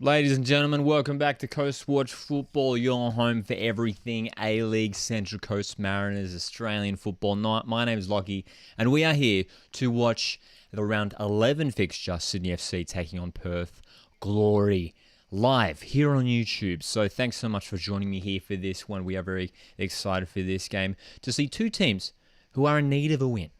Ladies and gentlemen, welcome back to Coast Watch Football, your home for everything A-League, Central Coast Mariners, Australian football. My name is Lockie, and we are here to watch the round 11 fixture, Sydney FC taking on Perth Glory, live here on YouTube. So thanks so much for joining me here for this one. We are very excited for this game to see two teams who are in need of a win.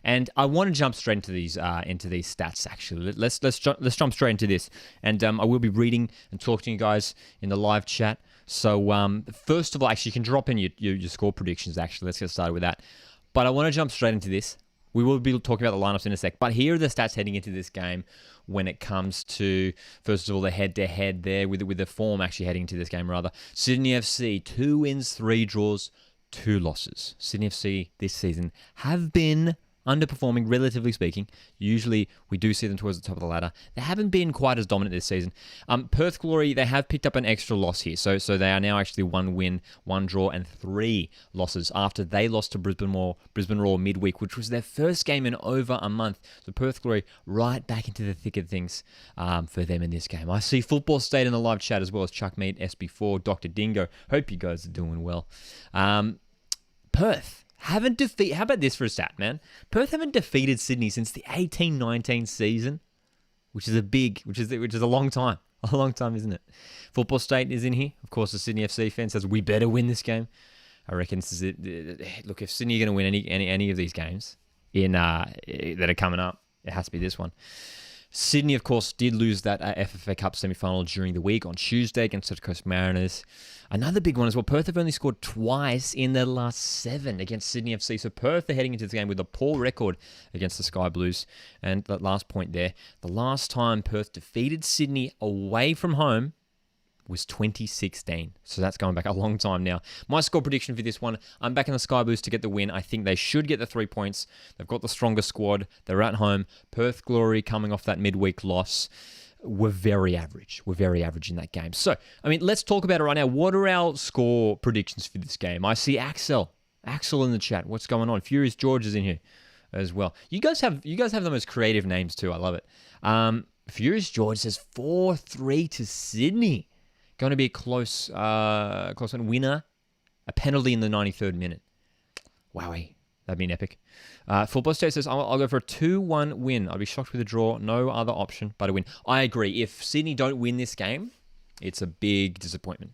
And I want to jump straight into these stats. Actually, let's jump straight into this. And I will be reading and talking to you guys in the live chat. So first of all, actually, you can drop in your score predictions. Actually, let's get started with that. But I want to jump straight into this. We will be talking about the lineups in a sec. But here are the stats heading into this game when it comes to, first of all, the head-to-head there with the form actually heading into this game rather. Sydney FC 2 wins, 3 draws, 2 losses. Sydney FC this season have been underperforming, relatively speaking. Usually, we do see them towards the top of the ladder. They haven't been quite as dominant this season. Perth Glory, they have picked up an extra loss here. So they are now actually 1 win, 1 draw, and 3 losses after they lost to Brisbane Roar midweek, which was their first game in over a month. So Perth Glory right back into the thick of things for them in this game. I see Football State in the live chat as well as Chuck Meat, SB4, Dr. Dingo. Hope you guys are doing well. Perth haven't defeated. How about this for a stat, man? Perth haven't defeated Sydney since the 18-19 season, which is a long time. A long time, isn't it? Football State is in here. Of course, the Sydney FC fan says we better win this game. I reckon this is it. Look, if Sydney are going to win any of these games that are coming up, it has to be this one. Sydney, of course, did lose that FFA Cup semi-final during the week on Tuesday against Central Coast Mariners. Another big one as well. Perth have only scored twice in their last 7 against Sydney FC. So Perth are heading into this game with a poor record against the Sky Blues. And that last point there, the last time Perth defeated Sydney away from home was 2016. So that's going back a long time now. My score prediction for this one, I'm backing the Sky Blues to get the win. I think they should get the 3 points. They've got the stronger squad. They're at home. Perth Glory coming off that midweek loss were very average. In that game. So, let's talk about it right now. What are our score predictions for this game? I see Axel in the chat. What's going on? Furious George is in here as well. You guys have the most creative names too. I love it. Furious George says 4-3 to Sydney. Going to be a close one. Winner, a penalty in the 93rd minute. Wowie, that'd be an epic. Football State says, I'll go for a 2-1 win. I'd be shocked with a draw. No other option but a win. I agree. If Sydney don't win this game, it's a big disappointment.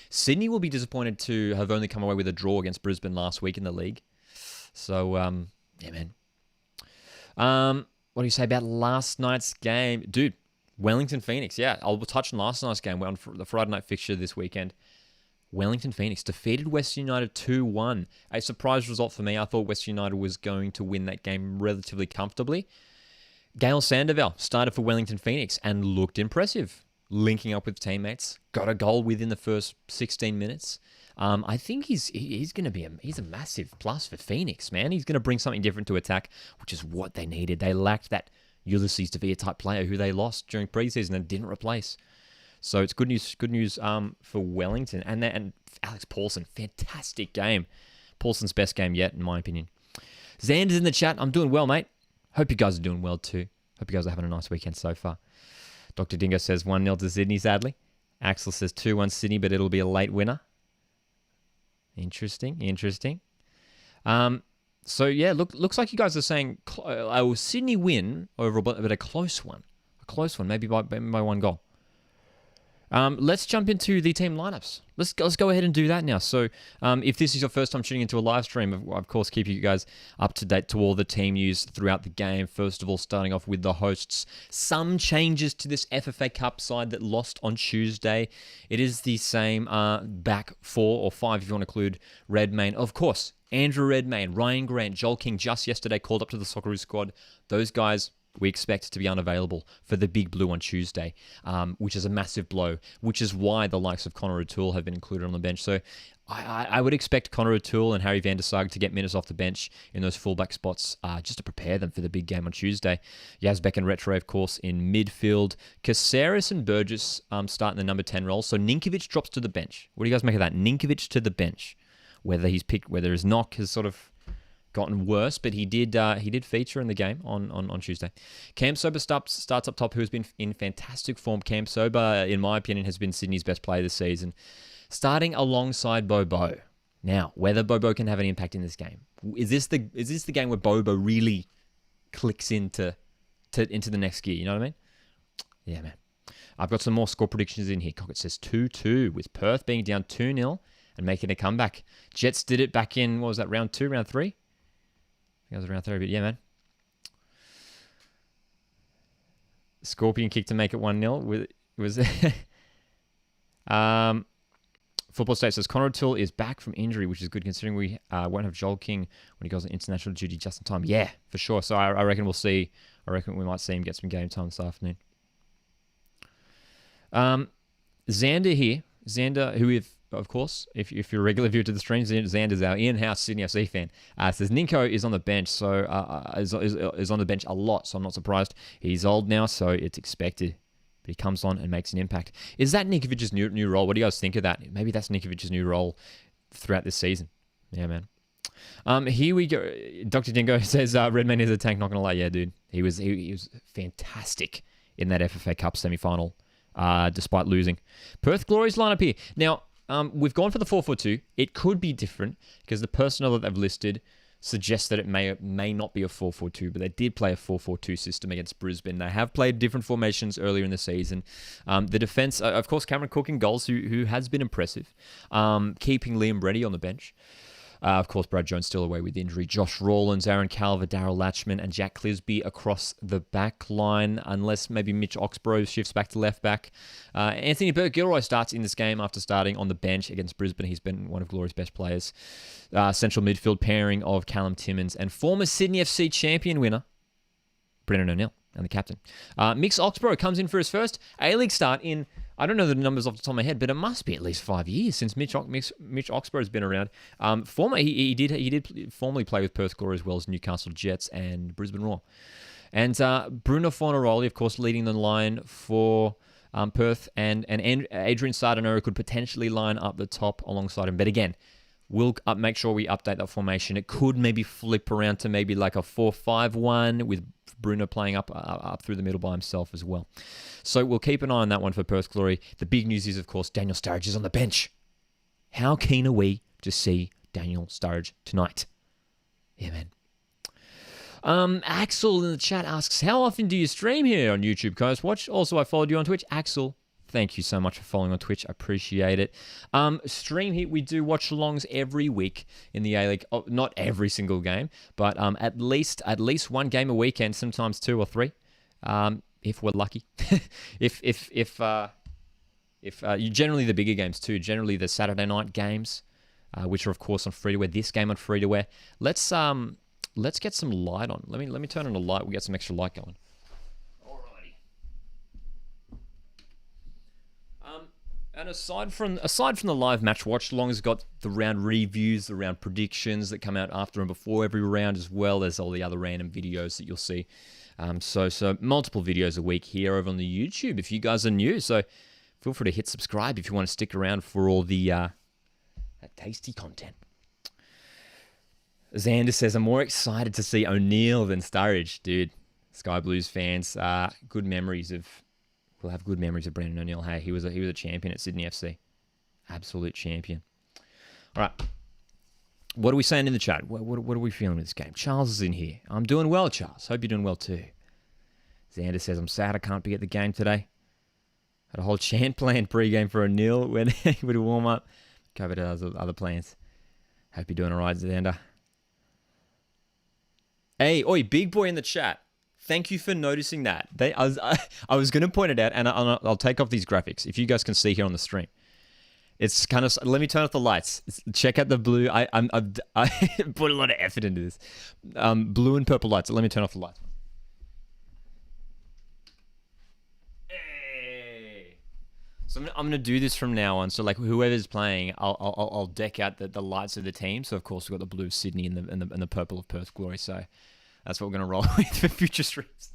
Sydney will be disappointed to have only come away with a draw against Brisbane last week in the league. So, yeah, man. What do you say about last night's game? Dude, Wellington Phoenix, yeah. I'll touch on last night's game. We're on the Friday night fixture this weekend. Wellington Phoenix defeated Western United 2-1. A surprise result for me. I thought Western United was going to win that game relatively comfortably. Gail Sandoval started for Wellington Phoenix and looked impressive. Linking up with teammates. Got a goal within the first 16 minutes. I think he's going to be he's a massive plus for Phoenix, man. He's going to bring something different to attack, which is what they needed. They lacked that Ulysses Davia type player who they lost during preseason and didn't replace. So it's good news for Wellington. And Alex Paulson, fantastic game. Paulson's best game yet, in my opinion. Xander's in the chat. I'm doing well, mate. Hope you guys are doing well too. Hope you guys are having a nice weekend so far. Dr. Dingo says 1-0 to Sydney, sadly. Axel says 2-1 Sydney, but it'll be a late winner. Interesting. So, yeah, looks like you guys are saying Sydney win over, but a close one. Maybe by 1 goal. Let's jump into the team lineups. Let's go ahead and do that now. So, if this is your first time tuning into a live stream, of course, keep you guys up to date to all the team news throughout the game. First of all, starting off with the hosts. Some changes to this FFA Cup side that lost on Tuesday. It is the same back 4 or 5 if you want to include Redmayne. Of course, Andrew Redmayne, Ryan Grant, Joel King just yesterday called up to the Socceroos squad. Those guys we expect to be unavailable for the Big Blue on Tuesday, which is a massive blow, which is why the likes of Connor O'Toole have been included on the bench. So I would expect Connor O'Toole and Harry van der Sar to get minutes off the bench in those fullback spots just to prepare them for the big game on Tuesday. Yazbek and Retro, of course, in midfield. Caceres and Burgess starting the number 10 role. So Ninkovic drops to the bench. What do you guys make of that? Ninkovic to the bench. Whether his knock has sort of gotten worse, but he did feature in the game on Tuesday. Cam Sober starts up top, who has been in fantastic form. Cam Sober, in my opinion, has been Sydney's best player this season, starting alongside Bobo. Now, whether Bobo can have an impact in this game, is this the game where Bobo really clicks into the next gear? You know what I mean? Yeah, man. I've got some more score predictions in here. Cockett says 2-2 with Perth being down 2-0 and making a comeback. Jets did it back in, what was that, round 2, round 3? I think it was around 3, but yeah, man. Scorpion kick to make it 1-0. Football State says Connor O'Toole is back from injury, which is good considering we won't have Joel King when he goes on international duty just in time. Yeah, for sure. So I reckon we might see him get some game time this afternoon. Xander here. Xander, who of course, if you're a regular viewer to the stream, Xander's our in-house Sydney FC fan. Says Ninko is on the bench, so is on the bench a lot, so I'm not surprised. He's old now, so it's expected. But he comes on and makes an impact. Is that Ninkovic's new role? What do you guys think of that? Maybe that's Ninkovic's new role throughout this season. Yeah, man. Here we go. Dr. Dingo says Redmayne is a tank. Not gonna lie, yeah, dude. He was fantastic in that FFA Cup semi-final, despite losing. Perth Glory's lineup here. Now, we've gone for the 4-4-2. It could be different because the personnel that they've listed suggests that it may not be a 4-4-2, but they did play a 4-4-2 system against Brisbane. They have played different formations earlier in the season. The defense, of course, Cameron Cook in goals, who has been impressive. Keeping Liam Reddy on the bench. Of course, Brad Jones still away with injury. Josh Rawlins, Aaron Calver, Darryl Latchman, and Jack Clisby across the back line, unless maybe Mitch Oxborough shifts back to left back. Anthony Burke-Gilroy starts in this game after starting on the bench against Brisbane. He's been one of Glory's best players. Central midfield pairing of Callum Timmins and former Sydney FC champion winner, Brendan O'Neill, and the captain. Mitch Oxborough comes in for his first A-League start in, I don't know the numbers off the top of my head, but it must be at least 5 years since Mitch Oxborough has been around. He did formerly play with Perth Glory as well as Newcastle Jets and Brisbane Roar. And Bruno Fornaroli, of course, leading the line for Perth, and Adrian Sardinero could potentially line up the top alongside him. But again, we'll make sure we update that formation. It could maybe flip around to maybe like a 4-5-1 with Bruno playing up through the middle by himself as well. So we'll keep an eye on that one for Perth Glory. The big news is, of course, Daniel Sturridge is on the bench. How keen are we to see Daniel Sturridge tonight? Yeah, man. Axel in the chat asks, how often do you stream here on YouTube, Coast Watch? Also, I followed you on Twitch. Axel, thank you so much for following on Twitch. I appreciate it. Stream here. We do watch-alongs every week in the A-League. Oh, not every single game, but at least one game a weekend, sometimes 2 or 3, if we're lucky. if generally the bigger games too. Generally the Saturday night games, which are of course on free-to-wear. This game on free-to-wear. Let's get some light on. Let me turn on the light. We get some extra light going. And aside from the live match watch along, has got the round reviews, the round predictions that come out after and before every round, as well as all the other random videos that you'll see. So multiple videos a week here over on the YouTube if you guys are new. So feel free to hit subscribe if you want to stick around for all the that tasty content. Xander says, I'm more excited to see O'Neill than Sturridge. Dude, Sky Blues fans, we'll have good memories of Brandon O'Neill. Hey, he was a champion at Sydney FC. Absolute champion. All right. What are we saying in the chat? What are we feeling with this game? Charles is in here. I'm doing well, Charles. Hope you're doing well too. Xander says, I'm sad I can't be at the game today. Had a whole chant planned pre-game for O'Neill when he would warm up. Covered other plans. Hope you're doing all right, Xander. Hey, oi, big boy in the chat. Thank you for noticing that. I was going to point it out, and I'll take off these graphics. If you guys can see here on the stream, it's kind of. Let me turn off the lights. Check out the blue. I put a lot of effort into this. Blue and purple lights. Let me turn off the lights. Hey. So I'm going to do this from now on. So like whoever's playing, I'll deck out the lights of the team. So of course we've got the blue of Sydney and the purple of Perth Glory. So. That's what we're gonna roll with for future streams.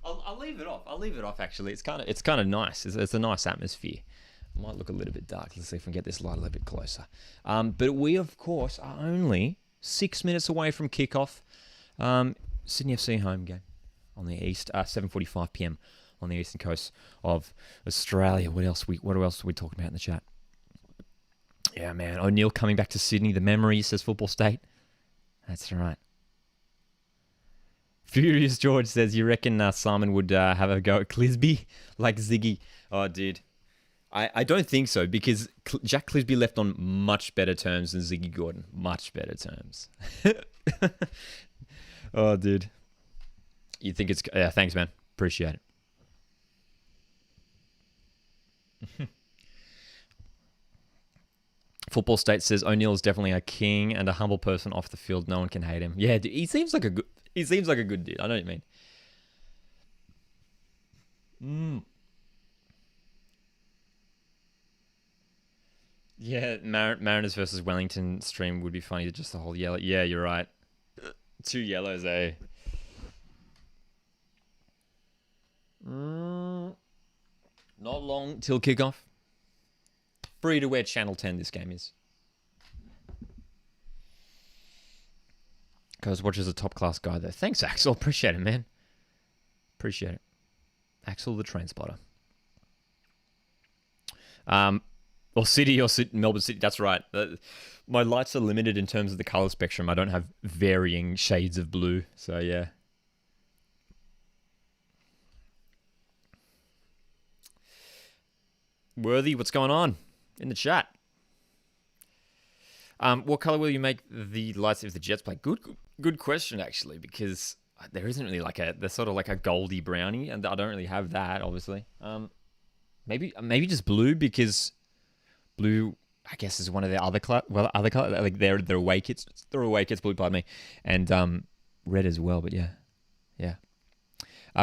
I'll leave it off. I'll leave it off. Actually, it's kind of nice. It's a nice atmosphere. It might look a little bit dark. Let's see if we can get this light a little bit closer. But we of course are only 6 minutes away from kickoff. Sydney FC home game on the east, 7:45 p.m. on the eastern coast of Australia. What else are we talking about in the chat? Yeah, man. O'Neill coming back to Sydney. The memories, says Football State. That's right. Furious George says, you reckon Simon would have a go at Clisby like Ziggy? Oh, dude. I don't think so, because Jack Clisby left on much better terms than Ziggy Gordon. Much better terms. Oh, dude. You think it's... Yeah, thanks, man. Appreciate it. Football State says, O'Neill is definitely a king and a humble person off the field. No one can hate him. Yeah, dude, he seems like a good dude. I know what you mean. Yeah, Mariners versus Wellington stream would be funny. Just the whole yellow. Yeah, you're right. 2 yellows, eh? Not long till kickoff. Free to wear Channel 10 this game is. Because Watcher's a top-class guy there. Thanks, Axel. Appreciate it, man. Appreciate it. Axel the train spotter. Or Melbourne City. That's right. My lights are limited in terms of the color spectrum. I don't have varying shades of blue. So, yeah. Worthy, what's going on in the chat? What color will you make the lights if the Jets play? Good question, actually, because there isn't really there's sort of like a goldy brownie, and I don't really have that, obviously. Maybe just blue, because blue, I guess, is one of their other color, like their away kits. Their away kits, blue, pardon me, and red as well. But yeah.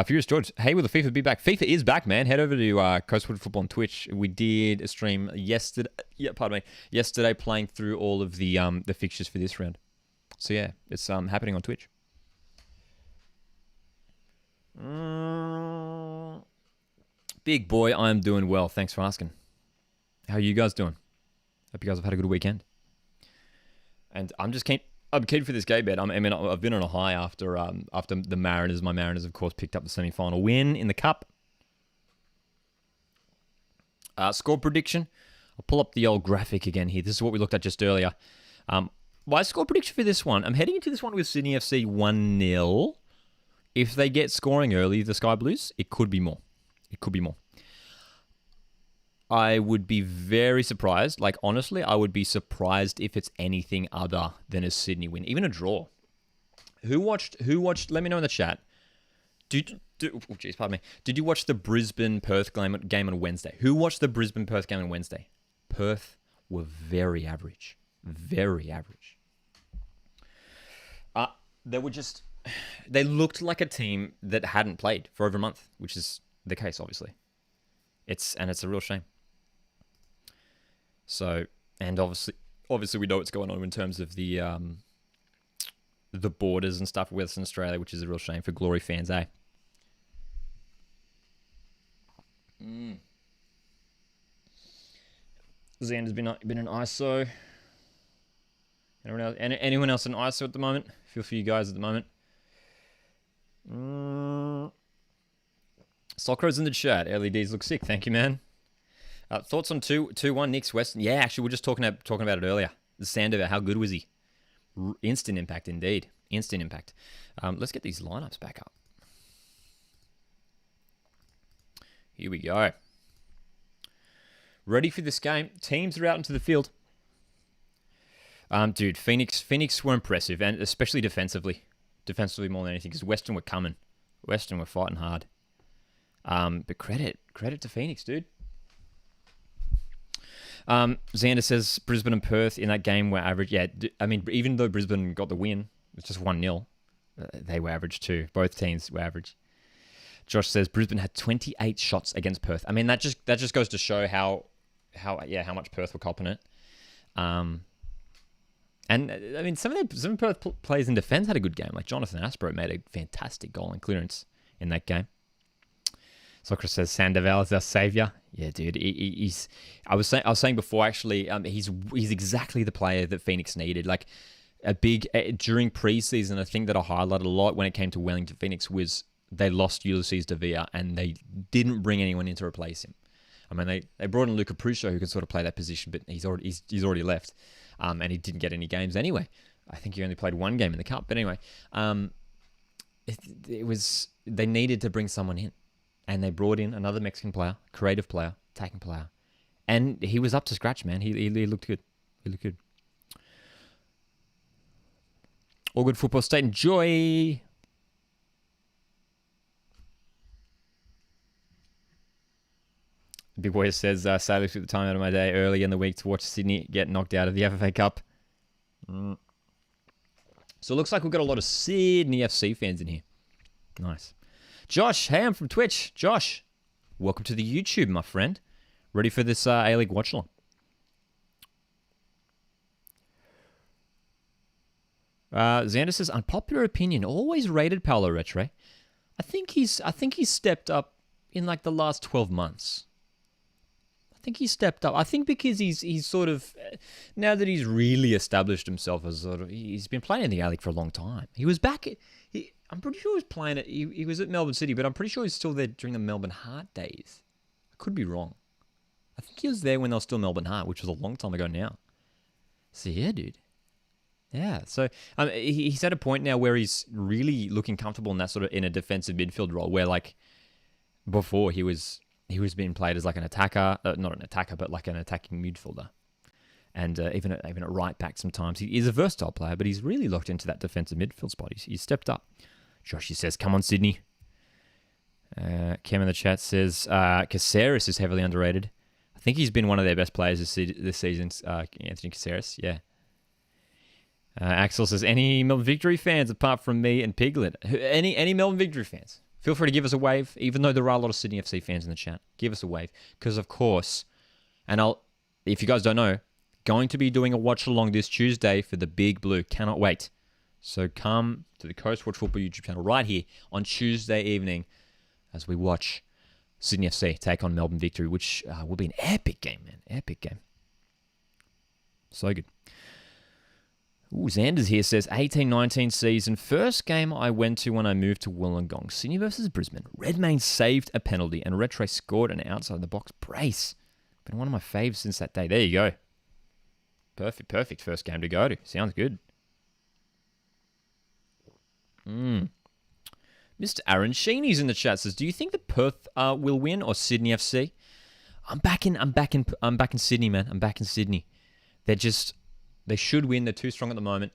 Furious George, hey, will the FIFA be back? FIFA is back, man. Head over to Coastwood Football on Twitch. We did a stream yesterday. Yeah, pardon me. Yesterday, playing through all of the fixtures for this round. So yeah, it's happening on Twitch. Big boy, I am doing well. Thanks for asking. How are you guys doing? Hope you guys have had a good weekend. And I'm keen for this game, bet. I've been on a high after the Mariners. My Mariners, of course, picked up the semi-final win in the Cup. Score prediction. I'll pull up the old graphic again here. This is what we looked at just earlier. My score prediction for this one, I'm heading into this one with Sydney FC 1-0. If they get scoring early, the Sky Blues, it could be more. I would be very surprised. Like, honestly, I would be surprised if it's anything other than a Sydney win. Even a draw. Who watched? Let me know in the chat. Pardon me. Did you watch the Brisbane-Perth game on Wednesday? Who watched the Brisbane-Perth game on Wednesday? Perth were very average. Very average. They looked like a team that hadn't played for over a month, which is the case, obviously. It's a real shame. So, and obviously we know what's going on in terms of the borders and stuff with Western Australia, which is a real shame for Glory fans, eh? Xander's been in ISO. Anyone else in ISO at the moment? Feel for you guys at the moment. Soccer's in the chat. LEDs look sick. Thank you, man. Thoughts on 2-1 Knicks Western? Yeah, actually, we were just talking about it earlier. The Sandover, how good was he? Instant impact, indeed. Instant impact. Let's get these lineups back up. Here we go. Ready for this game. Teams are out into the field. Dude, Phoenix were impressive, and especially defensively. Defensively more than anything, because Western were coming. Western were fighting hard. But credit to Phoenix, dude. Xander says Brisbane and Perth in that game were average. Yeah, even though Brisbane got the win, it's just 1-0. They were average too. Both teams were average. Josh says Brisbane had 28 shots against Perth. I mean, that just goes to show how much Perth were copping it. And I mean, some of Perth players in defence had a good game. Like Jonathan Aspro made a fantastic goal and clearance in that game. Socrates says Sandoval is our saviour. Yeah, dude. He's. I was saying before, actually, he's exactly the player that Phoenix needed. Like, during preseason, a thing that I highlighted a lot when it came to Wellington Phoenix was they lost Ulysses De Villa and they didn't bring anyone in to replace him. I mean, they brought in Luca Prusso who could sort of play that position, but he's already left, and he didn't get any games anyway. I think he only played one game in the cup, but anyway, they needed to bring someone in, and they brought in another Mexican player, creative player, attacking player, and he was up to scratch, man. He looked good. He looked good. All good, Football State. Enjoy. Big Boy says, sadly took the time out of my day early in the week to watch Sydney get knocked out of the FFA Cup. So it looks like we've got a lot of Sydney FC fans in here. Nice. Josh, hey, I'm from Twitch. Josh, welcome to the YouTube, my friend. Ready for this A-League watch-along? Xander says, unpopular opinion, always rated Paolo Retre. I think he's stepped up in like the last 12 months. I think he's stepped up. I think because he's sort of, now that he's really established himself as sort of, he's been playing in the A-League for a long time. He was back, I'm pretty sure he was playing he was at Melbourne City, but I'm pretty sure he's still there during the Melbourne Heart days. I could be wrong. I think he was there when they were still Melbourne Heart, which was a long time ago now. So yeah, dude. Yeah, so he's at a point now where he's really looking comfortable in that sort of in a defensive midfield role, where like before he was being played as like an attacker, not an attacker, but like an attacking midfielder, and even at right back sometimes. He is a versatile player, but he's really locked into that defensive midfield spot. He's stepped up. Josh, he says, "Come on, Sydney." Cam in the chat says, "Caceres is heavily underrated. I think he's been one of their best players this season." Anthony Caceres, yeah. Axel says, any Melbourne Victory fans apart from me and Piglet? Any Melbourne Victory fans? Feel free to give us a wave, even though there are a lot of Sydney FC fans in the chat. Give us a wave. Because, of course, and if you guys don't know, going to be doing a watch-along this Tuesday for the Big Blue. Cannot wait. So come to the Coast Watch Football YouTube channel right here on Tuesday evening as we watch Sydney FC take on Melbourne Victory, which will be an epic game, man. Epic game. So good. Ooh, Xanders here says, 18-19 season, first game I went to when I moved to Wollongong. Sydney versus Brisbane. Redmayne saved a penalty and Retre scored an outside-the-box brace. Been one of my faves since that day. There you go. Perfect first game to go to. Sounds good. Mr. Aaron Sheeney's in the chat says, do you think that Perth will win or Sydney FC? I'm back in Sydney, man. I'm back in Sydney. They should win. They're too strong at the moment.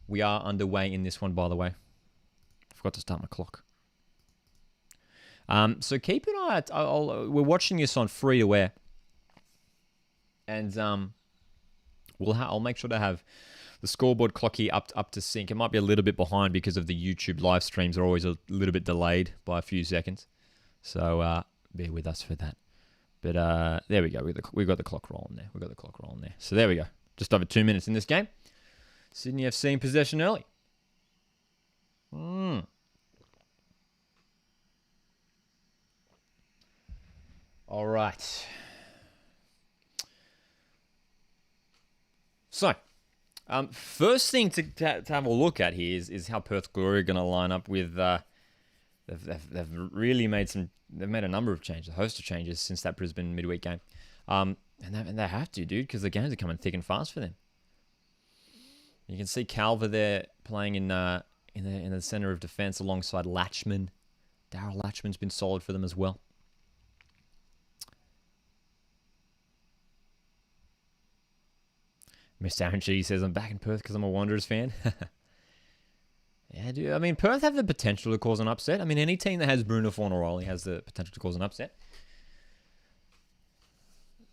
We are underway in this one, by the way. I forgot to start my clock. So keep an eye out. We're watching this on free to air. And I'll make sure to have the scoreboard clock here up to sync. It might be a little bit behind because of the YouTube live streams are always a little bit delayed by a few seconds. So bear with us for that. But there we go. We've got the clock rolling there. So there we go. Just over 2 minutes in this game. Sydney FC in possession early. All right. So, first thing to have a look at here is how Perth Glory are going to line up with. They've really made They've made a number of changes, a host of changes since that Brisbane midweek game. And they have to, dude, because the games are coming thick and fast for them. You can see Calver there playing in the centre of defence alongside Latchman. Darryl Latchman's been solid for them as well. Mr. Aaron G says, I'm back in Perth because I'm a Wanderers fan. Yeah, dude. I mean, Perth have the potential to cause an upset. I mean, any team that has Bruno Fornaroli has the potential to cause an upset.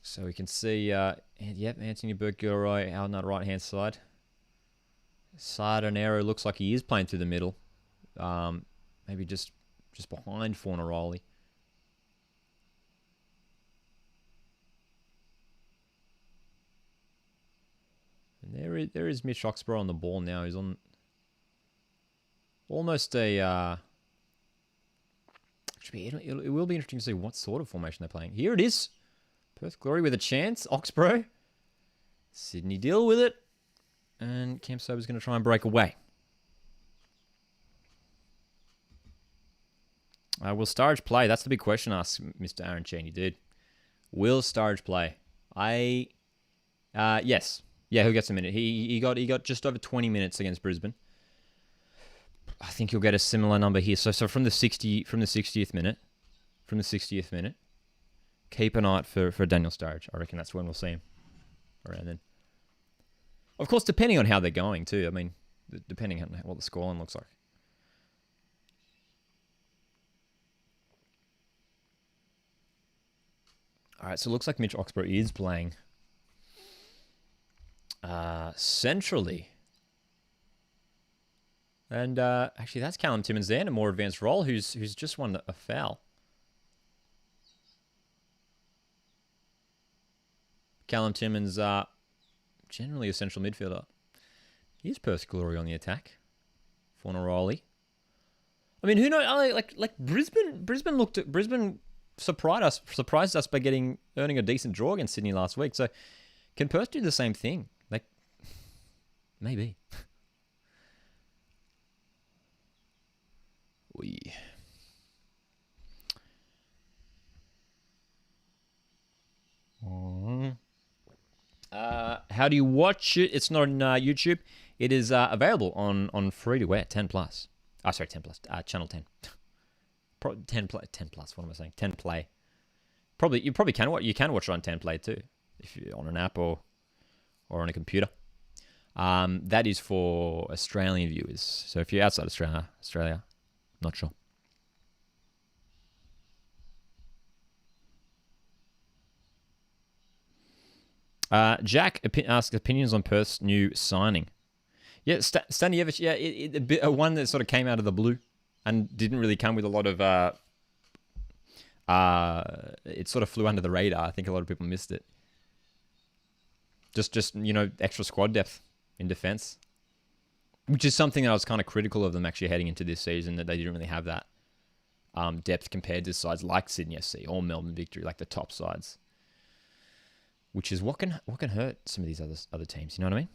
So we can see, Anthony Burke-Gilroy out on that right-hand side. Sardinero looks like he is playing through the middle. Maybe just behind Fornaroli. And there is Mitch Oxborough on the ball now. He's on almost a... it will be interesting to see what sort of formation they're playing. Here it is. Perth Glory with a chance. Oxborough. Sydney deal with it. And Cam Sober's going to try and break away. Will Sturridge play? That's the big question, asks Mr. Aaron Cheney, dude. Will Sturridge play? Yes. Yeah, he'll get a minute. He got just over 20 minutes against Brisbane. I think he'll get a similar number here. So from the 60th minute, keep an eye out for Daniel Sturridge. I reckon that's when we'll see him around then. Of course, depending on how they're going too. I mean, depending on what the scoreline looks like. All right, so it looks like Mitch Oxborough is playing centrally. And actually, that's Callum Timmins there in a more advanced role, who's just won a foul. Callum Timmins, generally a central midfielder. Here's Perth Glory on the attack. Fornaroli. I mean, who knows? Like Brisbane surprised us by earning a decent draw against Sydney last week. So can Perth do the same thing? Like, maybe. How do you watch it? It's not on YouTube. It is available on free to air 10 plus. Sorry, 10 plus. Channel 10. 10 plus. What am I saying? 10 play. You probably can watch. You can watch it on 10 play too, if you're on an app or on a computer. That is for Australian viewers. So if you're outside Australia, not sure. Jack asks opinions on Perth's new signing. Yeah, Stanijevic, yeah, one that sort of came out of the blue and didn't really come with a lot of... it sort of flew under the radar. I think a lot of people missed it. Just extra squad depth in defence. Which is something that I was kind of critical of them actually heading into this season, that they didn't really have that depth compared to sides like Sydney FC or Melbourne Victory, like the top sides. Which is what can hurt some of these other teams. You know what I mean?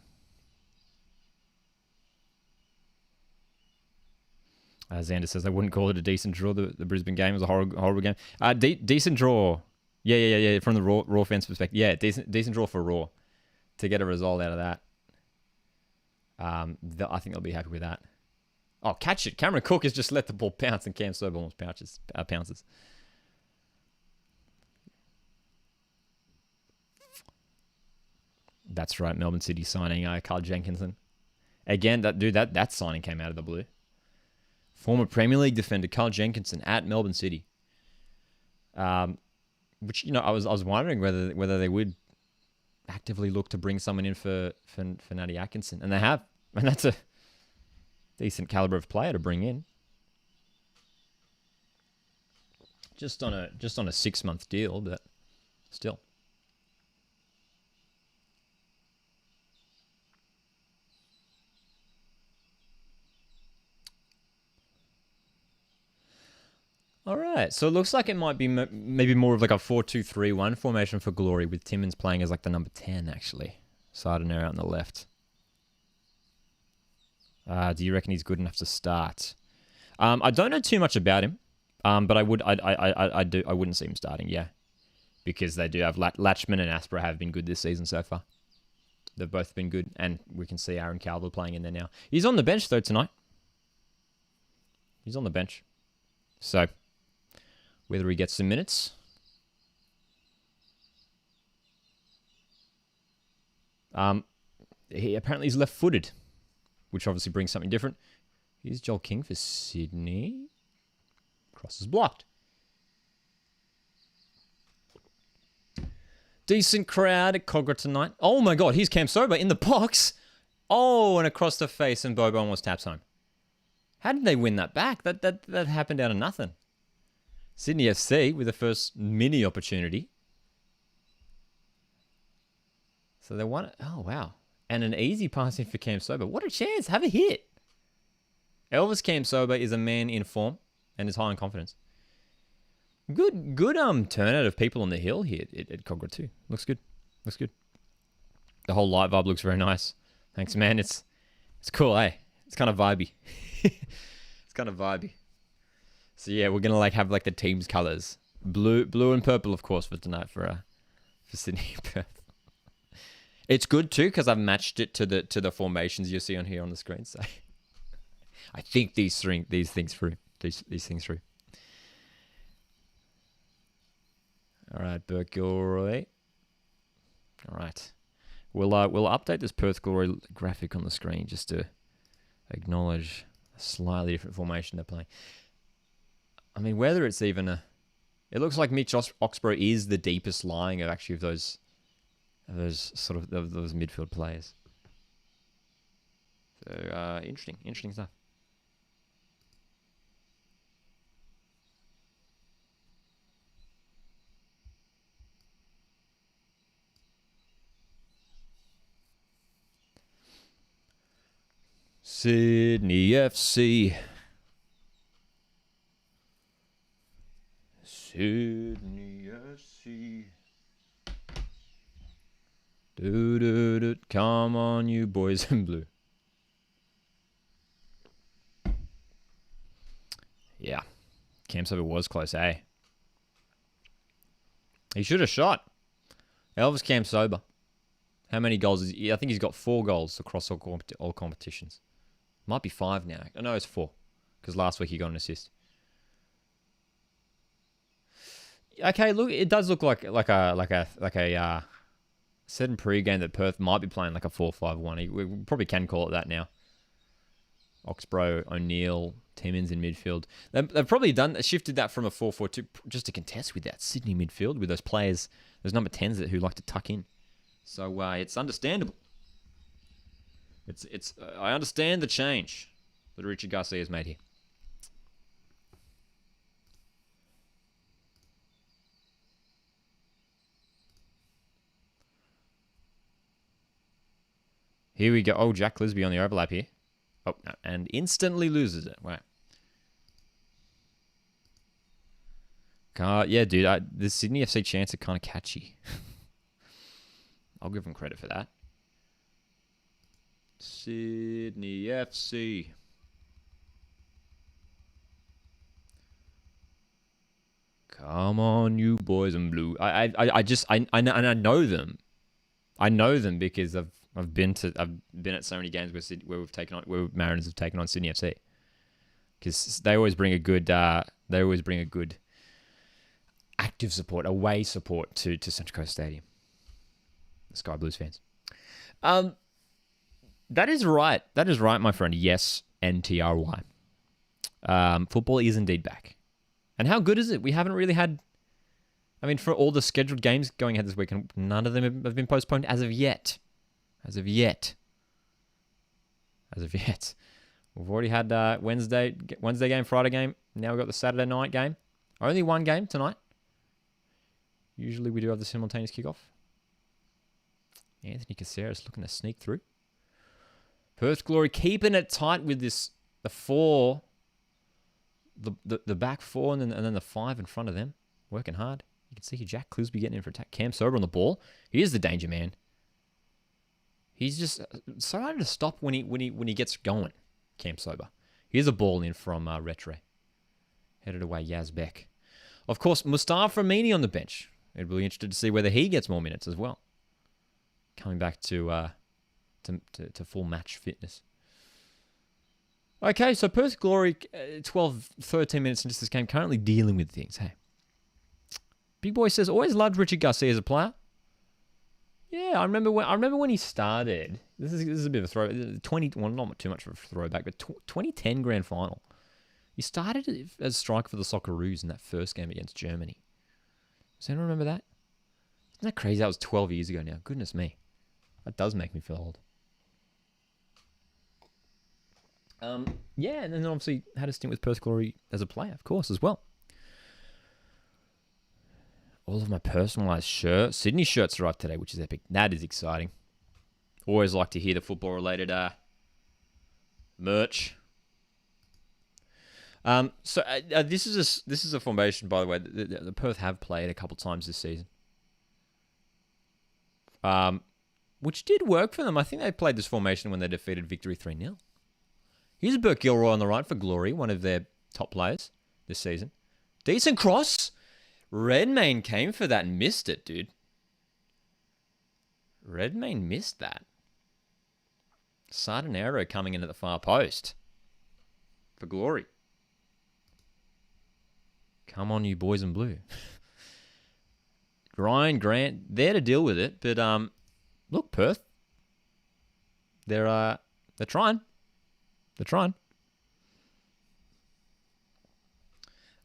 Xander says I wouldn't call it a decent draw. The Brisbane game was a horrible game. Decent draw. Yeah. From the Raw fans' perspective, yeah, decent draw for Raw to get a result out of that. I think they'll be happy with that. Oh, catch it! Cameron Cook has just let the ball bounce, and Cam Sober almost pounces. That's right, Melbourne City signing Carl Jenkinson. Again, that signing came out of the blue. Former Premier League defender Carl Jenkinson at Melbourne City. Which I was wondering whether they would actively look to bring someone in for Natty Atkinson, and they have, and that's a decent caliber of player to bring in. Just on a 6-month deal, but still. All right, so it looks like it might be maybe more of like a 4-2-3-1 formation for Glory, with Timmins playing as like the number 10, actually. Sardinaire out on the left. Do you reckon he's good enough to start? I don't know too much about him, but I wouldn't see him starting, yeah. Because they do have Latchman and Aspera have been good this season so far. They've both been good, and we can see Aaron Calver playing in there now. He's on the bench, though, tonight. He's on the bench. So... whether he gets some minutes. He apparently is left-footed, which obviously brings something different. Here's Joel King for Sydney. Cross is blocked. Decent crowd at Cogra tonight. Oh my God, here's Cam Sober in the box. Oh, and across the face, and Bobo almost taps home. How did they win that back? That happened out of nothing. Sydney FC with the first mini opportunity. So they won it. Oh, wow. And an easy passing for Cam Sober. What a chance. Have a hit. Elvis Cam Sober is a man in form and is high in confidence. Good turnout of people on the hill here at Cogra too. Looks good. The whole light vibe looks very nice. Thanks, man. It's cool, eh? It's kind of vibey. It's kind of vibey. So yeah, we're gonna like have like the team's colors, blue and purple, of course, for tonight for Sydney Perth. It's good too because I've matched it to the formations you see on here on the screen. So I think these things through. All right, Burke Gilroy. All right, we'll update this Perth Glory graphic on the screen just to acknowledge a slightly different formation they're playing. I mean, whether it's even it looks like Mitch Oxborough is the deepest lying of those midfield players. So interesting stuff. Sydney FC. Sydney FC. Do. Come on, you boys in blue. Yeah. Cam Sober was close, eh? He should have shot. Elvis Cam Sober. How many goals is he? I think he's got 4 goals across all competitions. Might be 5 now. I know it's 4 because last week he got an assist. Okay, look, it does look like a certain pre-game that Perth might be playing like a 4-5-1. We probably can call it that now. Oxborough, O'Neill, Timmins in midfield. They've probably shifted that from a 4-4-2 just to contest with that Sydney midfield with those players, those number 10s who like to tuck in. So it's understandable. I understand the change that Richard Garcia has made here. Here we go. Oh, Jack Clisby on the overlap here. Oh, no. And instantly loses it. Wow. Yeah, dude. The Sydney FC chants are kind of catchy. I'll give them credit for that. Sydney FC. Come on, you boys in blue. I know them. I know them because I've been at so many games where Mariners have taken on Sydney FC. Because they always bring a good active support, away support to Central Coast Stadium. The Sky Blues fans. That is right. That is right, my friend. Yes, NTRY. Football is indeed back. And how good is it? We haven't really had... I mean, for all the scheduled games going ahead this weekend, none of them have been postponed as of yet. As of yet. We've already had Wednesday game, Friday game. Now we've got the Saturday night game. Only one game tonight. Usually we do have the simultaneous kickoff. Anthony Caceres looking to sneak through. Perth Glory keeping it tight with the back 4 and then the 5 in front of them. Working hard. You can see Jack Clisby getting in for attack. Cam Sober on the ball. He is the danger man. He's just so hard to stop when he gets going. Cam Sober. Here's a ball in from Retro. Headed away, Yaz Beck. Of course, Mustafa Amini on the bench. It'd be interested to see whether he gets more minutes as well. Coming back to full match fitness. Okay, so Perth Glory, 12, 13 minutes into this game, currently dealing with things. Hey, Big Boy says, always loved Richard Garcia as a player. Yeah, I remember when he started. This is a bit of a throwback. Well, not too much of a throwback, but 2010 grand final. He started as striker for the Socceroos in that first game against Germany. Does anyone remember that? Isn't that crazy? That was 12 years ago now. Goodness me. That does make me feel old. Yeah, and then obviously had a stint with Perth Glory as a player, of course, as well. All of my personalised shirts. Sydney shirts arrived today, which is epic. That is exciting. Always like to hear the football-related merch. This is a formation, by the way, the Perth have played a couple times this season. which did work for them. I think they played this formation when they defeated Victory 3-0. Here's Burke Gilroy on the right for Glory, one of their top players this season. Decent cross. Redmayne came for that and missed it, dude. Redmayne missed that. Sardinero coming in at the far post for Glory. Come on, you boys in blue. Ryan Grant there to deal with it, but look, Perth. They're trying. They're trying.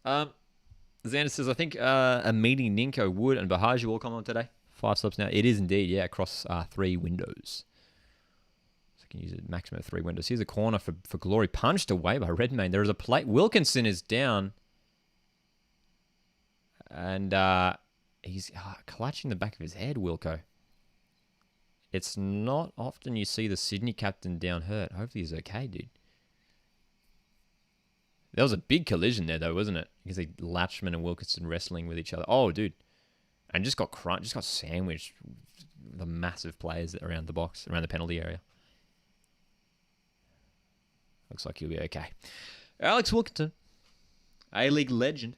Xander says, I think Amini, Ninko, Wood, and Bahaji will come on today. 5 subs now. It is indeed, yeah, across 3 windows. So I can use a maximum of 3 windows. Here's a corner for Glory. Punched away by Redmayne. There is a plate. Wilkinson is down. And he's clutching the back of his head, Wilco. It's not often you see the Sydney captain down hurt. Hopefully he's okay, dude. There was a big collision there, though, wasn't it? Because Latchman and Wilkinson wrestling with each other. Oh, dude. And just got sandwiched. The massive players around the box, around the penalty area. Looks like he'll be okay. Alex Wilkinson, A-League legend.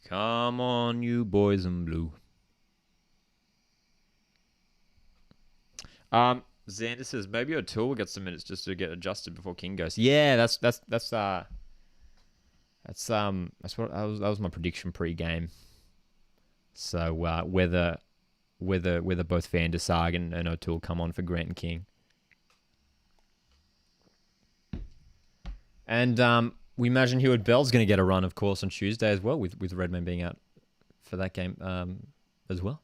Come on, you boys in blue. Xander says maybe O'Toole will get some minutes just to get adjusted before King goes. Yeah, that was my prediction pre-game. So whether both Van der Sar and O'Toole come on for Grant and King. And we imagine Heward Bell's going to get a run, of course, on Tuesday as well, with Redmayne being out for that game as well.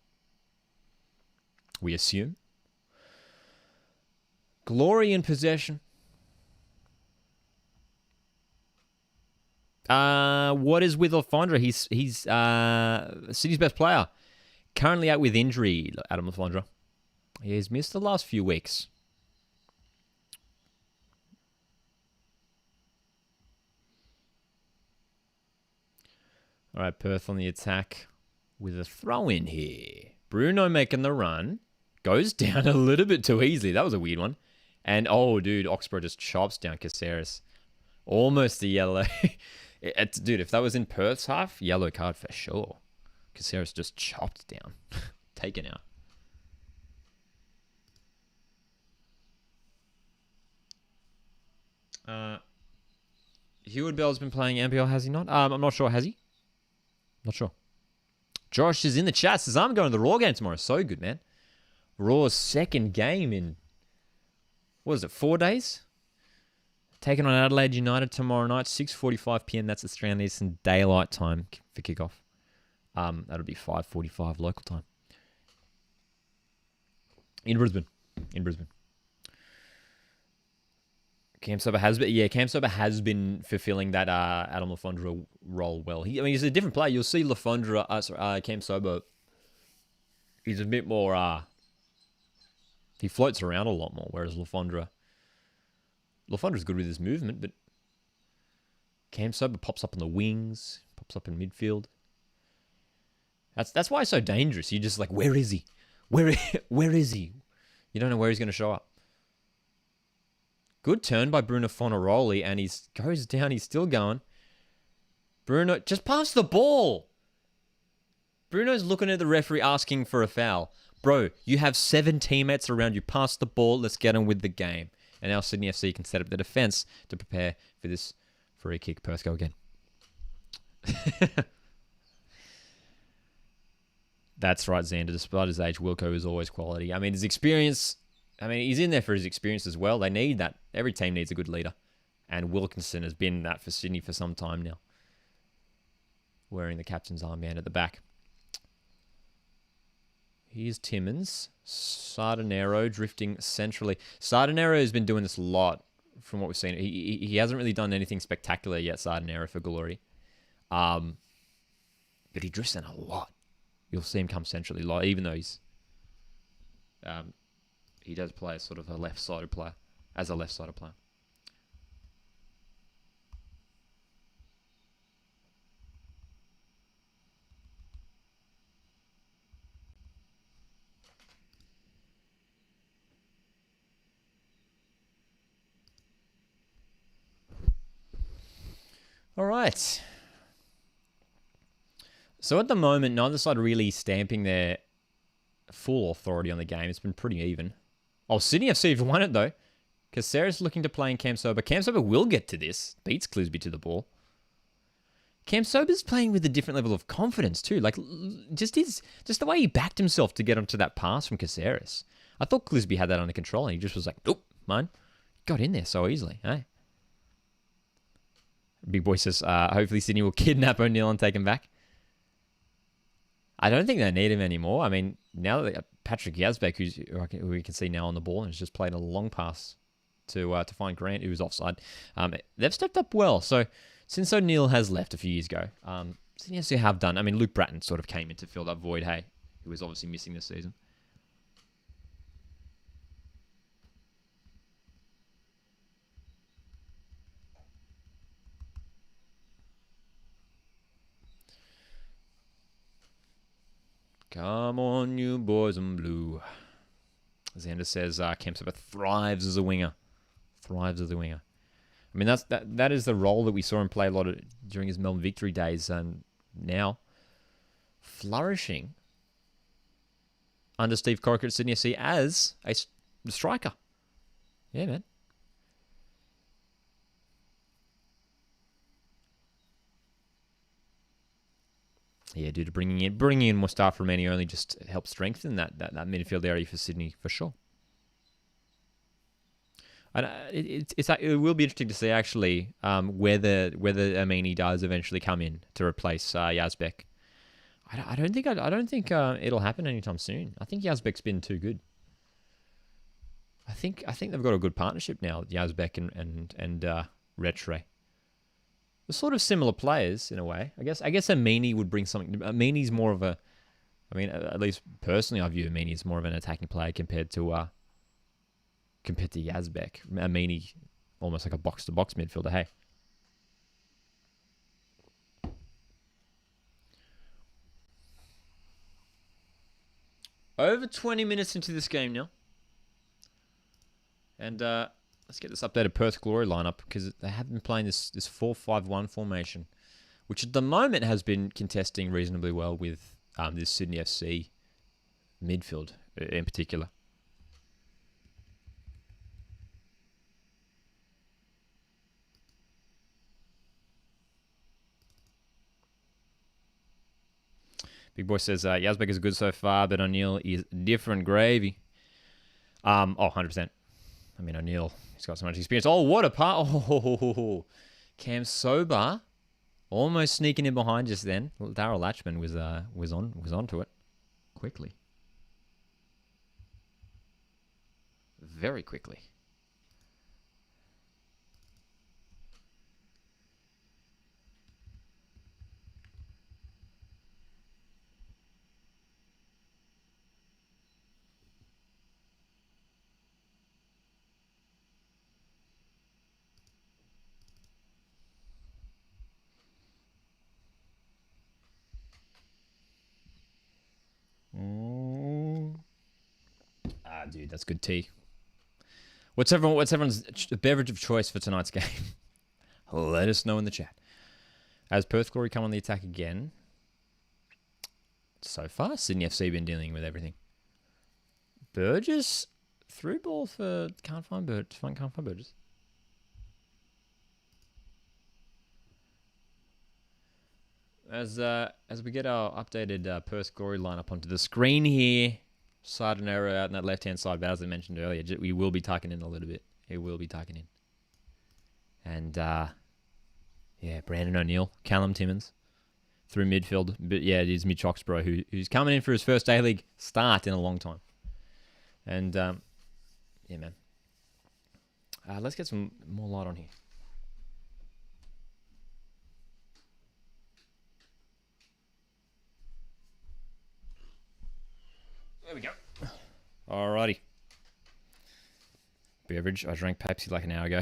We assume. Glory in possession. What is with Lafondra? He's City's best player. Currently out with injury, Adam Lafondra. He's missed the last few weeks. All right, Perth on the attack with a throw in here. Bruno making the run. Goes down a little bit too easily. That was a weird one. And, oh, dude, Oxborough just chops down Caceres. Almost a yellow. Dude, if that was in Perth's half, yellow card for sure. Caceres just chopped down. Taken out. Heward Bell's been playing NPL, has he not? I'm not sure, has he? Not sure. Josh is in the chat. Says, I'm going to the Raw game tomorrow. So good, man. Raw's second game in, what is it, 4 days? Taking on Adelaide United tomorrow night, 6:45 p.m. That's Australian Eastern Daylight Time for kickoff. That'll be 5:45 local time. In Brisbane. Cam Sober has been fulfilling that Adam Lafondra role well. He's a different player. You'll see Lafondra, Cam Sober, he's a bit more, he floats around a lot more, whereas Lafondra's good with his movement, but Cam Sober pops up on the wings, pops up in midfield. That's why he's so dangerous. You're just like, where is he? Where is he? You don't know where he's going to show up. Good turn by Bruno Fornaroli, and he goes down. He's still going. Bruno, just pass the ball. Bruno's looking at the referee asking for a foul. Bro, you have 7 teammates around you. Pass the ball. Let's get on with the game. And now Sydney FC can set up the defence to prepare for this free kick. Perth go again. That's right, Xander. Despite his age, Wilco is always quality. I mean, his experience... he's in there for his experience as well. They need that. Every team needs a good leader. And Wilkinson has been that for Sydney for some time now. Wearing the captain's armband at the back. Here's Timmins. Sardinero drifting centrally. Sardinero has been doing this a lot from what we've seen. He hasn't really done anything spectacular yet, Sardinero, for Glory. But he drifts in a lot. You'll see him come centrally a lot, even though he's... he does play as sort of a left-sided player. All right. So at the moment, neither side really stamping their full authority on the game. It's been pretty even. Oh, Sydney FC have won it though. Caceres looking to play in Cam Sober. Cam Sober will get to this. Beats Clisby to the ball. Cam Sober's playing with a different level of confidence too. Like, just the way he backed himself to get onto that pass from Caceres. I thought Clisby had that under control and he just was like, nope, man. Got in there so easily, eh? Big Boy says, hopefully Sydney will kidnap O'Neill and take him back. I don't think they need him anymore. I mean, now that Patrick Yazbek, who we can see now on the ball, and has just played a long pass to find Grant, who was offside. They've stepped up well. So since O'Neill has left a few years ago, Sydney FC have done. I mean, Luke Bratton sort of came in to fill that void. Hey, who was obviously missing this season. Come on, you boys in blue. Xander says Kempsova thrives as a winger. Thrives as a winger. I mean, that is the role that we saw him play a lot during his Melbourne Victory days, and now flourishing under Steve Corica at Sydney FC as a striker. Yeah, man. Yeah, due to bringing in Mustafa Romani only just helps strengthen that midfield area for Sydney for sure. And it will be interesting to see actually whether Amini does eventually come in to replace Yazbek. I don't think it'll happen anytime soon. I think Yazbek's been too good. I think they've got a good partnership now, Yazbek and Retre. They're sort of similar players in a way. I guess Amini would bring something. Amini's more of a, I mean, at least personally, I view Amini as more of an attacking player compared to Yazbek. Amini, almost like a box-to-box midfielder. Hey. Over 20 minutes into this game now. And let's get this updated Perth Glory lineup because they have been playing this 4-5-1 formation, which at the moment has been contesting reasonably well with this Sydney FC midfield in particular. Big Boy says Yazbek is good so far, but O'Neill is different gravy. 100%. I mean, O'Neill, he's got so much experience. Oh, what a part. Oh, Cam Sober almost sneaking in behind just then. Darryl Latchman was onto it quickly. Very quickly. Dude, that's good tea. What's everyone's beverage of choice for tonight's game? Let us know in the chat. As Perth Glory come on the attack again. So far, Sydney FC been dealing with everything. Burgess through ball for can't find Burgess. As we get our updated Perth Glory lineup onto the screen here. Sardinero out on that left-hand side, but as I mentioned earlier, we will be tucking in a little bit. It will be tucking in. And, Brandon O'Neill, Callum Timmins through midfield. But, yeah, it is Mitch Oxborough who's coming in for his first A-League start in a long time. And, man. Let's get some more light on here. There we go. Alrighty. Beverage. I drank Pepsi like an hour ago.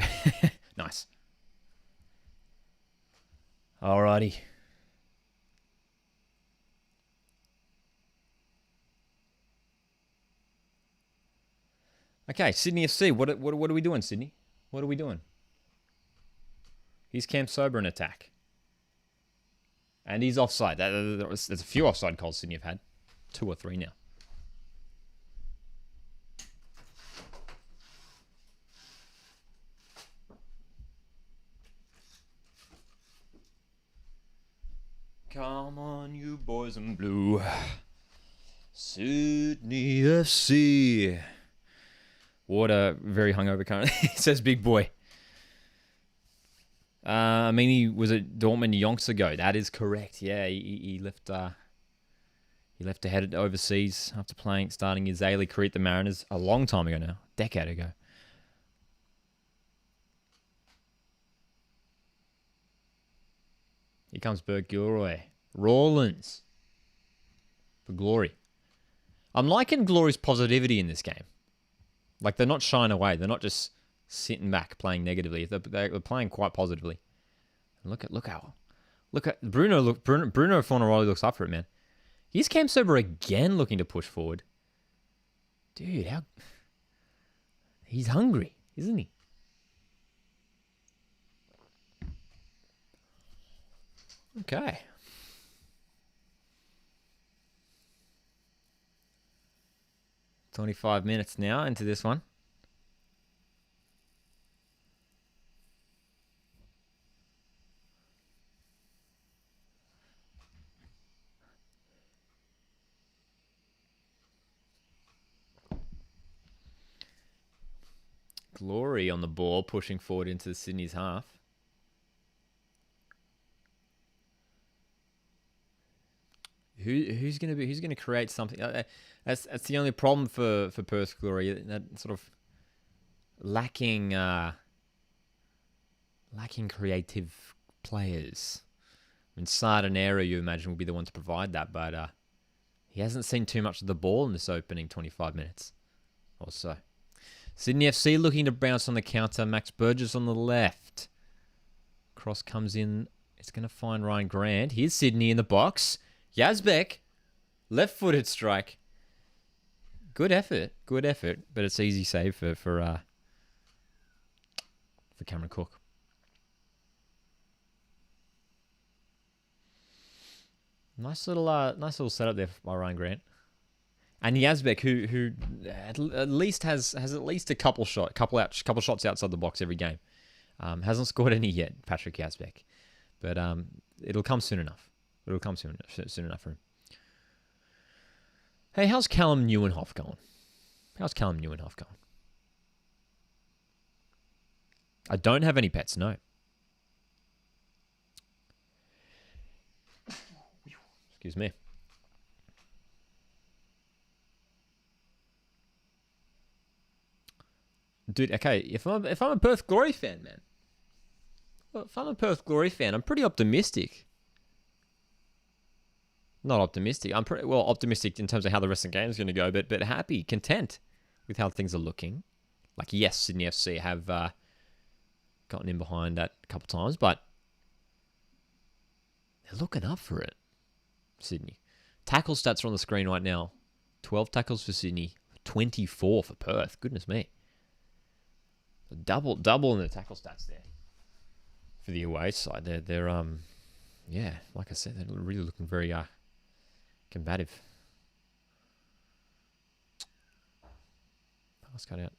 Nice. Alrighty. Okay, Sydney FC. What are we doing, Sydney? What are we doing? He's Cam Sober in attack. And he's offside. There's a few offside calls Sydney have had. 2 or 3 now. Come on, you boys in blue. Sydney FC. Water very hungover currently, says Big Boy. I mean, he was at Dortmund yonks ago. That is correct. Yeah, he left. He left to head overseas after starting his A-League career at the Mariners a long time ago now, decade ago. Here comes Bert Gilroy. Rawlins. For Glory. I'm liking Glory's positivity in this game. Like, they're not shying away. They're not just sitting back playing negatively. They're playing quite positively. Look at Bruno Fornaroli looks up for it, man. Here's Cam Sober again looking to push forward. Dude, he's hungry, isn't he? Okay. $25 minutes now into this one. Glory on the ball, pushing forward into the Sydney's half. Who's gonna create something? That's the only problem for Perth Glory. That sort of lacking creative players. I mean, Sardinero, you imagine, will be the one to provide that, but he hasn't seen too much of the ball in this opening 25 minutes or so. Sydney FC looking to bounce on the counter. Max Burgess on the left. Cross comes in. It's going to find Ryan Grant. Here's Sydney in the box. Yazbek, left-footed strike. Good effort, but it's easy save for Cameron Cook. Nice little setup there by Ryan Grant. And Yazbek, who at least has at least a couple shots outside the box every game. Hasn't scored any yet, Patrick Yazbek, but it'll come soon enough. It'll come soon enough for him. Hey, how's Callum Neuenhoff going? I don't have any pets, no. Excuse me. Dude, okay, if I'm a Perth Glory fan, man. Well, if I'm a Perth Glory fan, I'm pretty optimistic. Not optimistic. I'm pretty optimistic in terms of how the rest of the game is going to go, but happy, content with how things are looking. Like, yes, Sydney FC have gotten in behind that a couple times, but they're looking up for it. Sydney. Tackle stats are on the screen right now. 12 tackles for Sydney, 24 for Perth. Goodness me. Double in the tackle stats there for the away side. They're yeah, like I said, they're really looking very combative. Pass cut out.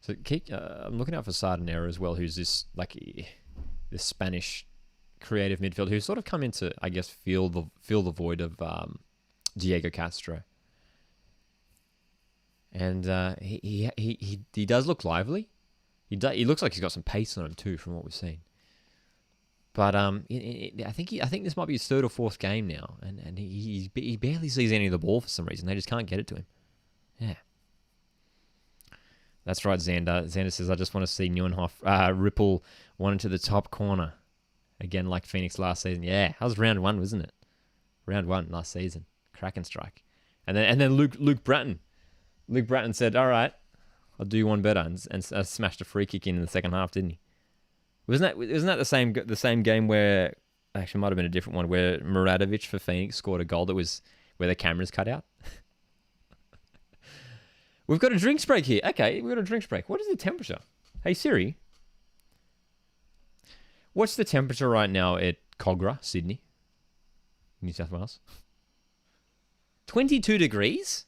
So I'm looking out for Sardinero as well, who's this Spanish creative midfield who's sort of come into, I guess, fill the void of Diego Castro. And he does look lively. He looks like he's got some pace on him too, from what we've seen. But I think this might be his third or fourth game now, and he barely sees any of the ball for some reason. They just can't get it to him. Yeah, that's right, Xander. Xander says, I just want to see Neuenhoff ripple one into the top corner again, like Phoenix last season. Yeah, that was round 1, wasn't it? Round 1 last season, Kraken strike, and then Luke Bratton. Luke Bratton said, "All right, I'll do one better," and smashed a free kick in the second half, didn't he? Wasn't that the same game where, actually, it might have been a different one, where Muradovic for Phoenix scored a goal that was where the cameras cut out? We've got a drinks break here. Okay, we've got a drinks break. What is the temperature? Hey Siri, what's the temperature right now at Cogra, Sydney, New South Wales. 22 degrees?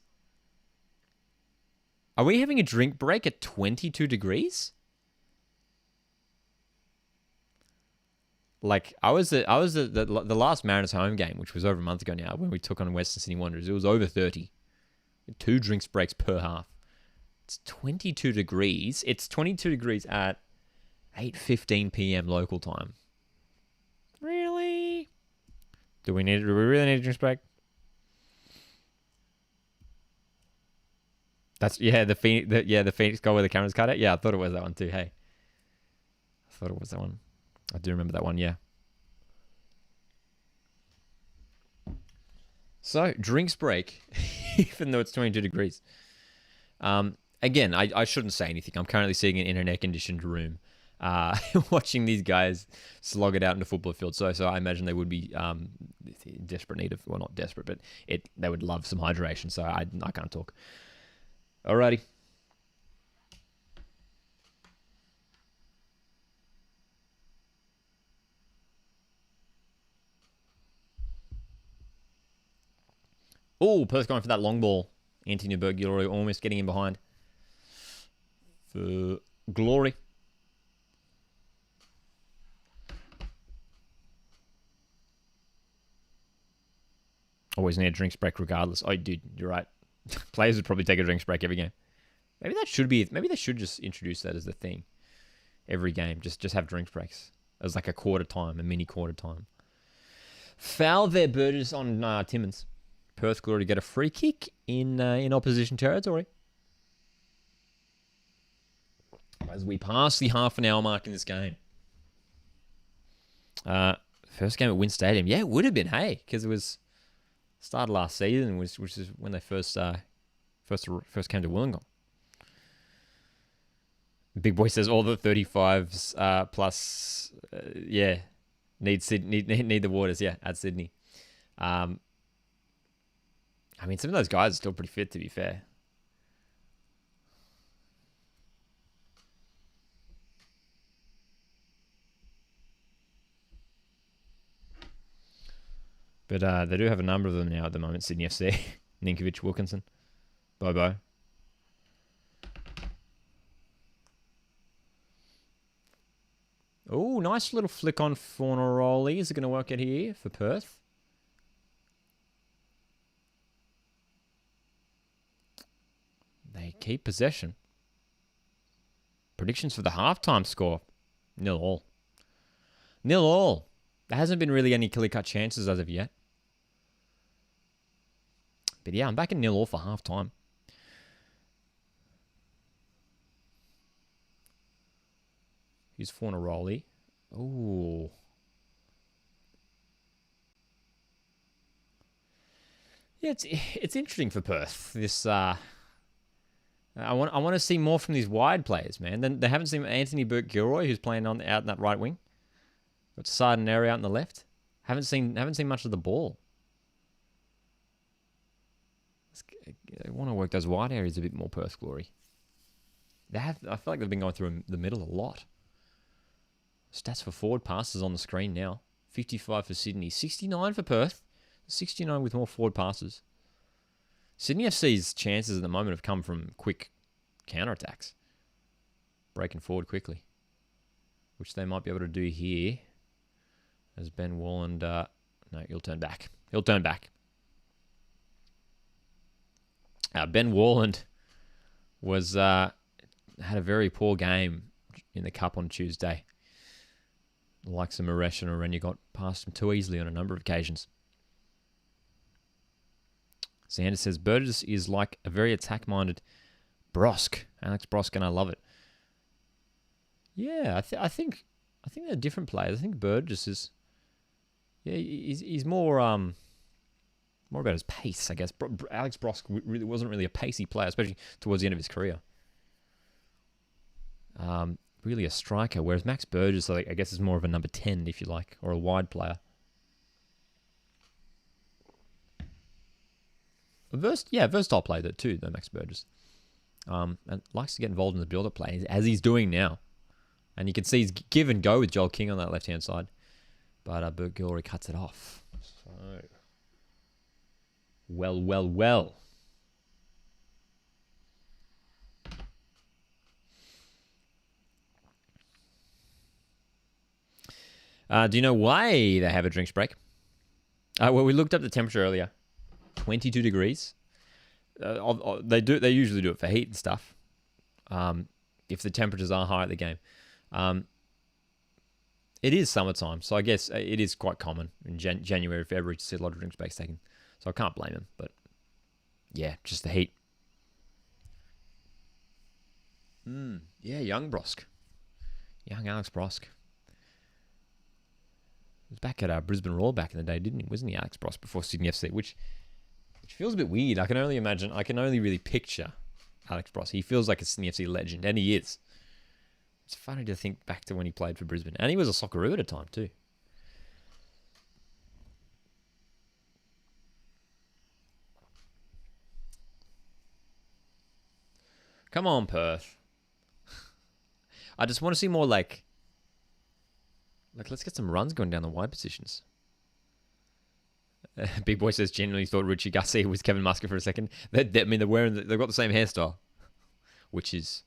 Are we having a drink break at 22 degrees? Like, I was the last Mariners home game, which was over a month ago now, when we took on Western Sydney Wanderers. It was over 30. 2 drinks breaks per half. It's 22 degrees. It's 22 degrees at 8:15 p.m. local time. Really? Do we really need a drinks break? That's the Phoenix goal where the cameras cut it. Yeah, I thought it was that one too. Hey, I thought it was that one. I do remember that one. Yeah. So drinks break, even though it's 22 degrees. Again, I shouldn't say anything. I'm currently sitting in an air-conditioned room, watching these guys slog it out in the football field. So I imagine they would be in desperate need of, well, not desperate, but they would love some hydration. So I can't talk. Alrighty. Oh, Perth going for that long ball. Anthony Bergiori almost getting in behind for glory. Always need a drinks break regardless. Oh, dude, you're right. Players would probably take a drinks break every game. Maybe they should just introduce that as the thing. Every game, just have drinks breaks as like a quarter time, a mini quarter time. Foul there, Burgess on Timmins. Perth Glory to get a free kick in opposition territory. As we pass the half an hour mark in this game. First game at Wynn Stadium. Yeah, it would have been, hey, because it was started last season, which is when they first came to Wollongong. Big Boy says all the 35s plus, need the waters, at Sydney. I mean, some of those guys are still pretty fit, to be fair. But they do have a number of them now at the moment. Sydney FC, Ninkovic, Wilkinson, Bobo. Oh, nice little flick on Fornaroli. Is it going to work out here for Perth? They keep possession. Predictions for the halftime score. 0-0. 0-0. There hasn't been really any clear-cut chances as of yet. But yeah, I'm back in 0-0 for halftime. Here's Fornaroli. Ooh. Yeah, it's interesting for Perth. This I want to see more from these wide players, man. Then they haven't seen Anthony Burke-Gilroy, who's playing out in that right wing. Got Sardineri out in the left. Haven't seen much of the ball. They want to work those wide areas a bit more, Perth Glory. I feel like they've been going through the middle a lot. Stats for forward passes on the screen now. 55 for Sydney. 69 for Perth. 69 with more forward passes. Sydney FC's chances at the moment have come from quick counterattacks. Breaking forward quickly. Which they might be able to do here. As Ben Walland... no, he'll turn back. He'll turn back. Ben Walland was had a very poor game in the Cup on Tuesday. Like some Maresh and Orenya got past him too easily on a number of occasions. Sanders says Burgess is like a very attack-minded Brosk. Alex Brosk, and I love it. Yeah, I think they're different players. I think Burgess is... Yeah, he's more about his pace, I guess. Alex Brosk really wasn't really a pacey player, especially towards the end of his career. Really a striker, whereas Max Burgess, I guess, is more of a number 10, if you like, or a wide player. Versatile player too, though, Max Burgess. And likes to get involved in the build-up play, as he's doing now. And you can see he's give and go with Joel King on that left-hand side. But Bert Gilroy cuts it off. So, well. Do you know why they have a drinks break? Well, we looked up the temperature earlier. 22 degrees. They usually do it for heat and stuff. If the temperatures are high at the game. It is summertime, so I guess it is quite common in January, February to see a lot of drinks breaks taken. So I can't blame them, but yeah, just the heat. Yeah, young Brosk. Young Alex Brosk. He was back at Brisbane Roar back in the day, didn't he? Wasn't he, Alex Brosk, before Sydney FC, which feels a bit weird. I can only really picture Alex Brosk. He feels like a Sydney FC legend, and he is. It's funny to think back to when he played for Brisbane. And he was a Socceroo at a time too. Come on, Perth. I just want to see more like let's get some runs going down the wide positions. Big Boy says genuinely thought Richie Garcia was Kevin Muscat for a second. They've got the same hairstyle, which is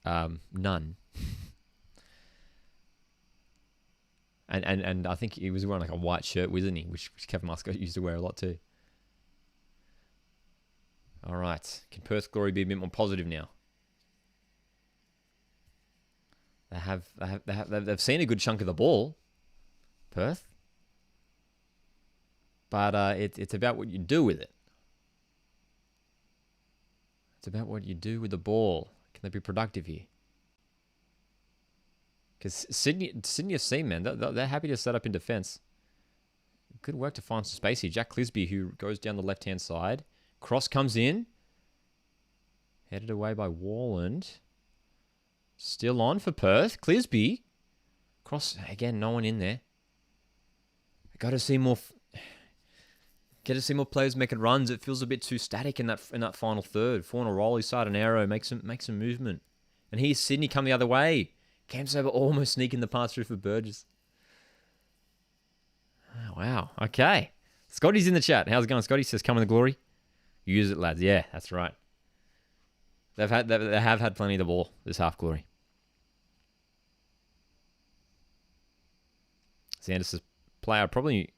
none. And I think he was wearing like a white shirt, wasn't he? Which Kevin Muscat used to wear a lot too. All right, can Perth Glory be a bit more positive now? They've seen a good chunk of the ball, Perth. But it's about what you do with it. It's about what you do with the ball. Can they be productive here? Because Sydney FC, man, they're happy to set up in defence. Good work to find some space here. Jack Clisby, who goes down the left-hand side. Cross comes in. Headed away by Warland. Still on for Perth. Clisby. Cross, again, no one in there. Got to see more... Get to see more players making runs. It feels a bit too static in that final third. Fauna roll, side an arrow, make some movement. And here's Sydney come the other way. Cam Sober almost sneaking the pass through for Burgess. Oh, wow. Okay. Scotty's in the chat. How's it going? Scotty says, come in the glory. Use it, lads. Yeah, that's right. They have had plenty of the ball this half, Glory. Sanders' player probably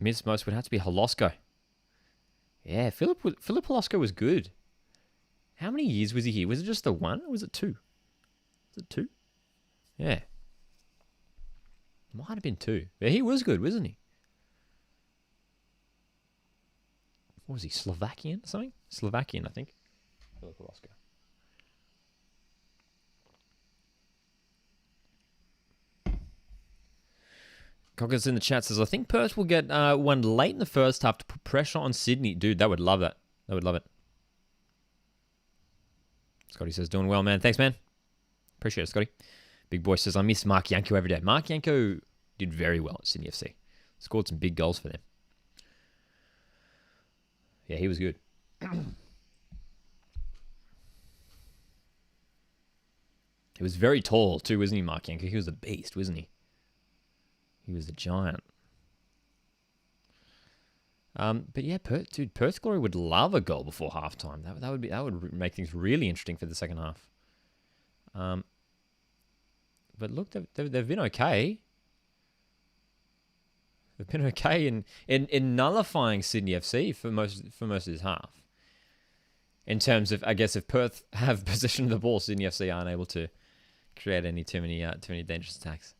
missed most would have to be Holosko. Yeah, Philip Holosko was good. How many years was he here? Was it just the one or was it two? Was it two? Yeah. Might have been two. Yeah, he was good, wasn't he? What was he, Slovakian or something? Slovakian, I think. Philip Holosko. Cockers in the chat says, I think Perth will get one late in the first half to put pressure on Sydney. Dude, they would love that. They would love it. Scotty says, doing well, man. Thanks, man. Appreciate it, Scotty. Big Boy says, I miss Mark Yanko every day. Mark Yanko did very well at Sydney FC. Scored some big goals for them. Yeah, he was good. He was very tall too, wasn't he, Mark Yanko? He was a beast, wasn't he? He was a giant. But yeah, Perth Glory would love a goal before halftime. That would make things really interesting for the second half. But look, they've been okay. They've been okay in nullifying Sydney FC for most of this half. In terms of, I guess, if Perth have possession of the ball, Sydney FC aren't able to create too many dangerous attacks.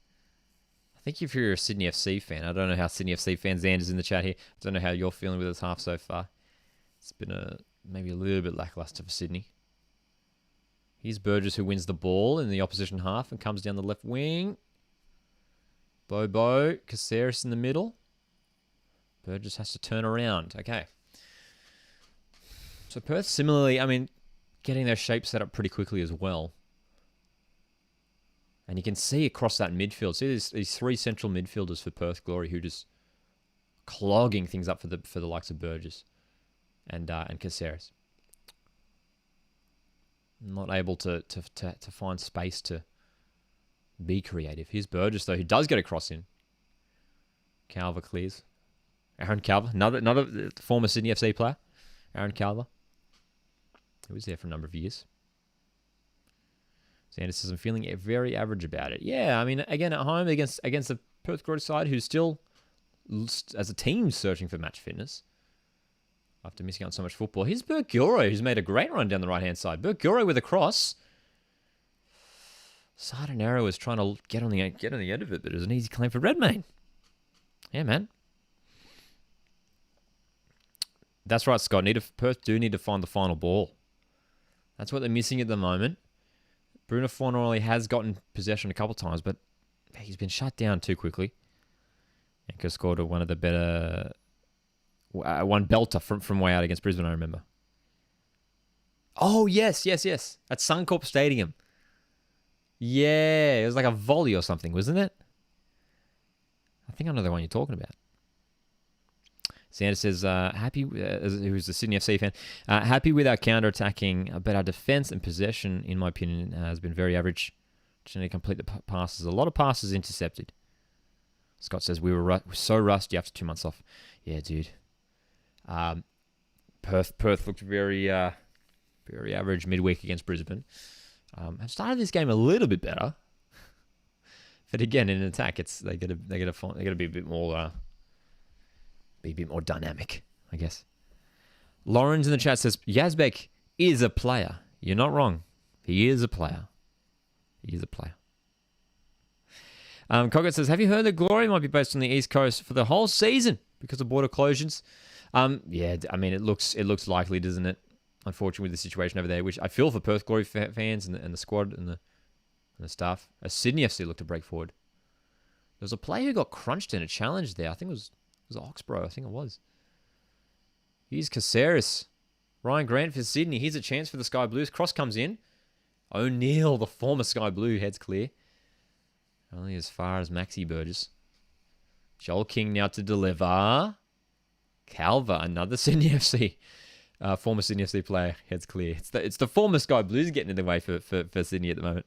I think if you're a Sydney FC fan, I don't know how Sydney FC fans, Xander's in the chat here. I don't know how you're feeling with this half so far. It's been maybe a little bit lackluster for Sydney. Here's Burgess, who wins the ball in the opposition half and comes down the left wing. Bobo, Caceres in the middle. Burgess has to turn around. Okay. So Perth, similarly, I mean, getting their shape set up pretty quickly as well. And you can see across that midfield. See these three central midfielders for Perth Glory who just clogging things up for the likes of Burgess and Caceres. Not able to find space to Be creative. Here's Burgess, though, who does get a cross in. Calver clears. Aaron Calver, another former Sydney FC player. Aaron Calver, who was there for a number of years. Sanders says, I'm feeling very average about it. Yeah, I mean, again, at home against the Perth Glory side, who's still, as a team, searching for match fitness after missing out on so much football. Here's Burke Gilroy, who's made a great run down the right-hand side. Burke Gilroy with a cross. Sardinero was trying to get on the end of it, but it was an easy claim for Redmayne. Yeah, man. That's right, Scott. Perth do need to find the final ball. That's what they're missing at the moment. Bruno Fornelli has gotten possession a couple of times, but he's been shut down too quickly. Anchor scored one of the better... one belter from way out against Brisbane, I remember. Oh, yes. At Suncorp Stadium. Yeah, it was like a volley or something, wasn't it? I think I know the one you're talking about. Sanders says, who's a Sydney FC fan, happy with our counter-attacking, but our defence and possession, in my opinion, has been very average. Just need to complete the passes. A lot of passes intercepted. Scott says, we were so rusty after 2 months off. Yeah, dude. Perth looked very average midweek against Brisbane. Have started this game a little bit better. But again, in an attack, they gotta be a bit more... be a bit more dynamic, I guess. Lawrence in the chat says, Yazbek is a player. You're not wrong. He is a player. Coggett says, have you heard that Glory might be based on the East Coast for the whole season because of border closures? Yeah, I mean, it looks likely, doesn't it? Unfortunately, with the situation over there, which I feel for Perth Glory fans and the squad and the staff. As Sydney FC looked to break forward. There was a player who got crunched in a challenge there. I think it was Oxborough, I think it was. Here's Caceres. Ryan Grant for Sydney. Here's a chance for the Sky Blues. Cross comes in. O'Neill, the former Sky Blue, heads clear. Only as far as Maxi Burgess. Joel King now to deliver. Calver, another Sydney FC. Former Sydney FC player, heads clear. It's the former Sky Blues getting in the way for Sydney at the moment.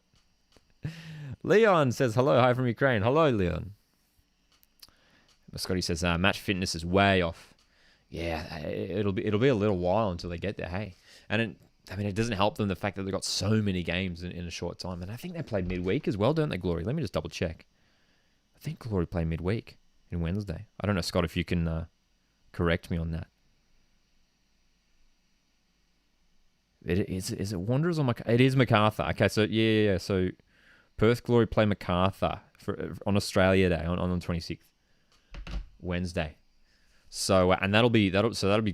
Leon says, hello, hi from Ukraine. Hello, Leon. Scotty says, match fitness is way off. Yeah, it'll be a little while until they get there, hey. And it doesn't help them the fact that they've got so many games in a short time. And I think they played midweek as well, don't they, Glory? Let me just double check. I think Glory played midweek in Wednesday. I don't know, Scott, if you can correct me on that. Is it Wanderers or Macarthur? It is Macarthur. Okay, so yeah. So Perth Glory play Macarthur on Australia Day on the 26th. Wednesday. So and that'll be Glory's that'll be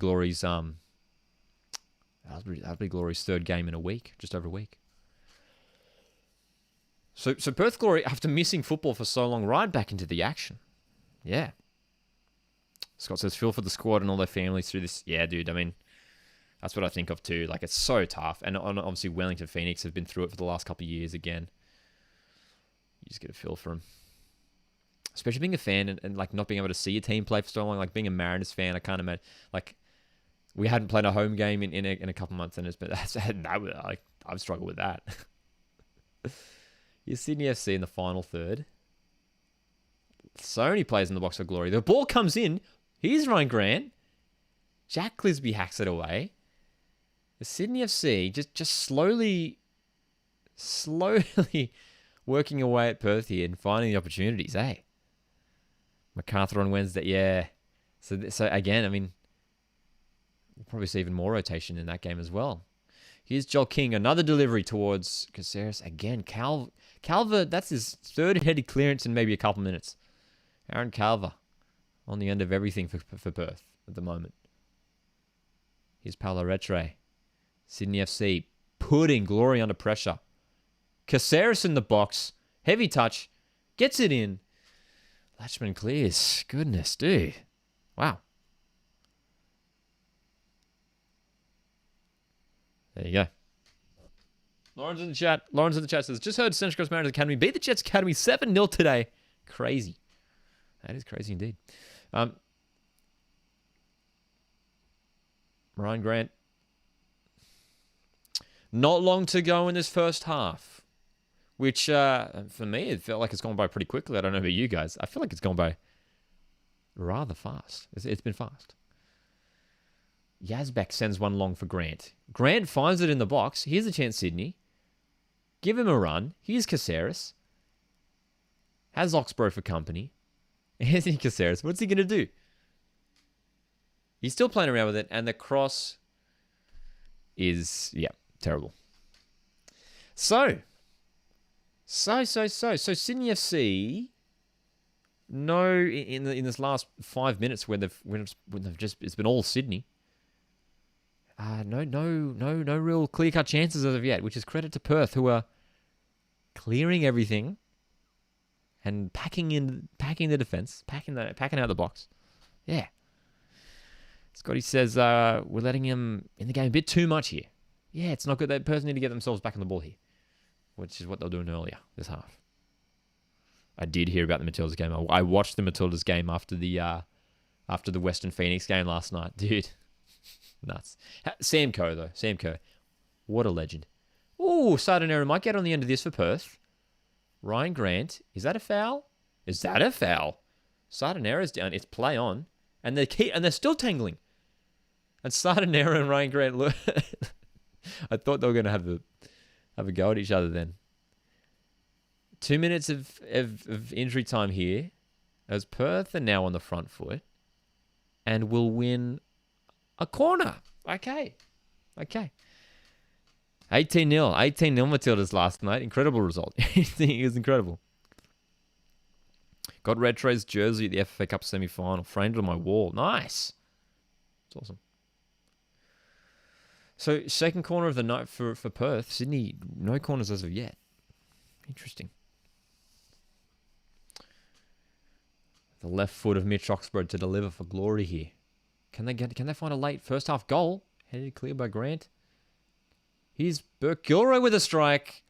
Glory's third game in a week, just over a week. So Perth Glory, after missing football for so long, right back into the action. Yeah. Scott says, feel for the squad and all their families through this. Yeah, dude, I mean, that's what I think of too. Like, it's so tough. And obviously Wellington Phoenix have been through it for the last couple of years again. You just get a feel for them. Especially being a fan and like not being able to see a team play for so long. Like being a Mariners fan, I can't imagine. Like, we hadn't played a home game in a couple of months, and I've struggled with that. You're Sydney FC in the final third. So many players in the box for Glory. The ball comes in. Here's Ryan Grant. Jack Clisby hacks it away. The Sydney FC just slowly working away at Perth here and finding the opportunities, eh? MacArthur on Wednesday, yeah. So again, I mean, we'll probably see even more rotation in that game as well. Here's Joel King, another delivery towards Caceres. Again, Calver, that's his third headed clearance in maybe a couple minutes. Aaron Calver on the end of everything for Perth at the moment. Here's Paolo Retre. Sydney FC putting Glory under pressure. Caceres in the box. Heavy touch. Gets it in. Latchman clears. Goodness, dude. Wow. There you go. Lawrence in the chat says, just heard Central Coast Mariners Academy beat the Jets Academy 7-0 today. Crazy. That is crazy indeed. Ryan Grant. Not long to go in this first half. which for me, it felt like it's gone by pretty quickly. I don't know about you guys. I feel like it's gone by rather fast. It's been fast. Yazbek sends one long for Grant. Grant finds it in the box. Here's a chance, Sydney. Give him a run. Here's Caceres. Has Oxborough for company. Anthony Caceres. What's he going to do? He's still playing around with it, and the cross is, terrible. So Sydney FC, no, in this last 5 minutes when they've just, it's been all Sydney. No real clear-cut chances as of yet, which is credit to Perth, who are clearing everything and packing the defense, packing out the box. Yeah. Scotty says we're letting him in the game a bit too much here. Yeah, it's not good. That person need to get themselves back on the ball here, which is what they were doing earlier this half. I did hear about the Matildas game. I watched the Matildas game after the Western Phoenix game last night. Dude, nuts. Sam Coe, though. Sam Coe. What a legend. Ooh, Sardinero might get on the end of this for Perth. Ryan Grant. Is that a foul? Is that a foul? Sardinero's down. It's play on. And they're still tangling. And Sardinero and Ryan Grant, look, I thought they were going to have a go at each other then. 2 minutes of injury time here, as Perth are now on the front foot and will win a corner. Okay. 18-0 Matildas last night. Incredible result. It was incredible. Got Retro's jersey at the FA Cup semi-final. Framed on my wall. Nice. It's awesome. So, second corner of the night for Perth. Sydney, no corners as of yet. Interesting. The left foot of Mitch Oxborough to deliver for glory here. Can they find a late first half goal? Headed clear by Grant. Here's Burke Gilroy with a strike.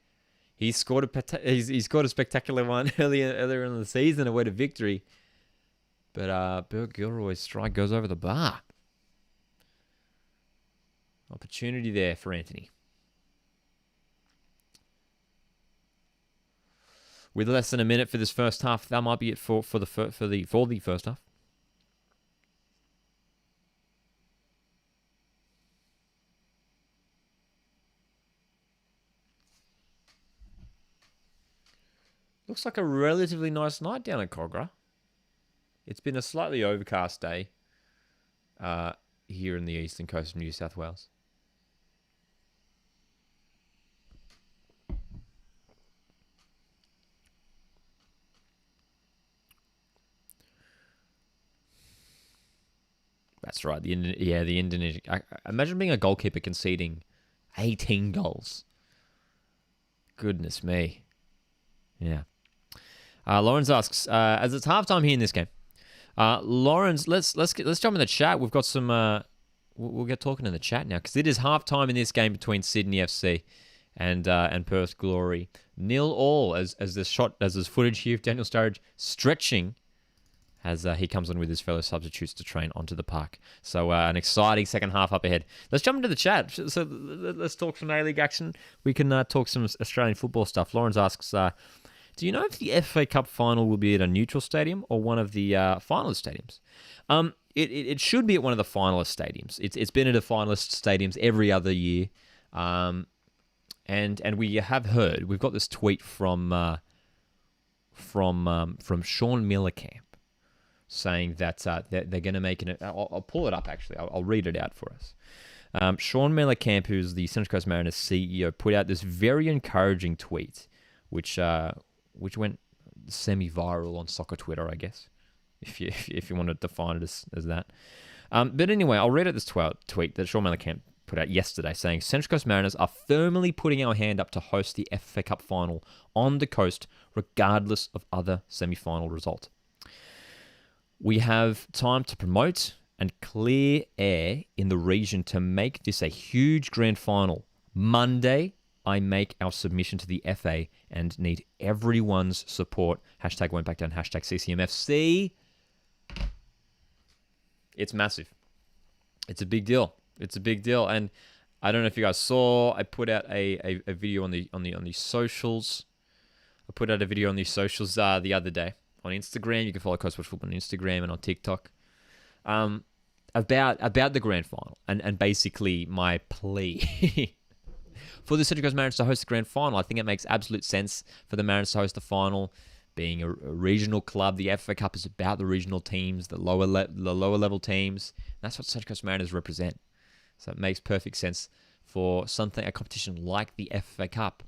He scored a spectacular one earlier in the season, away to victory. But Burke Gilroy's strike goes over the bar. Opportunity there for Anthony. With less than a minute for this first half, that might be it for the first half. Looks like a relatively nice night down at Cogra. It's been a slightly overcast day here in the eastern coast of New South Wales. That's right. The Indonesian. Imagine being a goalkeeper conceding 18 goals. Goodness me. Yeah. Lawrence asks, as it's halftime here in this game, Lawrence, let's jump in the chat. We've got some. We'll get talking in the chat now because it is halftime in this game between Sydney FC and Perth Glory. 0-0 as this footage here of Daniel Sturridge stretching as he comes on with his fellow substitutes to train onto the park. So an exciting second half up ahead. Let's jump into the chat. So let's talk some A-League action. We can talk some Australian football stuff. Lawrence asks, do you know if the FA Cup final will be at a neutral stadium or one of the finalist stadiums? It should be at one of the finalist stadiums. It's been at a finalist stadiums every other year. And we have heard, we've got this tweet from Sean Millercamp, saying that they're going to make it. I'll pull it up, actually. I'll read it out for us. Sean Millercamp, who's the Central Coast Mariners CEO, put out this very encouraging tweet, which went semi-viral on soccer Twitter, I guess, if you want to define it as that. But anyway, I'll read out this tweet that Sean Millercamp put out yesterday, saying, Central Coast Mariners are firmly putting our hand up to host the FA Cup final on the coast, regardless of other semi-final result. We have time to promote and clear air in the region to make this a huge grand final. Monday, I make our submission to the FA and need everyone's support. Hashtag won't back down. Hashtag CCMFC. It's massive. It's a big deal. And I don't know if you guys saw, I put out a video on the socials I put out a video on the socials the other day on Instagram. You can follow Coast Watch Football on Instagram and on TikTok. About the grand final and basically my plea for the Central Coast Mariners to host the grand final. I think it makes absolute sense for the Mariners to host the final. Being a regional club, the FA Cup is about the regional teams, the lower level teams. That's what Central Coast Mariners represent. So it makes perfect sense for a competition like the FA Cup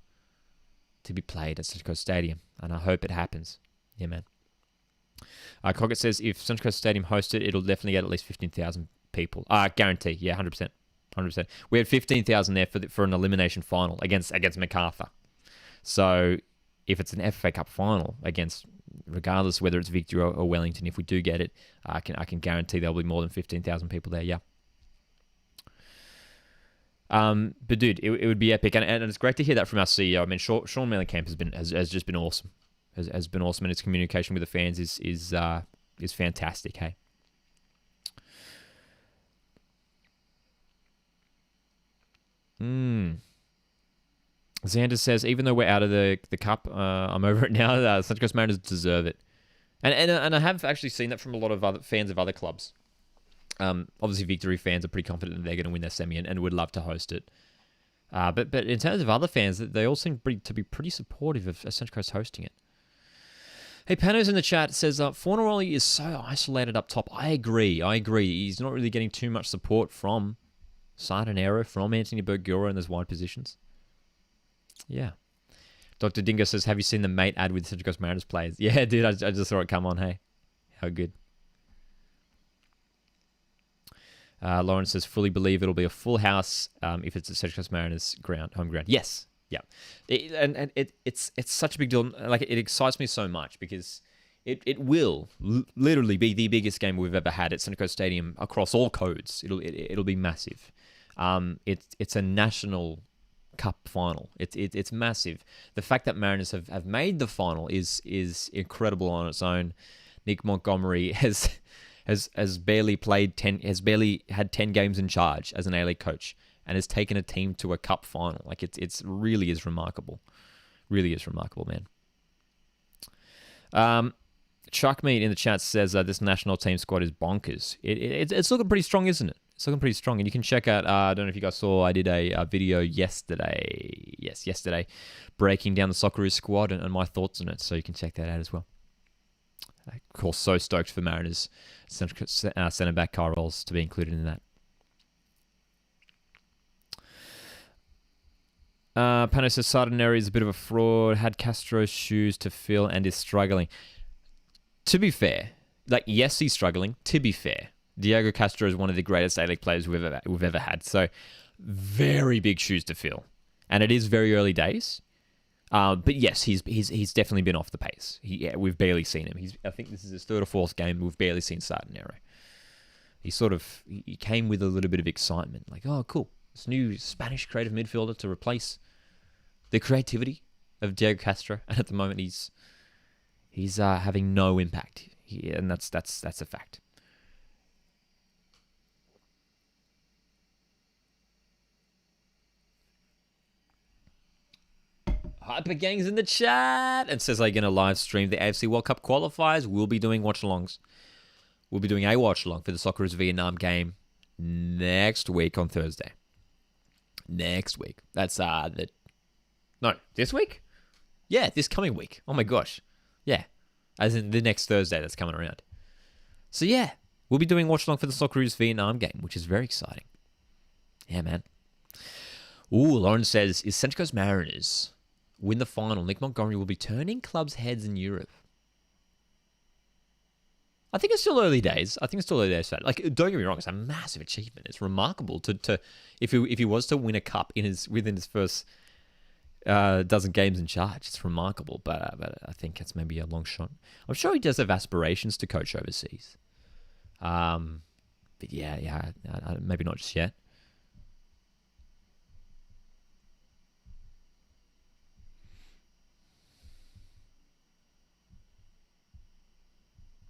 to be played at Central Coast Stadium, and I hope it happens. Yeah, man. Coggett says if Central Coast Stadium hosts it, it'll definitely get at least 15,000 people. Guarantee, yeah, 100%. 100%. We had 15,000 there for an elimination final against MacArthur. So if it's an FA Cup final regardless whether it's Victory or Wellington, if we do get it, I can guarantee there'll be more than 15,000 people there. Yeah. But dude, it would be epic, and it's great to hear that from our CEO. I mean, Sean Mellencamp has just been awesome. Has been awesome, and his communication with the fans is fantastic. Hey. Xander says, even though we're out of the cup, I'm over it now. Central Coast Mariners deserve it, and I have actually seen that from a lot of other fans of other clubs. Obviously, Victory fans are pretty confident that they're going to win their semi and would love to host it. But in terms of other fans, they all seem to be pretty supportive of Central Coast hosting it. Hey, Panos in the chat says, Fornaroli is so isolated up top. I agree. He's not really getting too much support from Sardinero, from Anthony Bergura in those wide positions. Yeah. Dr. Dingo says, have you seen the mate ad with Central Coast Mariners players? Yeah, dude, I just saw it come on. Hey, how good. Lawrence says, fully believe it'll be a full house if it's a Central Coast Mariners home ground. Yes. Yeah. It's such a big deal. Like, it excites me so much because it will literally be the biggest game we've ever had at Central Coast Stadium across all codes. It'll be massive. It's a national cup final. It's massive. The fact that Mariners have made the final is incredible on its own. Nick Montgomery has barely had 10 games in charge as an A-League coach and has taken a team to a cup final. Like, it's really is remarkable. Really is remarkable, man. Chuck Meat in the chat says this national team squad is bonkers. It's looking pretty strong, isn't it? It's looking pretty strong. And you can check out, I don't know if you guys saw, I did a video yesterday. Yes, yesterday, breaking down the Socceroos squad and my thoughts on it. So you can check that out as well. Of course, so stoked for Mariners centre back Kyle Rolls to be included in that. Pano says Sardinero is a bit of a fraud, had Castro's shoes to fill and is struggling. To be fair, yes, he's struggling. To be fair, Diego Castro is one of the greatest A-League players we've ever had. So, very big shoes to fill. And it is very early days. But yes, he's definitely been off the pace. We've barely seen him. I think this is his third or fourth game. We've barely seen Sardinero. He came with a little bit of excitement. Like, oh, cool. This new Spanish creative midfielder to replace the creativity of Diego Castro. And at the moment, he's having no impact. And that's a fact. Hyper Gang's in the chat and says, are you going to live stream the AFC World Cup qualifiers? We'll be doing watch-alongs. We'll be doing a watch-along for the Socceroos Vietnam game next week on Thursday. Next week. That's this week? Yeah, this coming week. Oh my gosh. Yeah. As in the next Thursday that's coming around. So yeah, we'll be doing watch-along for the Socceroos Vietnam game, which is very exciting. Yeah, man. Ooh, Lauren says, is Central Coast Mariners win the final, Nick Montgomery will be turning clubs' heads in Europe. I think it's still early days. Like, don't get me wrong, it's a massive achievement. It's remarkable to if he was to win a cup within his first dozen games in charge. It's remarkable, but I think it's maybe a long shot. I'm sure he does have aspirations to coach overseas. But yeah, maybe not just yet.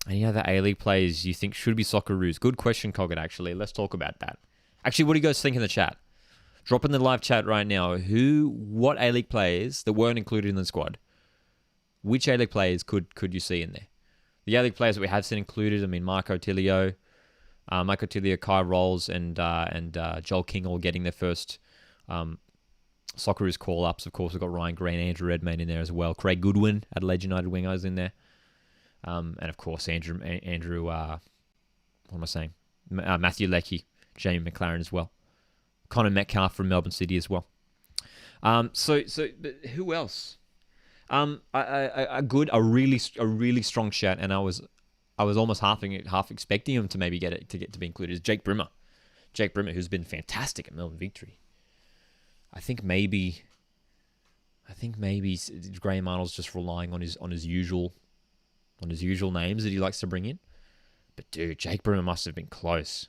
Any other A-League players you think should be Socceroos? Good question, Coggett, actually. Let's talk about that. Actually, what do you guys think in the chat? Drop in the live chat right now. What A-League players that weren't included in the squad which A-League players could you see in there? The A-League players that we have seen included, I mean, Marco Tilio, Kai Rolls, and Joel King all getting their first Socceroos call-ups. Of course, we've got Ryan Green, Andrew Redmayne in there as well. Craig Goodwin, Adelaide United wingers in there. And of course, Andrew what am I saying? Matthew Leckie, Jamie McLaren as well. Connor Metcalf from Melbourne City as well. So but who else? A really strong shout, and I was almost half expecting him to maybe get to be included, is Jake Brimmer. Jake Brimmer, who's been fantastic at Melbourne Victory. I think maybe Graham Arnold's just relying on his usual names that he likes to bring in. But dude, Jake Brimmer must have been close.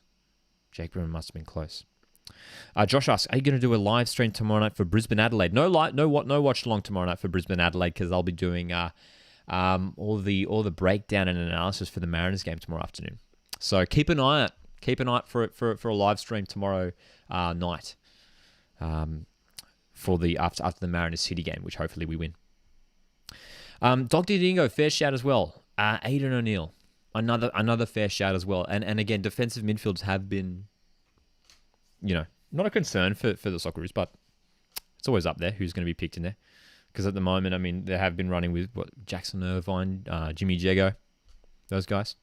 Josh asks, are you going to do a live stream tomorrow night for Brisbane Adelaide? No watch along tomorrow night for Brisbane Adelaide, because I'll be doing all the breakdown and analysis for the Mariners game tomorrow afternoon. So keep an eye out for a live stream tomorrow night. For the after the Mariners City game, which hopefully we win. Dr. Dingo, fair shout as well. Aidan O'Neill, another fair shout as well. And again, defensive midfielders have been, not a concern for the Socceroos, but it's always up there who's going to be picked in there. Because at the moment, I mean, they have been running with Jackson Irvine, Jimmy Jago, those guys.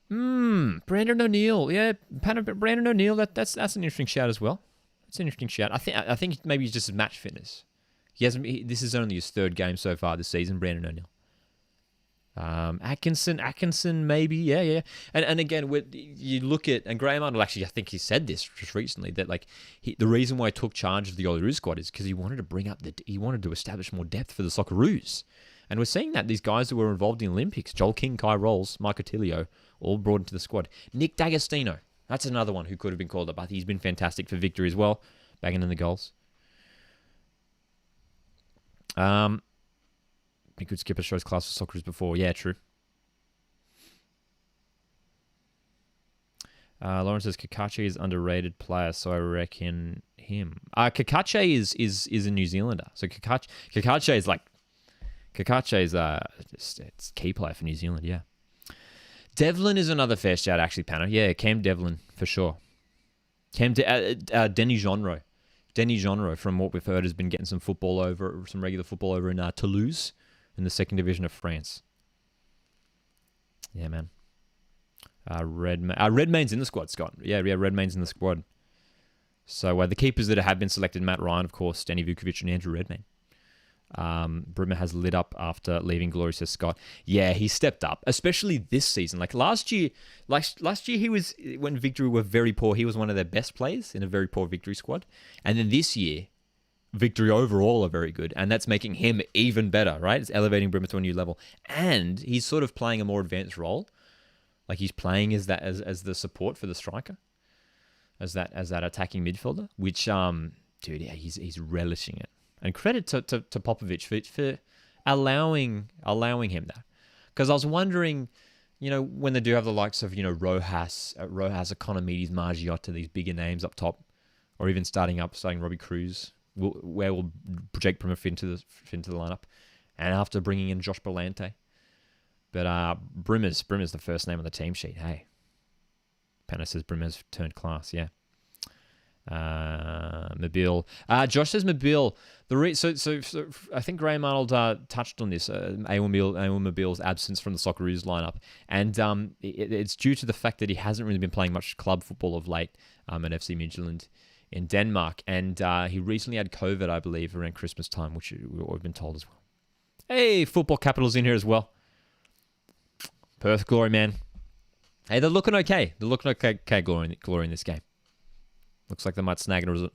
Brandon O'Neill, yeah, Brandon O'Neill. That's an interesting shout as well. It's an interesting shout. I think maybe he's just his match fitness. This is only his third game so far this season, Brandon O'Neill. Atkinson, maybe, yeah. And again, you look at, and Graham Arnold, actually, I think he said this just recently, that the reason why he took charge of the Oileroos squad is because he wanted to establish more depth for the Socceroos. And we're seeing that these guys who were involved in the Olympics, Joel King, Kai Rolls, Marco Tilio, all brought into the squad. Nick D'Agostino, that's another one who could have been called up. I think he's been fantastic for Victory as well, banging in the goals. He could skip a show's class for Socceroos before. Yeah, true. Lawrence says Kakache is underrated player, so I reckon him. Kakache is a New Zealander, so Kakache is it's key player for New Zealand. Yeah. Devlin is another fair shout, actually, Panna. Yeah, Cam Devlin, for sure. Denny Genro. Denny Genro, from what we've heard, has been getting some regular football over in Toulouse in the second division of France. Yeah, man. Redmayne's in the squad, Scott. Yeah, Redmayne's in the squad. So the keepers that have been selected, Matt Ryan, of course, Danny Vukovic, and Andrew Redmayne. Brimmer has lit up after leaving Glory, says Scott. Yeah, he stepped up, especially this season. Like last year, he was, when Victory were very poor, he was one of their best players in a very poor Victory squad. And then this year, Victory overall are very good, and that's making him even better, right? It's elevating Brimmer to a new level, and he's sort of playing a more advanced role. Like he's playing as the support for the striker, as that attacking midfielder. Which dude, yeah, he's relishing it. And credit to Popovich for allowing him that. Because I was wondering, when they do have the likes of, Rojas, Economides, Margiotta, these bigger names up top, or even starting Robbie Cruz, where will Jake Brimmer fit into the lineup? And after bringing in Josh Berlante. But Brimmer's the first name on the team sheet. Hey. Penna says Brimmer's turned class, yeah. Mobile. Josh says Mobile. So I think Graham Arnold touched on this. Awan Mobile's absence from the Socceroos lineup, and it's due to the fact that he hasn't really been playing much club football of late at FC Midtjylland in Denmark, and he recently had COVID, I believe, around Christmas time, which we've been told as well. Hey, football capital's in here as well. Perth Glory, man. Hey, they're looking okay. Glory in this game. Looks like they might snag a result,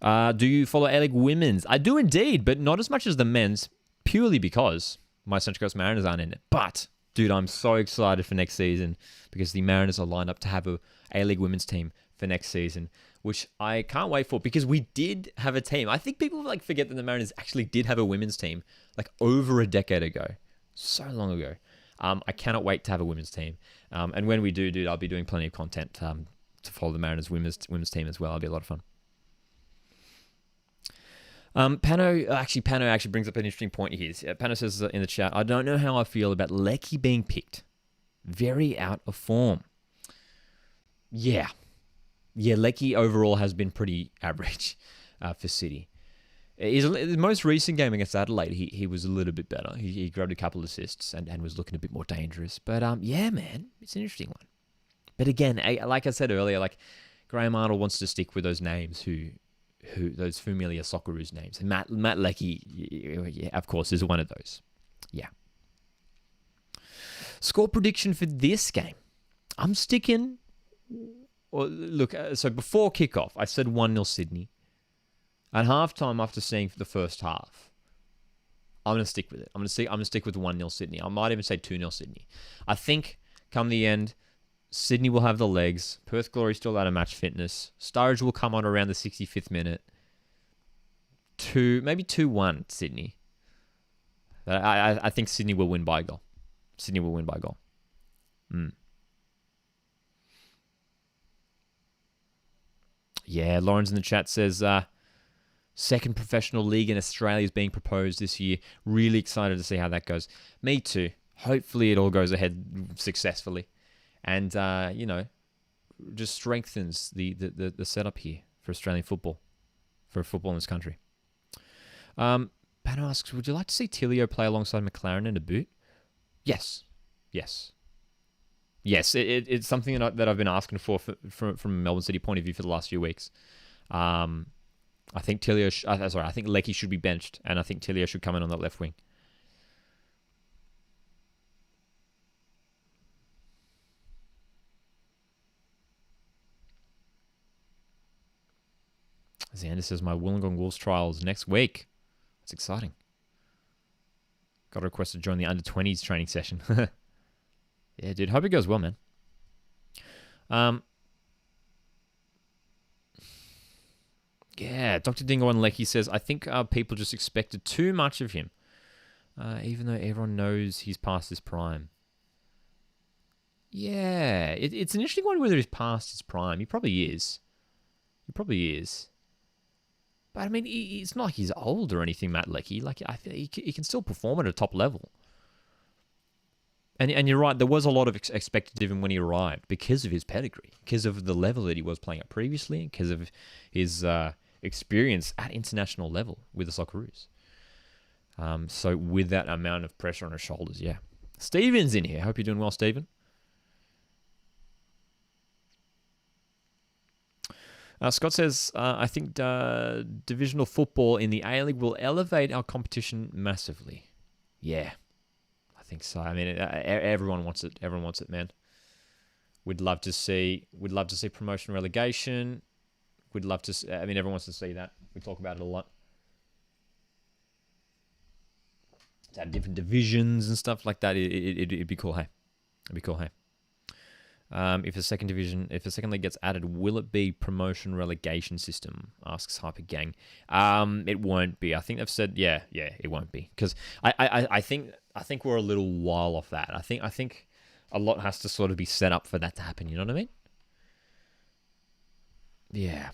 eh? Do you follow A-League Women's? I do indeed, but not as much as the men's, purely because my Central Coast Mariners aren't in it. But, dude, I'm so excited for next season because the Mariners are lined up to have a A-League Women's team for next season, which I can't wait for because we did have a team. I think people forget that the Mariners actually did have a women's team over a decade ago. So long ago. I cannot wait to have a women's team. And when we do, dude, I'll be doing plenty of content to follow the Mariners women's team as well. It'll be a lot of fun. Pano actually brings up an interesting point here. Pano says in the chat, I don't know how I feel about Lecky being picked. Very out of form. Yeah. Yeah, Lecky overall has been pretty average for City. His most recent game against Adelaide, he was a little bit better. He grabbed a couple of assists and was looking a bit more dangerous. But yeah, man, it's an interesting one. But again, like I said earlier, like Graham Arnold wants to stick with those names who those familiar Socceroos names. And Matt Lecky, yeah, of course, is one of those. Yeah. Score prediction for this game. I'm sticking. Well, look, so before kickoff, I said 1-0 Sydney. At halftime, after seeing the first half, I'm going to stick with it. I'm going to stick with 1-0 Sydney. I might even say 2-0 Sydney. I think come the end, Sydney will have the legs. Perth Glory still out of match fitness. Sturridge will come on around the 65th minute. Maybe 2-1 Sydney. I think Sydney will win by a goal. Sydney will win by a goal. Yeah, Lawrence in the chat says, second professional league in Australia is being proposed this year. Really excited to see how that goes. Me too. Hopefully it all goes ahead successfully. And, just strengthens the setup here for Australian football, for football in this country. Pano asks, would you like to see Tilio play alongside McLaren in a boot? Yes. Yes, it's something that I've been asking for from a Melbourne City point of view for the last few weeks. I think I think Lecky should be benched, and I think Tilio should come in on that left wing. Xander says, my Wollongong Wolves trial is next week. That's exciting. Got a request to join the under-20s training session. Yeah, dude. Hope it goes well, man. Yeah, Dr. Dingo on Lecky says, I think people just expected too much of him, even though everyone knows he's past his prime. Yeah, it's an interesting one whether he's past his prime. He probably is. But I mean, it's not like he's old or anything, Matt Lecky. Like, I feel he can still perform at a top level. And you're right, there was a lot of expected of him when he arrived because of his pedigree, because of the level that he was playing at previously, because of his experience at international level with the Socceroos. So with that amount of pressure on his shoulders, yeah. Steven's in here. Hope you're doing well, Steven. Scott says, I think divisional football in the A-League will elevate our competition massively. Yeah, I think so. I mean, everyone wants it. Everyone wants it, man. We'd love to see promotion, relegation. We'd love to. I mean, everyone wants to see that. We talk about it a lot. To have different divisions and stuff like that. It'd be cool. Hey, it'd be cool. Hey. If the second league gets added, will it be promotion relegation system? Asks Hyper Gang. It won't be. I think they've said yeah, it won't be because I think we're a little while off that. I think a lot has to sort of be set up for that to happen. You know what I mean? Yeah.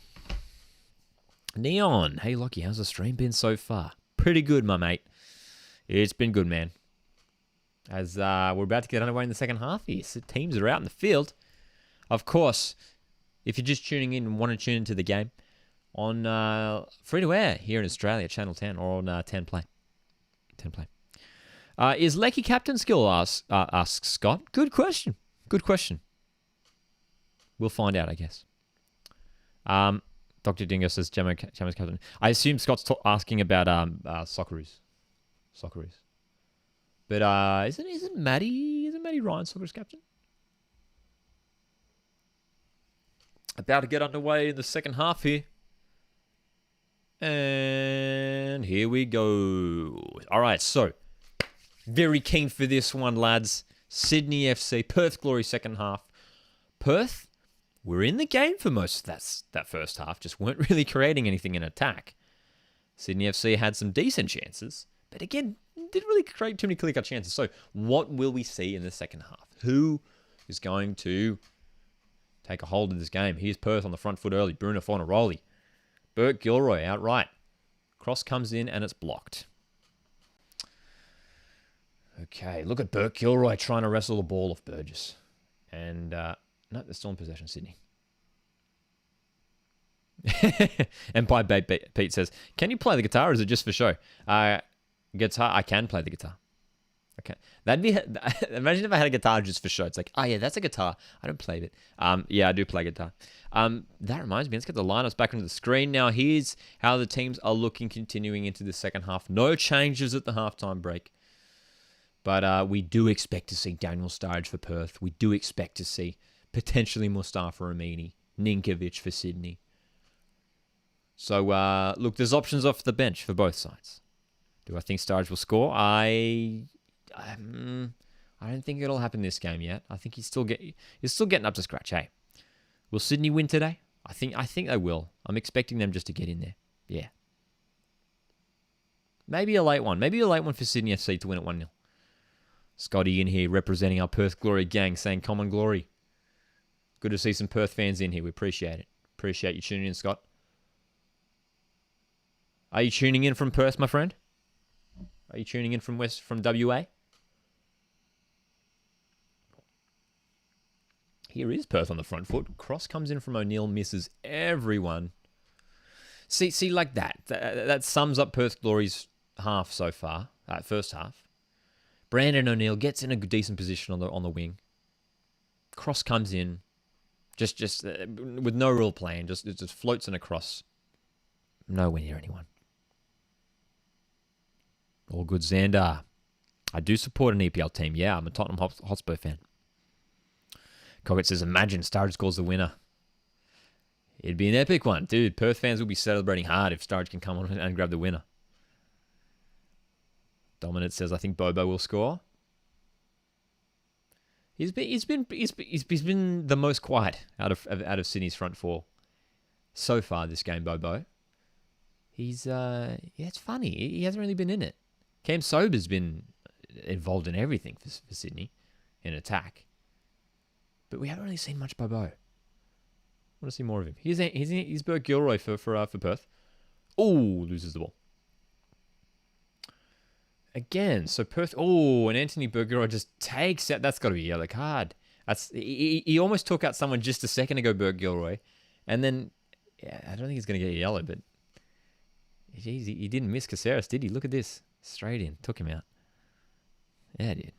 Neon. Hey Lockie, how's the stream been so far? Pretty good, my mate. It's been good, man. As we're about to get underway in the second half here. So teams are out in the field. Of course, if you're just tuning in and want to tune into the game, on free-to-air here in Australia, Channel 10, or on 10 Play. 10 Play. Is Lecky captain skill, asks Scott. Good question. We'll find out, I guess. Dr. Dingo says Gemma's captain. I assume Scott's asking about Socceroos. But isn't Matty Ryan Socceroos captain? About to get underway in the second half here. And here we go. All right, so very keen for this one, lads. Sydney FC, Perth Glory second half. Perth were in the game for most of that first half, just weren't really creating anything in attack. Sydney FC had some decent chances, but again, didn't really create too many clear-cut chances. So what will we see in the second half? Who is going to take a hold of this game? Here's Perth on the front foot early. Bruno Fornaroli. Bert Gilroy outright. Cross comes in and it's blocked. Okay, look at Burke Gilroy trying to wrestle the ball off Burgess. And, no, they're still in possession, Sydney. And Pie Pete says, can you play the guitar or is it just for show? Guitar, I can play the guitar. Okay. That'd be, imagine if I had a guitar just for show. It's like, oh yeah, that's a guitar. I don't play it. Yeah, I do play guitar. That reminds me, let's get the lineups back onto the screen. Now, here's how the teams are looking continuing into the second half. No changes at the halftime break. But we do expect to see Daniel Sturridge for Perth. We do expect to see potentially Mustafa Amini, Ninkovic for Sydney. So, look, there's options off the bench for both sides. Do I think Sturridge will score? I don't think it'll happen this game yet. I think he's still getting up to scratch. Hey, will Sydney win today? I think they will. I'm expecting them just to get in there. Yeah. Maybe a late one. Maybe a late one for Sydney FC to win at 1-0. Scotty in here representing our Perth Glory gang, saying common glory. Good to see some Perth fans in here. We appreciate it. Appreciate you tuning in, Scott. Are you tuning in from Perth, my friend? Are you tuning in from WA? Here is Perth on the front foot. Cross comes in from O'Neill, misses everyone. See, like that. That sums up Perth Glory's half so far. First half. Brandon O'Neill gets in a decent position on the wing. Cross comes in, just with no real plan. It just floats in a cross. Nowhere near anyone. All good, Xander. I do support an EPL team. Yeah, I'm a Tottenham Hotspur fan. Coggett says, imagine Sturridge scores the winner. It'd be an epic one. Dude, Perth fans will be celebrating hard if Sturridge can come on and grab the winner. Dominant says, I think Bobo will score. He's been the most quiet out of Sydney's front four so far this game, Bobo. He's it's funny. He hasn't really been in it. Cam Sober's been involved in everything for Sydney in attack. But we haven't really seen much Bobo. I want to see more of him. He's Burke Gilroy for Perth. Oh, loses the ball. Again, so Perth. Oh, and Anthony Burke Gilroy just takes out. That's got to be a yellow card. He almost took out someone just a second ago, Burke Gilroy. And then, yeah, I don't think he's going to get a yellow, but geez, he didn't miss Caceres, did he? Look at this. Straight in. Took him out. Yeah, dude.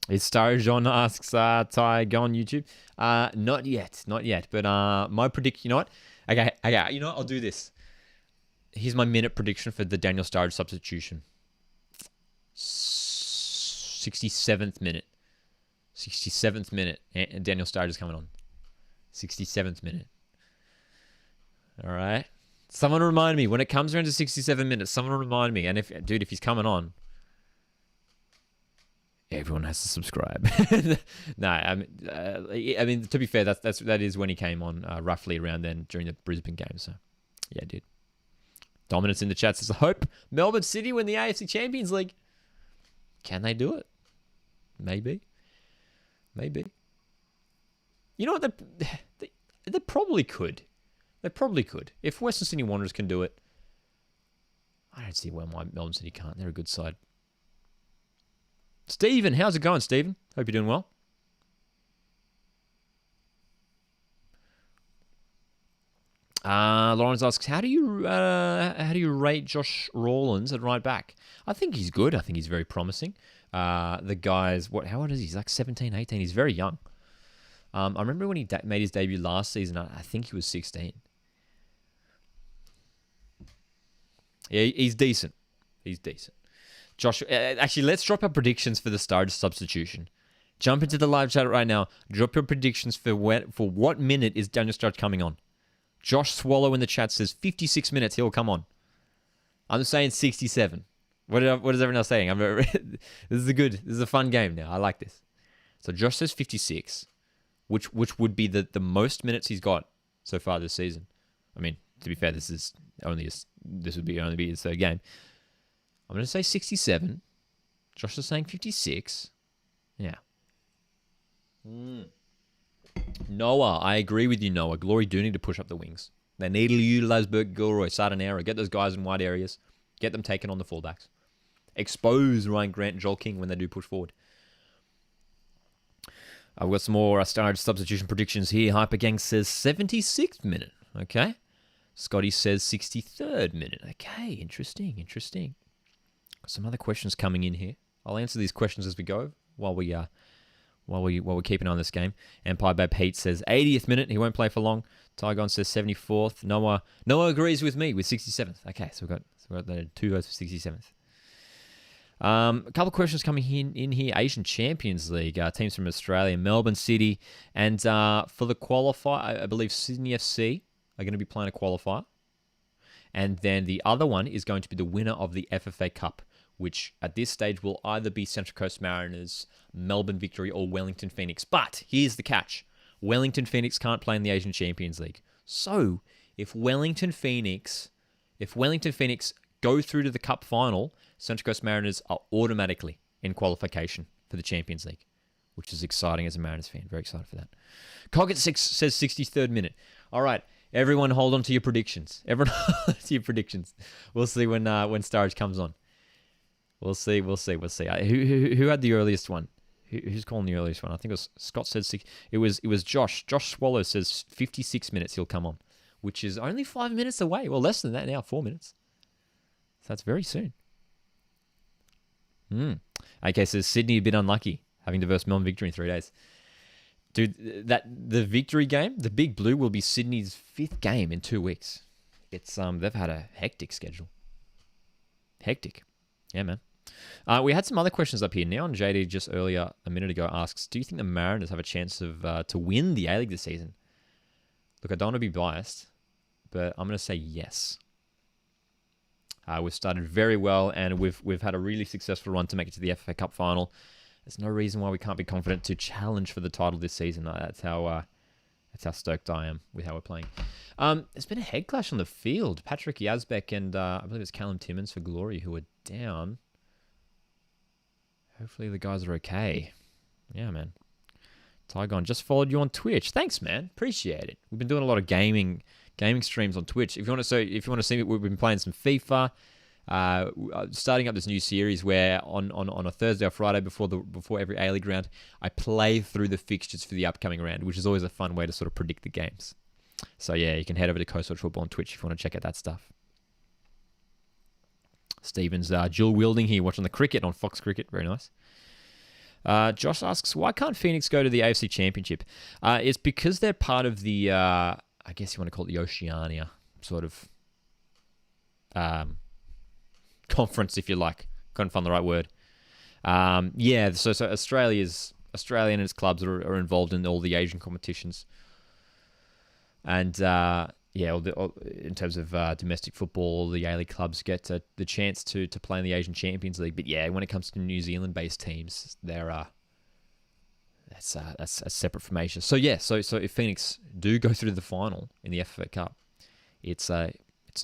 Is Sturridge on, asks Ty, go on YouTube. Not yet. But my prediction, you know what? Okay, you know what? I'll do this. Here's my minute prediction for the Daniel Sturridge substitution. 67th minute. 67th minute. And Daniel Sturridge is coming on. 67th minute. All right. Someone remind me. When it comes around to 67 minutes, someone remind me. And if he's coming on, everyone has to subscribe. No, I mean, to be fair, that is when he came on, roughly around then during the Brisbane game. So, yeah, dude. Dominance in the chat says, I hope Melbourne City win the AFC Champions League. Can they do it? Maybe. You know what? They probably could. They probably could. If Western Sydney Wanderers can do it, I don't see why Melbourne City can't. They're a good side. Stephen, how's it going, Stephen? Hope you're doing well. Lawrence asks, how do you rate Josh Rawlins at right back? I think he's good. I think he's very promising. The guy's, how old is he? He's like 17, 18. He's very young. I remember when he made his debut last season, I think he was 16. Yeah, he's decent. Josh, actually, let's drop our predictions for the Sturridge substitution. Jump into the live chat right now. Drop your predictions for what minute is Daniel Sturridge coming on. Josh Swallow in the chat says 56 minutes he'll come on. I'm saying 67. What is everyone else saying? This is a fun game now. I like this. So Josh says 56, which would be the most minutes he's got so far this season. I mean, to be fair, this would only be his third game. I'm going to say 67. Josh is saying 56. Yeah. Noah, I agree with you, Noah. Glory do need to push up the wings. They need to utilize Burke Gilroy, Sardinero, get those guys in wide areas, get them taken on the fullbacks. Expose Ryan Grant and Joel King when they do push forward. I've got some more starter substitution predictions here. Hypergang says 76th minute. Okay. Scotty says 63rd minute. Okay, interesting. Got some other questions coming in here. I'll answer these questions as we go while we keep an eye on this game. Empire Babe Pete says 80th minute. He won't play for long. Tygon says 74th. Noah agrees with me with 67th. Okay, so we've got the 2 votes for 67th. A couple of questions coming in here. Asian Champions League teams from Australia, Melbourne City, and for the qualifier, I believe Sydney FC are going to be playing a qualifier, and then the other one is going to be the winner of the FFA Cup, which at this stage will either be Central Coast Mariners, Melbourne Victory, or Wellington Phoenix. But here's the catch: Wellington Phoenix can't play in the Asian Champions League. So if Wellington Phoenix go through to the Cup final, Central Coast Mariners are automatically in qualification for the Champions League, which is exciting as a Mariners fan. Very excited for that. Cog at 6 says 63rd minute. All right, everyone hold on to your predictions. Everyone hold on to your predictions. We'll see when Sturridge comes on. We'll see. Who had the earliest one? Who's calling the earliest one? I think it was Scott said 6. It was Josh. Josh Swallow says 56 minutes he'll come on, which is only 5 minutes away. Well, less than that now, 4 minutes. So that's very soon. Okay, so Sydney a bit unlucky, having to verse Melbourne Victory in 3 days. Dude, the Victory game, the Big Blue, will be Sydney's 5th game in 2 weeks. It's they've had a hectic schedule. Hectic. Yeah, man. We had some other questions up here. Neon JD just earlier, a minute ago, asks, do you think the Mariners have a chance of to win the A-League this season? Look, I don't want to be biased, but I'm going to say yes. We've started very well, and we've had a really successful run to make it to the FA Cup final. There's no reason why we can't be confident to challenge for the title this season. That's how stoked I am with how we're playing. There's been a head clash on the field. Patrick Yazbek and I believe it's Callum Timmins for Glory who are down. Hopefully the guys are okay. Yeah, man. Tygon just followed you on Twitch. Thanks, man. Appreciate it. We've been doing a lot of gaming streams on Twitch. If you want to see me, we've been playing some FIFA. Starting up this new series where on a Thursday or Friday before every A-League round, I play through the fixtures for the upcoming round, which is always a fun way to sort of predict the games. So yeah, you can head over to Coastal Football on Twitch if you want to check out that stuff. Stevens dual wielding here, watching the cricket on Fox Cricket. Very nice. Josh asks, why can't Phoenix go to the AFC Championship? It's because they're part of the, I guess you want to call it the Oceania sort of conference, if you like. Couldn't find the right word. Yeah, so Australia and its clubs are involved in all the Asian competitions. And in terms of domestic football, the A-League clubs get the chance to play in the Asian Champions League. But yeah, when it comes to New Zealand-based teams, that's separate from Asia. So yeah, so if Phoenix do go through the final in the FA Cup, it's an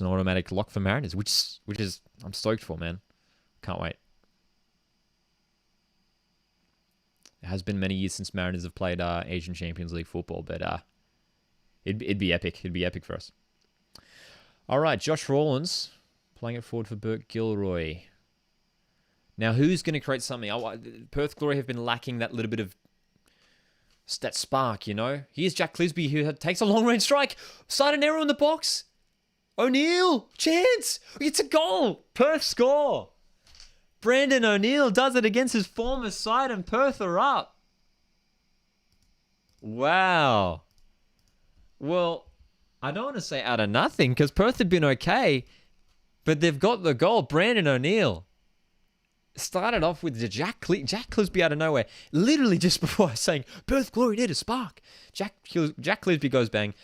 automatic lock for Mariners, which is I'm stoked for, man. Can't wait. It has been many years since Mariners have played Asian Champions League football, but it'd be epic. It'd be epic for us. All right, Josh Rawlins playing it forward for Burke Gilroy. Now, who's going to create something? Perth Glory have been lacking that little bit of that spark, you know? Here's Jack Clisby who takes a long-range strike. Sardinero in the box. O'Neill, chance. It's a goal. Perth score. Brandon O'Neill does it against his former side, and Perth are up. Wow. Well, I don't want to say out of nothing because Perth have been okay, but they've got the goal. Brandon O'Neill started off with the Jack Clisby out of nowhere. Literally just before I was saying, Perth Glory need a spark. Jack Clisby goes bang.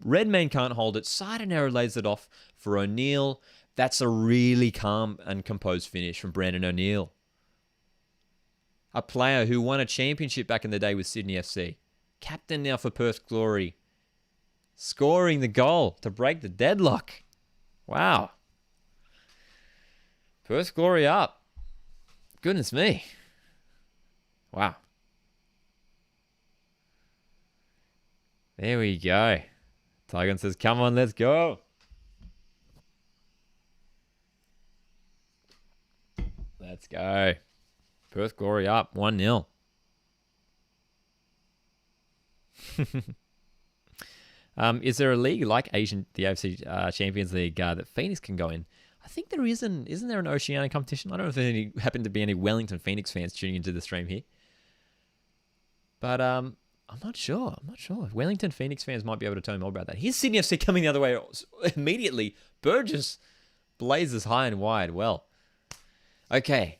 Redmayne can't hold it. Sardinero lays it off for O'Neill. That's a really calm and composed finish from Brandon O'Neill. A player who won a championship back in the day with Sydney FC. Captain now for Perth Glory. Scoring the goal to break the deadlock. Wow. Perth Glory up. Goodness me. Wow. There we go. Tygon says, come on, let's go. Let's go. Perth Glory up 1-0. Is there a league like the AFC Champions League that Phoenix can go in? I think there isn't. Isn't there an Oceania competition? I don't know if there happen to be any Wellington Phoenix fans tuning into the stream here. But I'm not sure. Wellington Phoenix fans might be able to tell me more about that. Here's Sydney FC coming the other way immediately. Burgess blazes high and wide. Well, okay,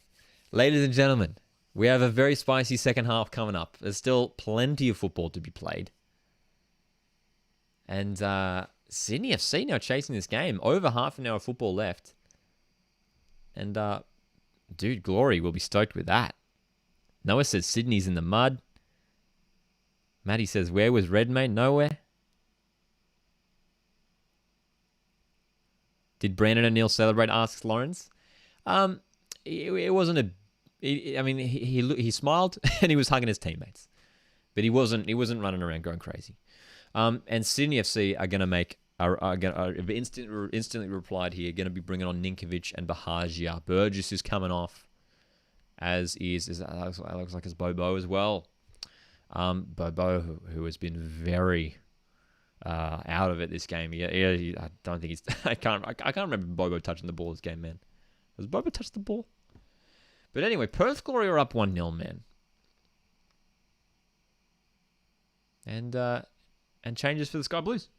ladies and gentlemen, we have a very spicy second half coming up. There's still plenty of football to be played. And Sydney FC now chasing this game. Over half an hour of football left. And, dude, Glory will be stoked with that. Noah says Sydney's in the mud. Maddie says, where was Redmayne? Nowhere. Did Brandon O'Neill celebrate? Asks Lawrence. It wasn't a... he smiled and he was hugging his teammates. But he wasn't running around going crazy. And Sydney FC are going to make... instantly replied here, going to be bringing on Ninkovic and Bahagia. Burgess is coming off, as looks like it's Bobo as well. Bobo, who has been very out of it this game. I don't think he's. I can't remember Bobo touching the ball this game, man. Has Bobo touched the ball? But anyway, Perth Glory are up 1-0, man. And changes for the Sky Blues.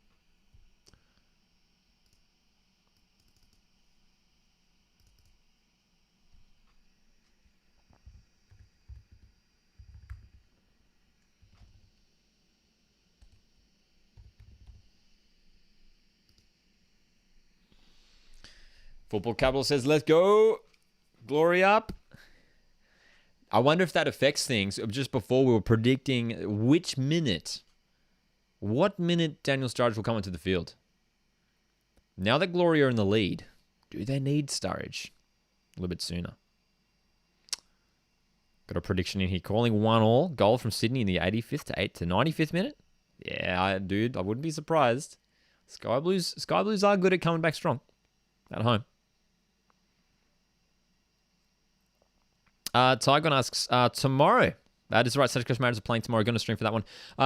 Football Capital says, let's go. Glory up. I wonder if that affects things. Just before we were predicting what minute Daniel Sturridge will come onto the field. Now that Glory are in the lead, do they need Sturridge a little bit sooner? Got a prediction in here. Calling 1-1 goal from Sydney in the 85th to 95th minute. Yeah, I wouldn't be surprised. Sky Blues are good at coming back strong at home. Tygon asks, tomorrow. That is right. Santa Cruz Mariners are playing tomorrow. Going to stream for that one.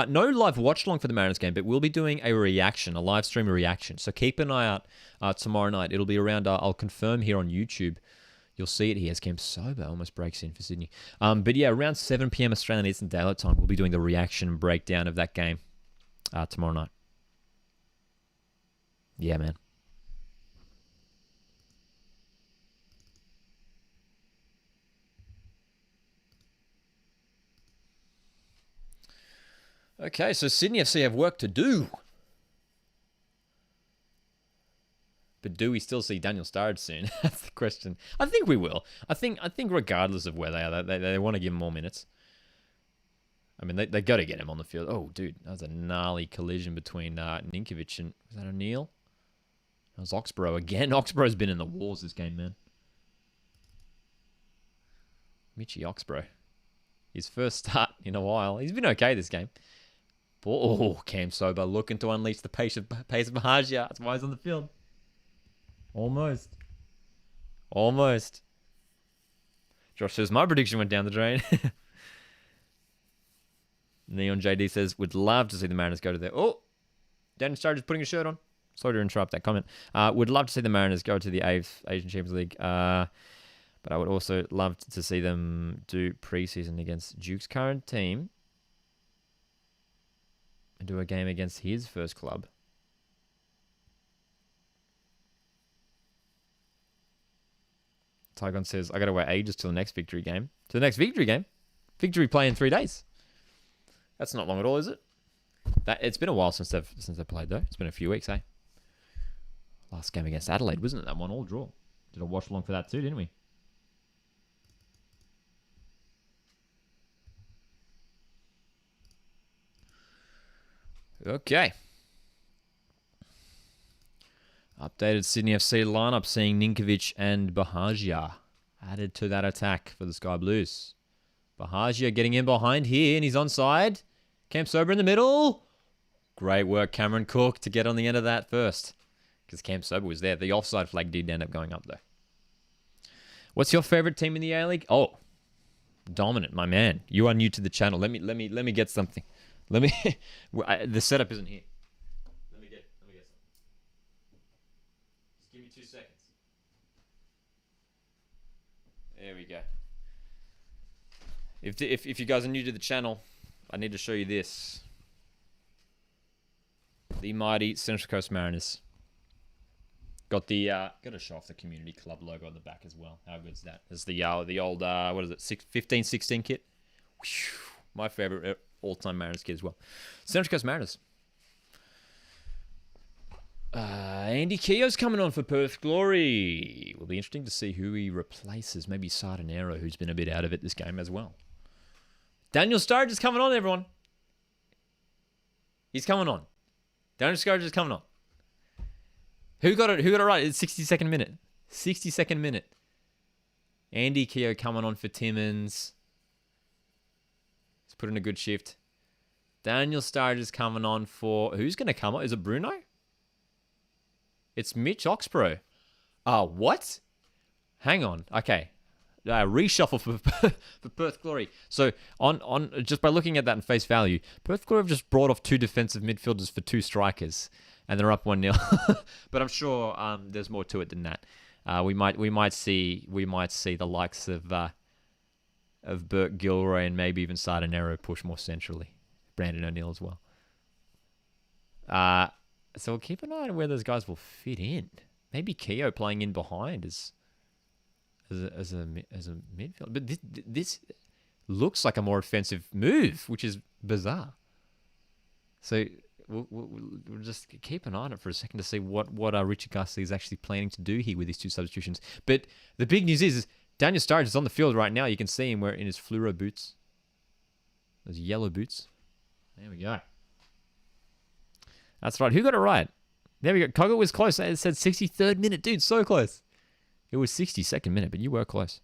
No live watch along for the Mariners game, but we'll be doing a live stream reaction. So keep an eye out tomorrow night. It'll be around, I'll confirm here on YouTube. You'll see it here as Cam Sober almost breaks in for Sydney. But yeah, around 7 p.m. Australian Eastern Daylight Time, we'll be doing the reaction breakdown of that game tomorrow night. Yeah, man. Okay, so Sydney FC have work to do. But do we still see Daniel Sturridge soon? That's the question. I think we will. I think regardless of where they are, they want to give him more minutes. I mean, they got to get him on the field. Oh, dude, that was a gnarly collision between Ninkovic and... Was that O'Neill? That was Oxborough again. Oxborough's been in the wars this game, man. Mitchie Oxborough. His first start in a while. He's been okay this game. Oh, Cam Sober looking to unleash the pace of Bahagia. That's why he's on the field. Almost. Josh says, my prediction went down the drain. Neon JD says, would love to see the Mariners go to their... Oh, Daniel Sturridge is putting a shirt on. Sorry to interrupt that comment. Would love to see the Mariners go to the Asian Champions League. But I would also love to see them do preseason against Duke's current team. And do a game against his first club. Tygon says, I got to wait ages till the next victory game. To the next victory game? Victory play in 3 days. That's not long at all, is it? It's been a while since they've played, though. It's been a few weeks, eh? Last game against Adelaide, wasn't it? That 1-1 draw. Did a watch along for that too, didn't we? Okay. Updated Sydney FC lineup, seeing Ninkovic and Bahagia added to that attack for the Sky Blues. Bahagia getting in behind here, and he's onside. Cam Sober in the middle. Great work, Cameron Cook, to get on the end of that first. Because Cam Sober was there. The offside flag did end up going up, though. What's your favorite team in the A-League? Oh, Dominant, my man. You are new to the channel. Let me get something. The setup isn't here. Let me get something. Just give me 2 seconds. There we go. If you guys are new to the channel, I need to show you this. The mighty Central Coast Mariners. Got the got to show off the community club logo on the back as well. How good's that? It's the old what is it? 15-16 kit. Whew, my favorite all-time Mariners kit as well. Central Coast Mariners. Andy Keogh's coming on for Perth Glory. Will be interesting to see who he replaces. Maybe Sardinero, who's been a bit out of it this game as well. Daniel Sturridge is coming on, everyone. He's coming on. Daniel Sturridge is coming on. Who got it right? It's 62nd minute. 62nd minute. Andy Keogh coming on for Timmins. He's put in a good shift. Daniel Sturridge is coming on for... Who's going to come on? Is it Bruno? It's Mitch Oxborough. What? Hang on. Okay. Reshuffle for Perth Glory. So on just by looking at that in face value, Perth Glory have just brought off 2 defensive midfielders for 2 strikers. And they're up 1-0, but I'm sure there's more to it than that. We might see the likes of Burt Gilroy and maybe even Sardinero push more centrally. Brandon O'Neill as well. So we'll keep an eye on where those guys will fit in. Maybe Keogh playing in behind as a midfielder, but this looks like a more offensive move, which is bizarre. So. We'll just keep an eye on it for a second to see what Richard Garcia is actually planning to do here with these 2 substitutions. But the big news is Daniel Sturridge is on the field right now. You can see him wearing his fluoro boots. Those yellow boots. There we go. That's right. Who got it right? There we go. Cogger was close. It said 63rd minute. Dude, so close. It was 62nd minute, but you were close.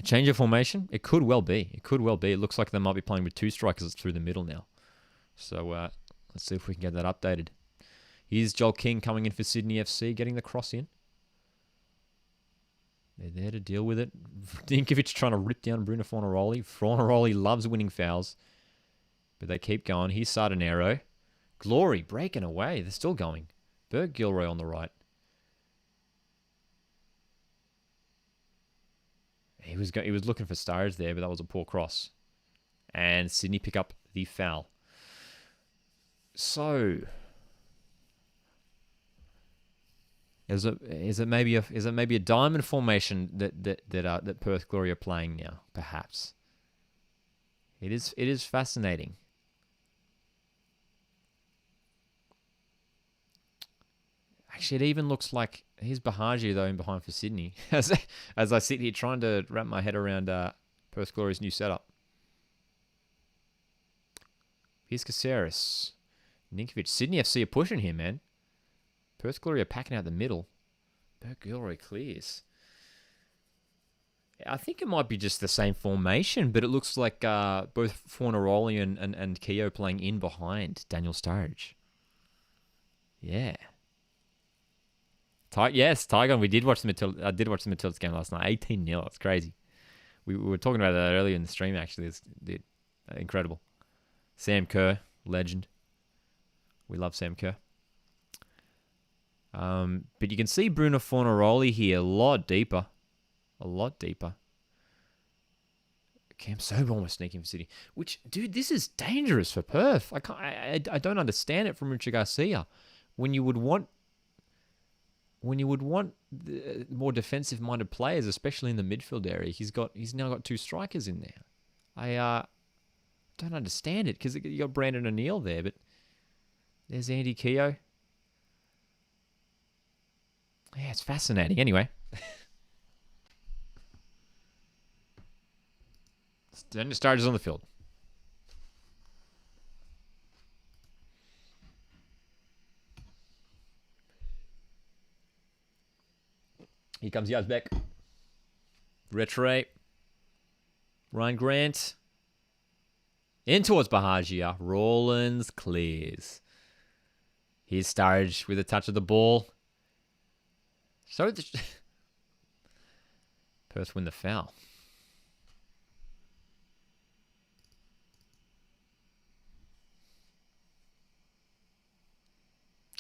Change of formation? It could well be. It looks like they might be playing with 2 strikers through the middle now. So let's see if we can get that updated. Here's Joel King coming in for Sydney FC, getting the cross in. They're there to deal with it. Dinkovic trying to rip down Bruno Fornaroli. Fornaroli loves winning fouls, but they keep going. Here's Sardinero. Glory breaking away. They're still going. Burt Gilroy on the right. He was looking for Sturridge there, but that was a poor cross. And Sydney pick up the foul. So, is it maybe a diamond formation that Perth Glory are playing now? Perhaps. It is fascinating. Actually, it even looks like here's Bahaji though in behind for Sydney. As I sit here trying to wrap my head around Perth Glory's new setup. Here's Caceres. Ninkovic. Sydney FC are pushing here, man. Perth Glory are packing out the middle. Burt Gilroy clears. I think it might be just the same formation, but it looks like both Fornaroli and Keogh playing in behind Daniel Sturridge. Yeah. Yes, Tygon. I did watch the Matildas game last night. 18-0. It's crazy. We were talking about that earlier in the stream, actually. It's incredible. Sam Kerr, legend. We love Sam Kerr. But you can see Bruno Fornaroli here a lot deeper. Cam Sober almost sneaking for City. Which, dude, this is dangerous for Perth. I don't understand it from Richard Garcia. When you would want more defensive-minded players, especially in the midfield area, he's now got 2 strikers in there. I don't understand it because you got Brandon O'Neill there, but there's Andy Keogh. Yeah, it's fascinating. Anyway. Daniel Sturridge is on the field. Here comes Yazbek. Retray. Ryan Grant. In towards Bahagia. Rawlins clears. Here's Sturridge with a touch of the ball. So Perth win the foul.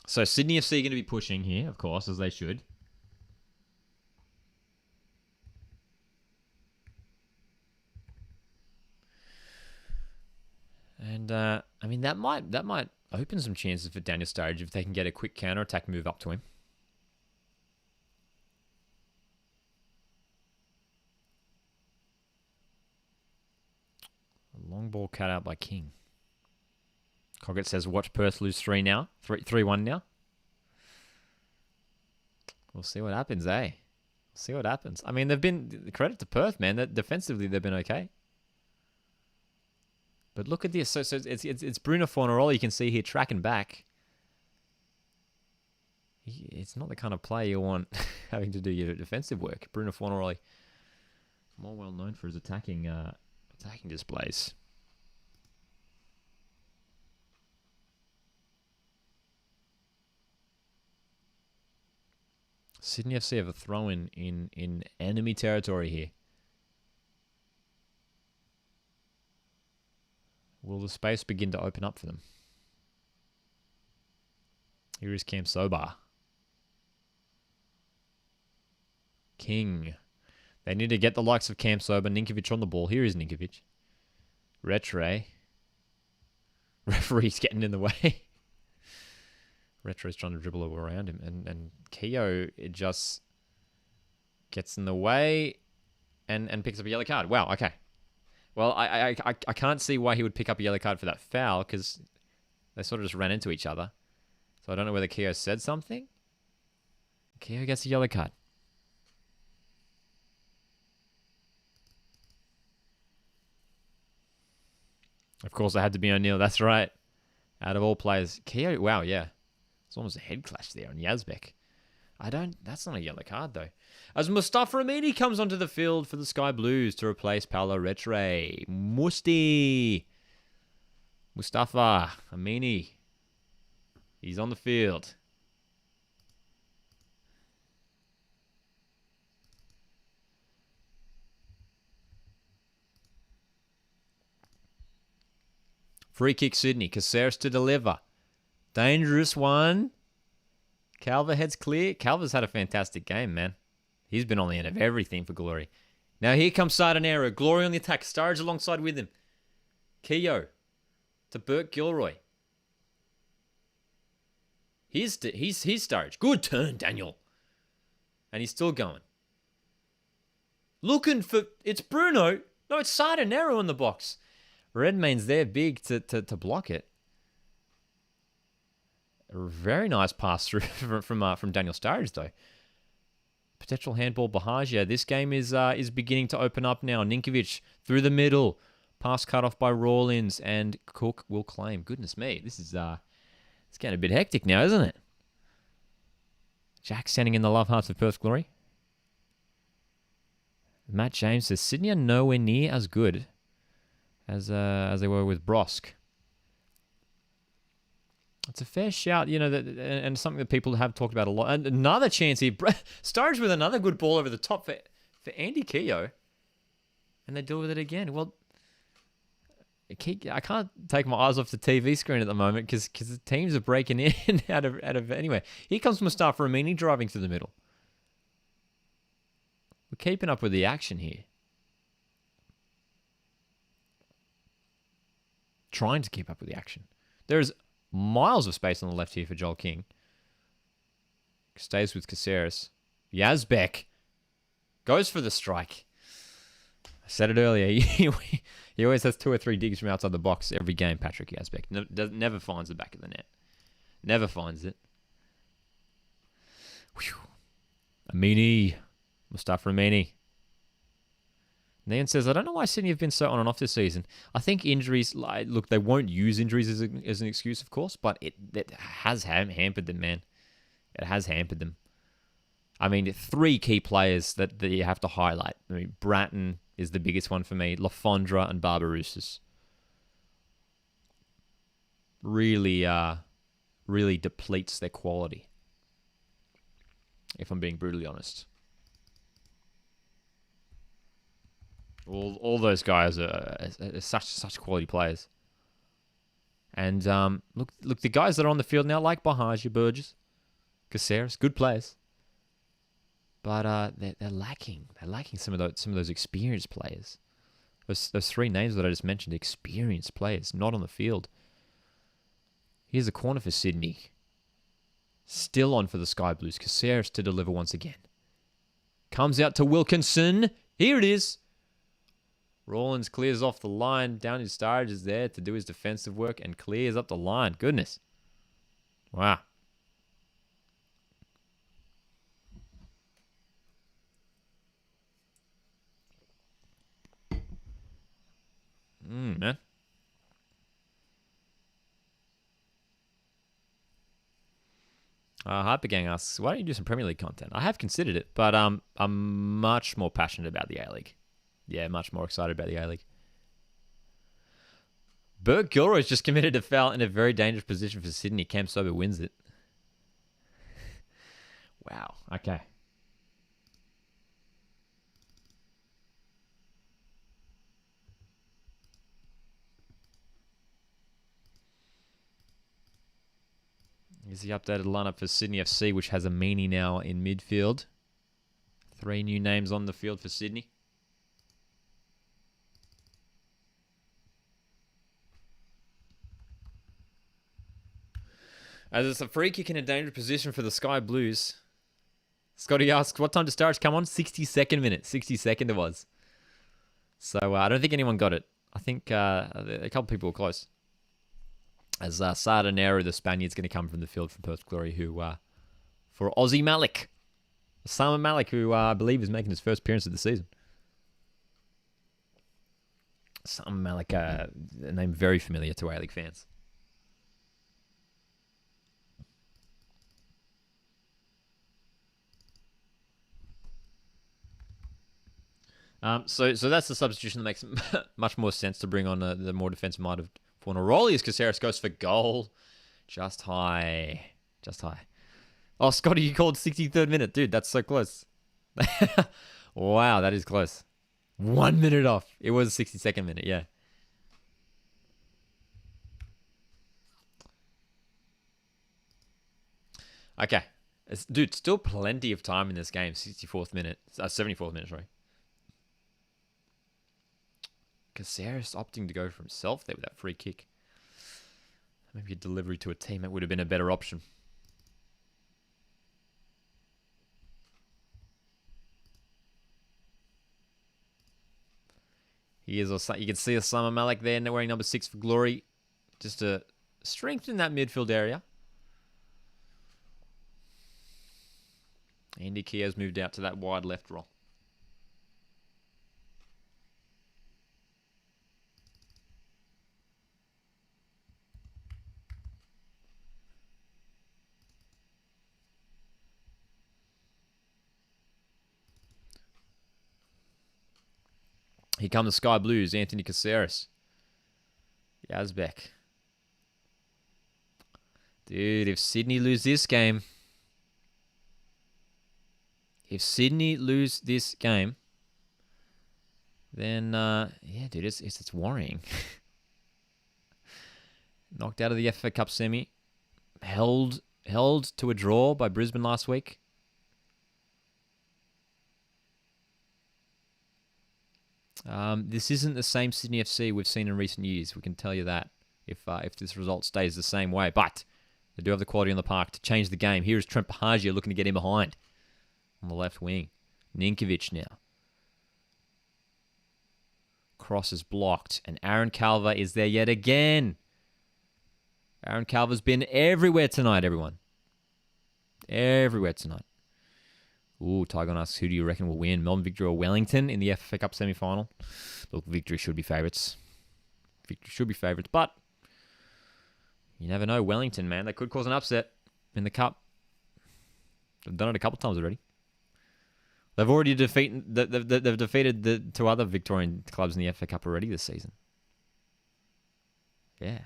So Sydney FC are going to be pushing here, of course, as they should. And I mean that might open some chances for Daniel Sturridge if they can get a quick counter-attack move up to him. A long ball cut out by King. Coggett says, watch Perth lose 3-1 now. We'll see what happens, eh? We'll see what happens. I mean, they've been, credit to Perth, man. That defensively, they've been okay. But look at this. So it's Bruno Fornaroli you can see here tracking back. It's not the kind of player you want having to do your defensive work. Bruno Fornaroli, more well known for his attacking displays. Sydney FC have a throw-in in enemy territory here. Will the space begin to open up for them? Here is Cam Soba. King. They need to get the likes of Cam Soba. Ninkovic on the ball. Here is Ninkovic. Retre. Referee's getting in the way. Retro's trying to dribble around him. And Keogh, it just gets in the way and picks up a yellow card. Wow, okay. Well, I can't see why he would pick up a yellow card for that foul because they sort of just ran into each other. So I don't know whether Keogh said something. Keogh gets a yellow card. Of course, it had to be O'Neill. That's right. Out of all players. Keogh, wow, yeah. It's almost a head clash there on Yazbek. That's not a yellow card, though. As Mustafa Amini comes onto the field for the Sky Blues to replace Paolo Retre. Mustafa Amini. He's on the field. Free kick Sydney. Caceres to deliver. Dangerous one. Calver heads clear. Calver's had a fantastic game, man. He's been on the end of everything for Glory. Now here comes Sardinero. Glory on the attack. Sturridge alongside with him. Keogh to Burke Gilroy. He's Sturridge. Good turn, Daniel. And he's still going. Looking for... It's Bruno. No, it's Sardinero in the box. Redmayne's there big to block it. A very nice pass through from Daniel Sturridge, though. Potential handball Bahagia. This game is beginning to open up now. Ninkovic through the middle. Pass cut off by Rawlins, and Cook will claim. Goodness me, this is it's getting a bit hectic now, isn't it? Jack sending in the love hearts of Perth Glory. Matt James says Sydney are nowhere near as good as they were with Brosk. It's a fair shout, you know, and something that people have talked about a lot. And another chance here. Sturridge with another good ball over the top for Andy Keogh. And they deal with it again. Well, I can't take my eyes off the TV screen at the moment because the teams are breaking in out of anywhere. Here comes Mustafa Amini driving through the middle. We're keeping up with the action here. Trying to keep up with the action. There's miles of space on the left here for Joel King. Stays with Caceres. Yazbek goes for the strike. I said it earlier. He always has 2 or 3 digs from outside the box every game, Patrick Yazbek. Never finds the back of the net. Never finds it. Whew. Amini. Mustafa Amini. Nian says, I don't know why Sydney have been so on and off this season. I think injuries, look, they won't use injuries as an excuse, of course, but it has hampered them, man. It has hampered them. I mean, 3 key players that you have to highlight. I mean, Bratton is the biggest one for me. Lafondra and Barbarouses. really, really depletes their quality. If I'm being brutally honest. All those guys are such quality players. And look, the guys that are on the field now, like Bahagia, Burgess, Caceres, good players. But they're lacking. They're lacking some of those experienced players. Those three names that I just mentioned, experienced players, not on the field. Here's a corner for Sydney. Still on for the Sky Blues. Caceres to deliver once again. Comes out to Wilkinson. Here it is. Rawlins clears off the line. Downey Sturridge is there to do his defensive work and clears up the line. Goodness. Wow. Man. Hypergang asks, why don't you do some Premier League content? I have considered it, but I'm much more passionate about the A-League. Yeah, much more excited about the A-League. Bert Gilroy's just committed a foul in a very dangerous position for Sydney. Cam Sober wins it. Wow. Okay. Here's the updated lineup for Sydney FC, which has a meanie now in midfield. 3 new names on the field for Sydney. As it's a free kick in a dangerous position for the Sky Blues. Scotty asks, what time does Sturridge come on? 62nd minute. 62nd it was. So I don't think anyone got it. I think a couple people were close. As Sardanero, the Spaniard's going to come from the field from Perth Glory, who for Aussie Malik. Osama Malik, who I believe is making his first appearance of the season. Osama Malik, a name very familiar to A-League fans. So that's the substitution that makes much more sense to bring on the more defensive mind of Fornaroli as Caceres goes for goal. Just high. Oh, Scotty, you called 63rd minute. Dude, that's so close. Wow, that is close. 1 minute off. It was 62nd minute, yeah. Okay. Dude, still plenty of time in this game. 74th minute. 74th minute, sorry. Caceres opting to go for himself there with that free kick. Maybe a delivery to a teammate would have been a better option. You can see Osama Malik there wearing number 6 for Glory. Just to strengthen that midfield area. Andy Keogh's moved out to that wide left role. Here come the Sky Blues, Anthony Caceres. Yazbek. Dude, if Sydney lose this game... then, yeah, dude, it's worrying. Knocked out of the FA Cup semi. Held to a draw by Brisbane last week. This isn't the same Sydney FC we've seen in recent years. We can tell you that if this result stays the same way. But they do have the quality on the park to change the game. Here is Trent Bahagia looking to get in behind on the left wing. Ninkovic now. Cross is blocked. And Aaron Calver is there yet again. Aaron Calver's been everywhere tonight, everyone. Everywhere tonight. Ooh, Tygon asks, who do you reckon will win? Melbourne Victory or Wellington in the FA Cup semi-final? Look, Victory should be favourites. But you never know. Wellington, man, they could cause an upset in the Cup. They've done it a couple times already. They've already defeated the 2 other Victorian clubs in the FA Cup already this season. Yeah.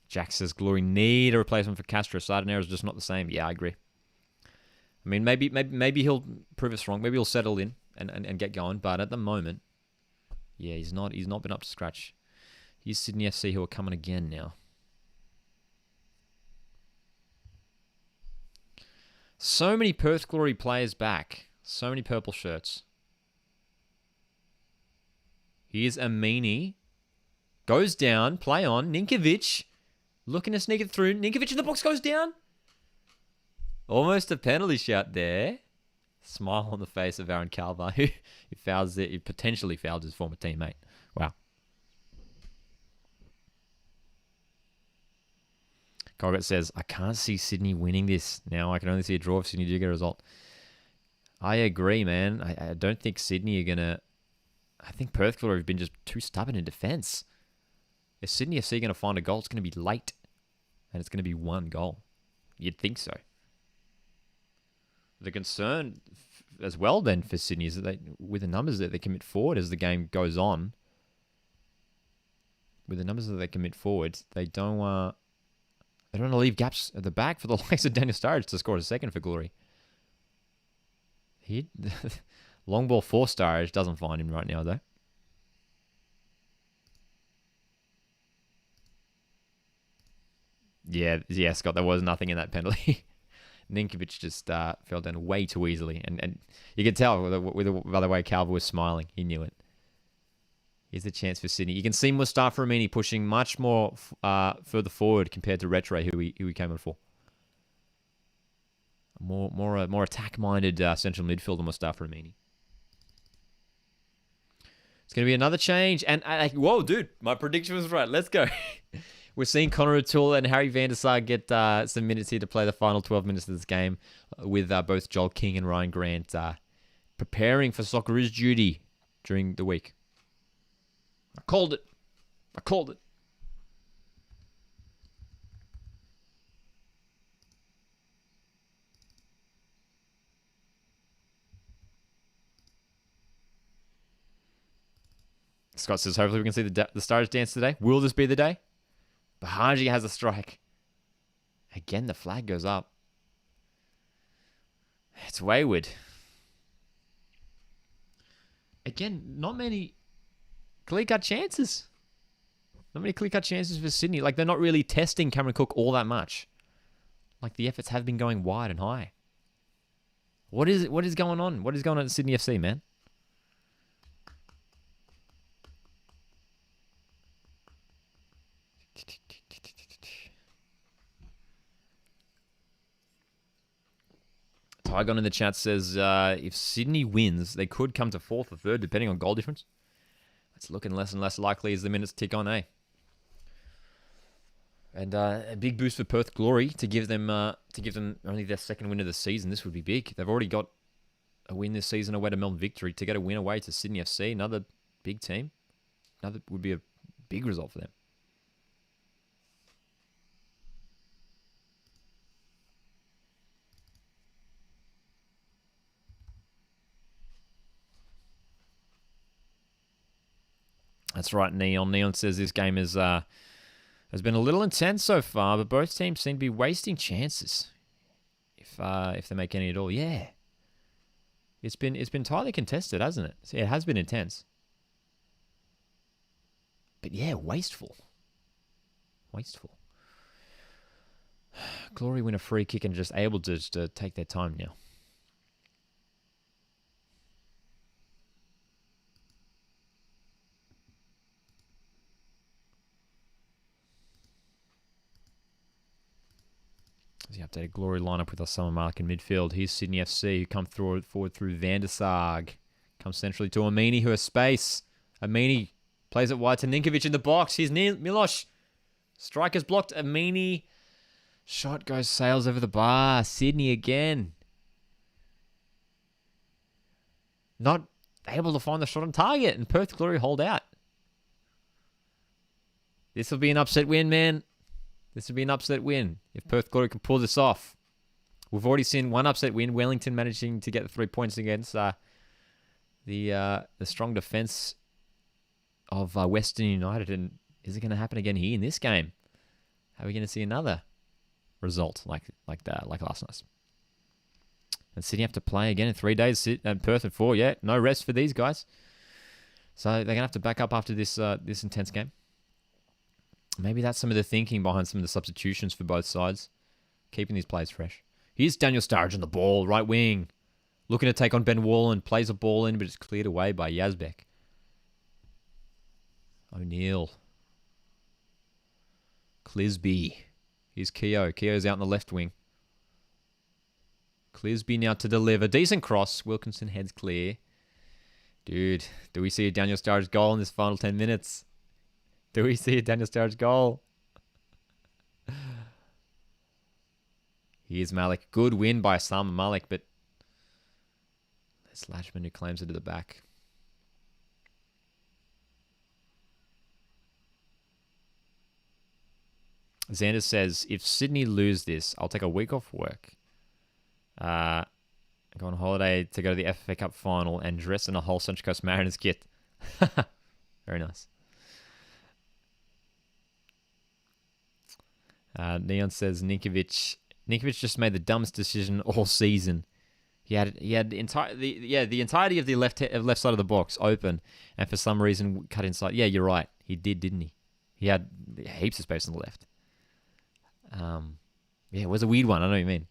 Jack says Glory need a replacement for Castro. Sardenero is just not the same. Yeah, I agree. I mean, maybe he'll prove us wrong. Maybe he'll settle in and get going. But at the moment, yeah, he's not been up to scratch. Here's Sydney FC who are coming again now. So many Perth Glory players back. So many purple shirts. Here's Amini. Goes down. Play on. Ninkovic. Looking to sneak it through. Ninkovic in the box goes down. Almost a penalty shot there. Smile on the face of Aaron Calva, who fouls it. He potentially fouled his former teammate. Wow. Colgate says, I can't see Sydney winning this. Now I can only see a draw if Sydney do get a result. I agree, man. I don't think Sydney are going to... I think Perth Glory have been just too stubborn in defence. If Sydney FC are going to find a goal, it's going to be late. And it's going to be one goal. You'd think so. The concern as well then for Sydney is that with the numbers that they commit forward as the game goes on, with the numbers that they commit forward, they don't want to leave gaps at the back for the likes of Daniel Sturridge to score a second for Glory. Long ball for Sturridge doesn't find him right now though. Yeah, Scott, there was nothing in that penalty. Ninkovic just fell down way too easily. And you could tell by the way Calva was smiling. He knew it. Here's a chance for Sydney. You can see Mustafa Amini pushing much more further forward compared to Retro, who he came in for. More attack-minded central midfielder Mustafa Amini. It's going to be another change. And whoa, dude, my prediction was right. Let's go. We're seeing Connor O'Toole and Harry van der Sar get some minutes here to play the final 12 minutes of this game with both Joel King and Ryan Grant preparing for Socceroos duty during the week. I called it. Scott says, hopefully we can see the Stars dance today. Will this be the day? Bahaji has a strike. Again, the flag goes up. It's wayward. Again, not many clear-cut chances. Not many clear-cut chances for Sydney. Like, they're not really testing Cameron Cook all that much. Like, the efforts have been going wide and high. What is going on? What is going on at Sydney FC, man? Tygon in the chat says, if Sydney wins, they could come to 4th or 3rd, depending on goal difference. It's looking less and less likely as the minutes tick on, eh? And a big boost for Perth Glory to give them only their 2nd win of the season. This would be big. They've already got a win this season away to Melbourne Victory. To get a win away to Sydney FC, another big team. Another would be a big result for them. That's right, Neon. Neon says this game has been a little intense so far, but both teams seem to be wasting chances. If they make any at all, yeah. It's been tightly contested, hasn't it? See, it has been intense. But yeah, wasteful. Glory win a free kick and just able to just take their time now. The updated Glory lineup with Osama Malik in midfield. Here's Sydney FC, who come forward through Van der Sar. Comes centrally to Amini, who has space. Amini plays it wide to Ninkovic in the box. Here's Milosh. Striker's blocked. Amini. Shot goes sails over the bar. Sydney again. Not able to find the shot on target. And Perth Glory hold out. This will be an upset win, man. This would be an upset win if Perth Glory can pull this off. We've already seen one upset win. Wellington managing to get the 3 points against the strong defence of Western United. And is it going to happen again here in this game? Are we going to see another result like last night? And Sydney have to play again in 3 days. Perth in 4. Yeah, no rest for these guys. So they're going to have to back up after this intense game. Maybe that's some of the thinking behind some of the substitutions for both sides. Keeping these players fresh. Here's Daniel Sturridge on the ball, right wing. Looking to take on Ben Wallen. Plays a ball in, but it's cleared away by Yazbek. O'Neill. Clisby. Here's Keogh. Keogh's out on the left wing. Clisby now to deliver. Decent cross. Wilkinson heads clear. Dude, do we see a Daniel Sturridge goal in this final 10 minutes? Do we see a Daniel Sturridge goal? Here's Malik. Good win by Osama Malik, but there's Latchman who claims it at the back. Xander says, if Sydney lose this, I'll take a week off work. Go on holiday to go to the FA Cup final and dress in a whole Central Coast Mariners kit. Very nice. Neon says Ninkovic just made the dumbest decision all season. He had the entirety of the left side of the box open, and for some reason cut inside. Yeah, you're right. He did, didn't he? He had heaps of space on the left. Yeah, it was a weird one. I know what you mean.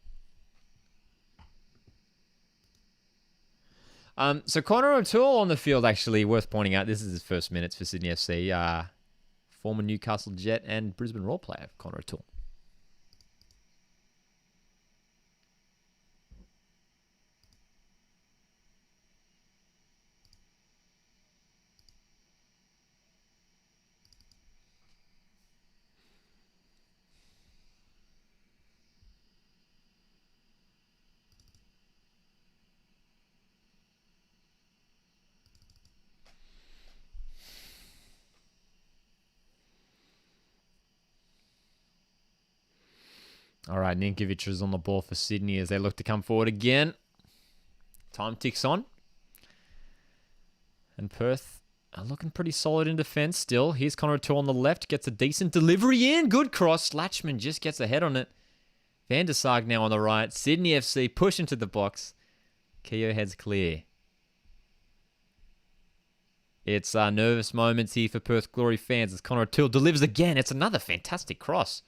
So Connor O'Toole on the field, actually, worth pointing out. This is his first minutes for Sydney FC. Former Newcastle Jet and Brisbane Roar player, Connor O'Toole. All right, Ninkovic is on the ball for Sydney as they look to come forward again. Time ticks on. And Perth are looking pretty solid in defence still. Here's Connor O'Toole on the left. Gets a decent delivery in. Good cross. Latchman just gets ahead on it. Van der Sarg now on the right. Sydney FC push into the box. Keogh heads clear. It's nervous moments here for Perth Glory fans as Connor O'Toole delivers again. It's another fantastic cross.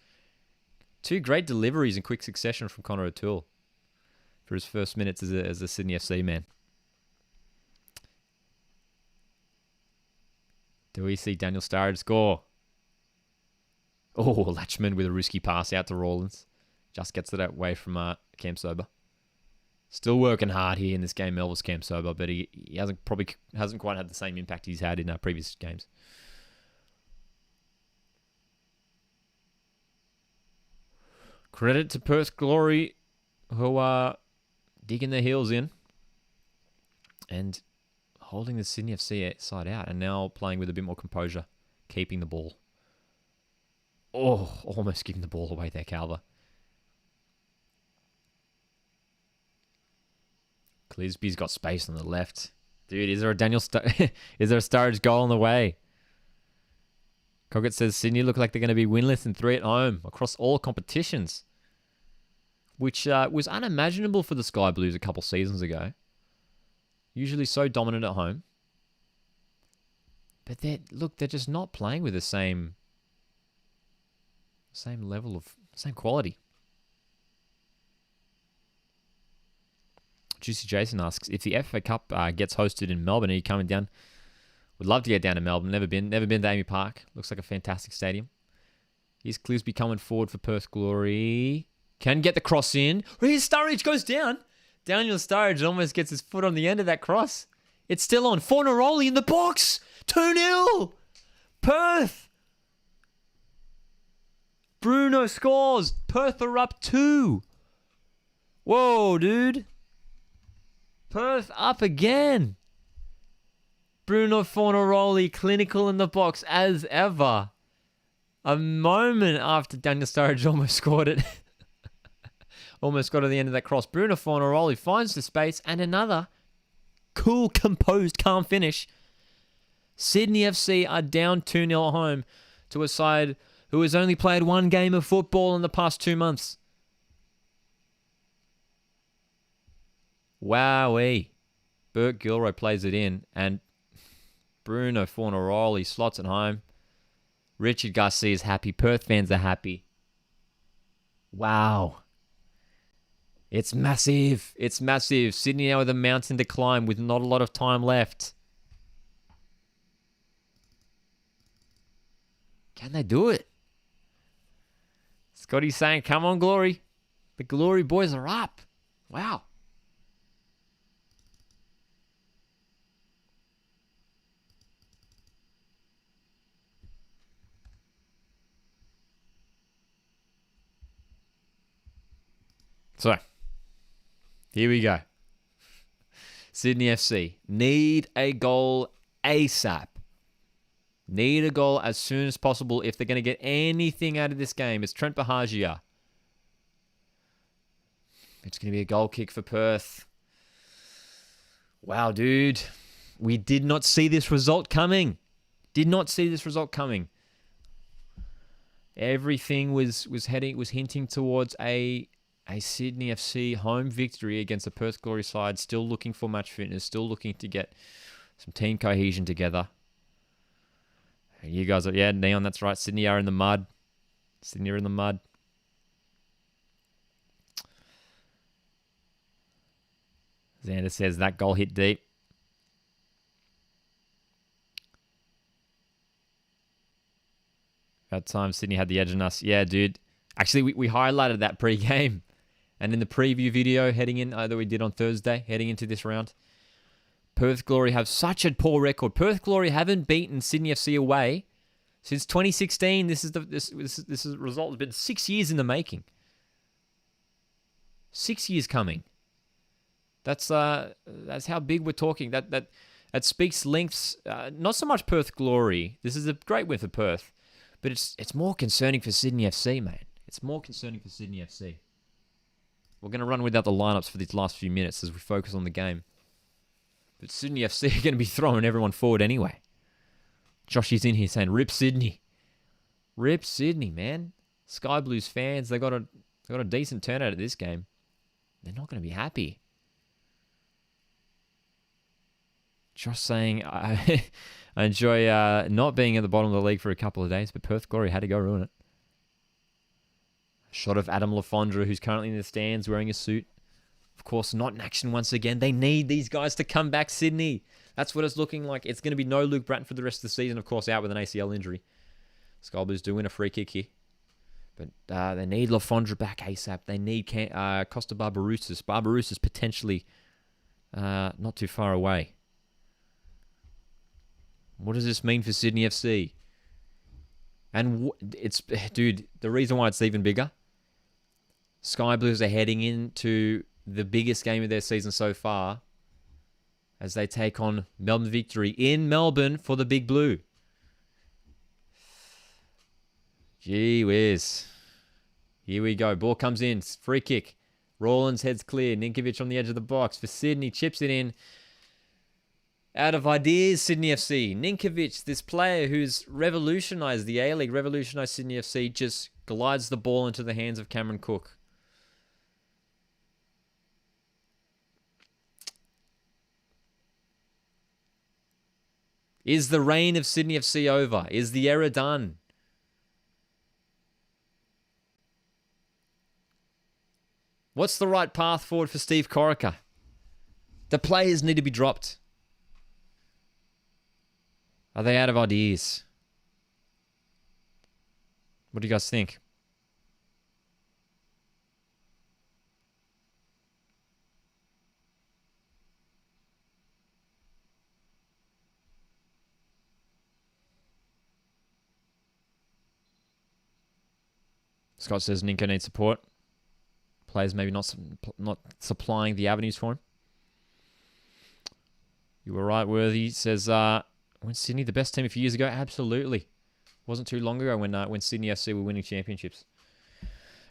Two great deliveries in quick succession from Connor O'Toole for his first minutes as a Sydney FC man. Do we see Daniel Sturridge score? Oh, Latchman with a risky pass out to Rawlins. Just gets it away from Cam Sober. Still working hard here in this game, Elvis Cam Sober, but he hasn't quite had the same impact he's had in previous games. Credit to Perth Glory, who are digging their heels in and holding the Sydney FC side out, and now playing with a bit more composure, keeping the ball. Oh, almost giving the ball away there, Calver. Clisby's got space on the left. Dude, is there a is there a Sturridge goal on the way? Coggett says Sydney look like they're going to be winless in 3 at home across all competitions, which was unimaginable for the Sky Blues a couple seasons ago. Usually so dominant at home. But they're just not playing with the same level of, same quality. Juicy Jason asks, if the FA Cup gets hosted in Melbourne, are you coming down? Would love to get down to Melbourne. Never been to Amy Park. Looks like a fantastic stadium. Here's Clisby coming forward for Perth Glory. Can get the cross in. Here's Sturridge, goes down. Daniel Sturridge almost gets his foot on the end of that cross. It's still on. Fornaroli in the box. 2-0. Perth. Bruno scores. Perth are up 2. Whoa, dude. Perth up again. Bruno Fornaroli clinical in the box as ever. A moment after Daniel Sturridge almost scored it. Almost got to the end of that cross. Bruno Fornaroli finds the space and another cool, composed, calm finish. Sydney FC are down 2-0 at home to a side who has only played one game of football in the past 2 months. Wowee. Bert Gilroy plays it in, and Bruno Fornaroli slots it home. Richard Garcia's happy. Perth fans are happy. Wow. It's massive. It's massive. Sydney now with a mountain to climb with not a lot of time left. Can they do it? Scotty's saying, come on, Glory. The Glory boys are up. Wow. So, here we go. Sydney FC need a goal ASAP. Need a goal as soon as possible if they're going to get anything out of this game. It's Trent Bahagia. It's going to be a goal kick for Perth. Wow, dude. We did not see this result coming. Did not see this result coming. Everything was hinting towards a Sydney FC home victory against a Perth Glory side, still looking for match fitness, still looking to get some team cohesion together. And you guys are, yeah, Neon, that's right. Sydney are in the mud. Sydney are in the mud. Xander says that goal hit deep. That time Sydney had the edge on us. Yeah, dude. Actually, we highlighted that pre-game. And in the preview video heading in, that we did on Thursday, heading into this round, Perth Glory have such a poor record. Perth Glory haven't beaten Sydney FC away since 2016. This result has been 6 years in the making. 6 years coming. That's how big we're talking. That speaks lengths. Not so much Perth Glory. This is a great win for Perth, but it's more concerning for Sydney FC, man. It's more concerning for Sydney FC. We're going to run without the lineups for these last few minutes as we focus on the game. But Sydney FC are going to be throwing everyone forward anyway. Joshy's in here saying, "Rip Sydney, rip Sydney, man." Sky Blues fans, they got a decent turnout at this game. They're not going to be happy. Josh saying, I enjoy not being at the bottom of the league for a couple of days, but Perth Glory had to go ruin it. Shot of Adam Lafondra, who's currently in the stands wearing a suit. Of course, not in action once again. They need these guys to come back, Sydney. That's what it's looking like. It's going to be no Luke Bratton for the rest of the season, of course, out with an ACL injury. Sky Blues do win a free kick here. But they need Lafondra back ASAP. They need Costa Barbarouses. Barbarouses potentially not too far away. What does this mean for Sydney FC? And dude, the reason why it's even bigger, Sky Blues are heading into the biggest game of their season so far as they take on Melbourne Victory in Melbourne for the Big Blue. Gee whiz. Here we go. Ball comes in. Free kick. Rawlins heads clear. Ninkovic on the edge of the box for Sydney. Chips it in. Out of ideas, Sydney FC. Ninkovic, this player who's revolutionised the A-League, revolutionised Sydney FC, just glides the ball into the hands of Cameron Cook. Is the reign of Sydney FC over? Is the era done? What's the right path forward for Steve Corica? The players need to be dropped. Are they out of ideas? What do you guys think? Scott says Ninko needs support. Players maybe not supplying the avenues for him. You were right, Worthy says, when Sydney the best team a few years ago? Absolutely. Wasn't too long ago when Sydney FC were winning championships.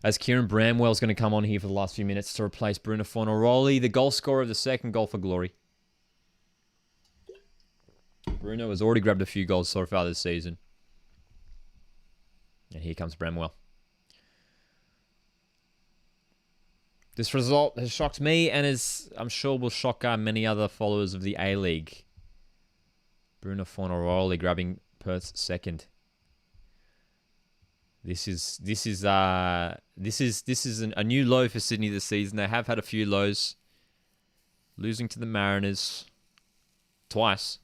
As Kieran Bramwell's going to come on here for the last few minutes to replace Bruno Fornaroli, the goal scorer of the second goal for Glory. Bruno has already grabbed a few goals so far this season. And here comes Bramwell. This result has shocked me and I'm sure will shock many other followers of the A-League. Bruno Fornaroli grabbing Perth's second. This is a new low for Sydney this season. They have had a few lows, losing to the Mariners twice,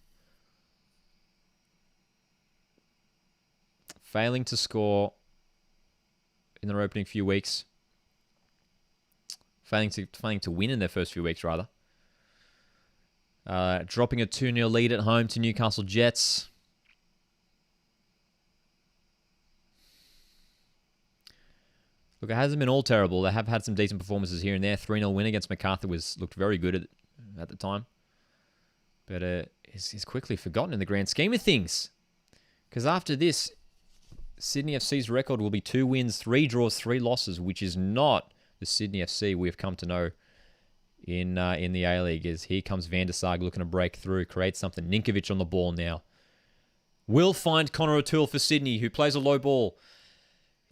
failing to score in their opening few weeks, failing to win in their first few weeks rather. Dropping a 2-0 lead at home to Newcastle Jets. Look, it hasn't been all terrible. They have had some decent performances here and there. 3-0 win against MacArthur looked very good at the time. But is quickly forgotten in the grand scheme of things. Because after this, Sydney FC's record will be 2 wins, 3 draws, 3 losses, which is not the Sydney FC we've come to know in the A-League. As here comes Van der Sar looking to break through, create something. Ninkovic on the ball now. Will find Connor O'Toole for Sydney, who plays a low ball.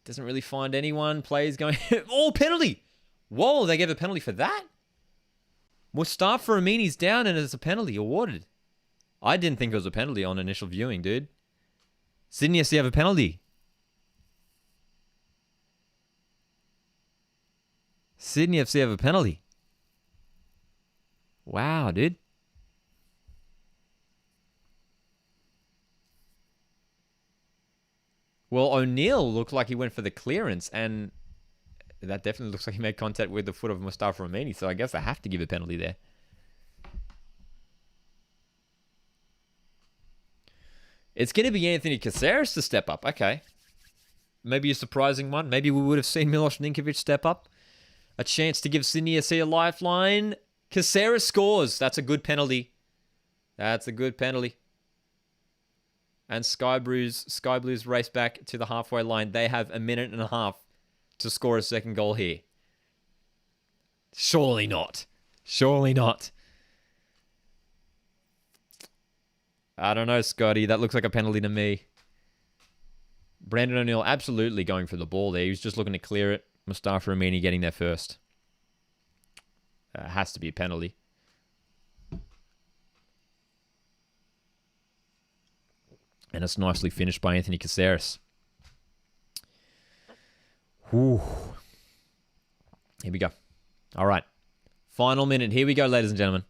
Doesn't really find anyone. Players going... oh, penalty! Whoa, they gave a penalty for that? Mustafa Amini's down and it's a penalty awarded. I didn't think it was a penalty on initial viewing, dude. Sydney FC have a penalty. Sydney FC have a penalty. Wow, dude. Well, O'Neill looked like he went for the clearance, and that definitely looks like he made contact with the foot of Mustafa Amini, so I guess I have to give a penalty there. It's going to be Anthony Caceres to step up. Okay. Maybe a surprising one. Maybe we would have seen Milos Ninkovic step up. A chance to give Sydney FC a lifeline. Caceres scores. That's a good penalty. That's a good penalty. And Sky Blues race back to the halfway line. They have a minute and a half to score a second goal here. Surely not. Surely not. I don't know, Scotty. That looks like a penalty to me. Brandon O'Neill absolutely going for the ball there. He was just looking to clear it. Mustafa Amini getting there first. Has to be a penalty. And it's nicely finished by Anthony Caceres. Whew. Here we go. All right. Final minute. Here we go, ladies and gentlemen.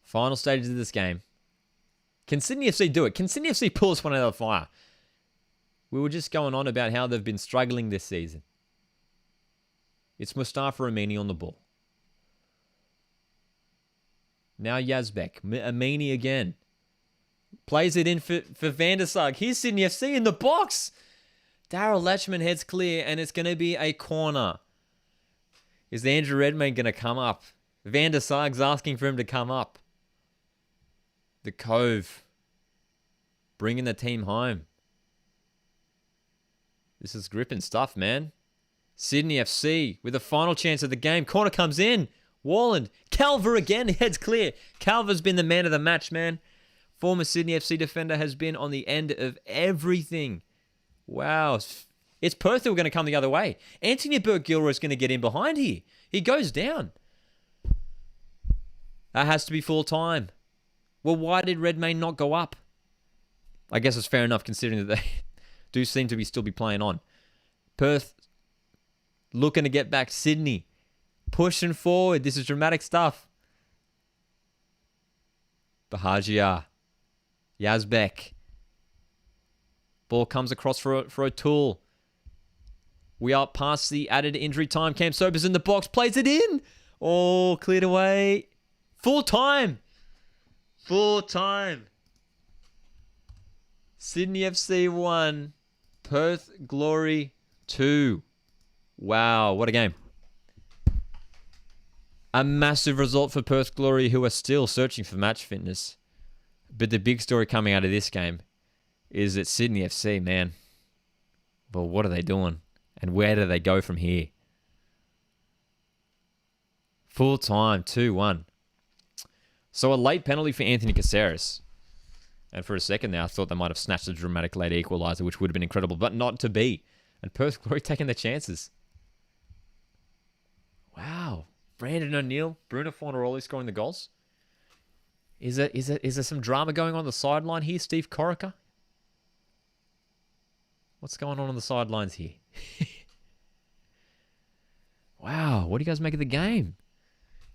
Final stages of this game. Can Sydney FC do it? Can Sydney FC pull us one out of the fire? We were just going on about how they've been struggling this season. It's Mustafa Amini on the ball. Now Yazbek. Amini again. Plays it in for Van der Sar. Here's Sydney FC in the box. Daryl Latchman heads clear, and it's going to be a corner. Is Andrew Redmayne going to come up? Van der Sar's asking for him to come up. The Cove. Bringing the team home. This is gripping stuff, man. Sydney FC with the final chance of the game. Corner comes in. Warland. Calver again heads clear. Calver's been the man of the match, man. Former Sydney FC defender has been on the end of everything. Wow. It's Perth who are going to come the other way. Anthony Burke-Gilroy is going to get in behind here. He goes down. That has to be full time. Well, why did Redmayne not go up? I guess it's fair enough considering that they do seem to still be playing on. Perth looking to get back. Sydney pushing forward. This is dramatic stuff. Bahajia. Yazbek. Ball comes across for O'Toole. We are past the added injury time. Cam Sobers in the box. Plays it in. Oh, cleared away. Full time. Full time. Sydney FC 1. Perth Glory 2. Wow, what a game. A massive result for Perth Glory, who are still searching for match fitness. But the big story coming out of this game is that Sydney FC, man, well, what are they doing? And where do they go from here? Full time, 2-1. So a late penalty for Anthony Caceres. And for a second there, I thought they might have snatched a dramatic late equaliser, which would have been incredible, but not to be. And Perth Glory taking their chances. Wow. Brandon O'Neill, Bruno Fornaroli scoring the goals. Is there some drama going on the sideline here, Steve Corica? What's going on the sidelines here? Wow, what do you guys make of the game?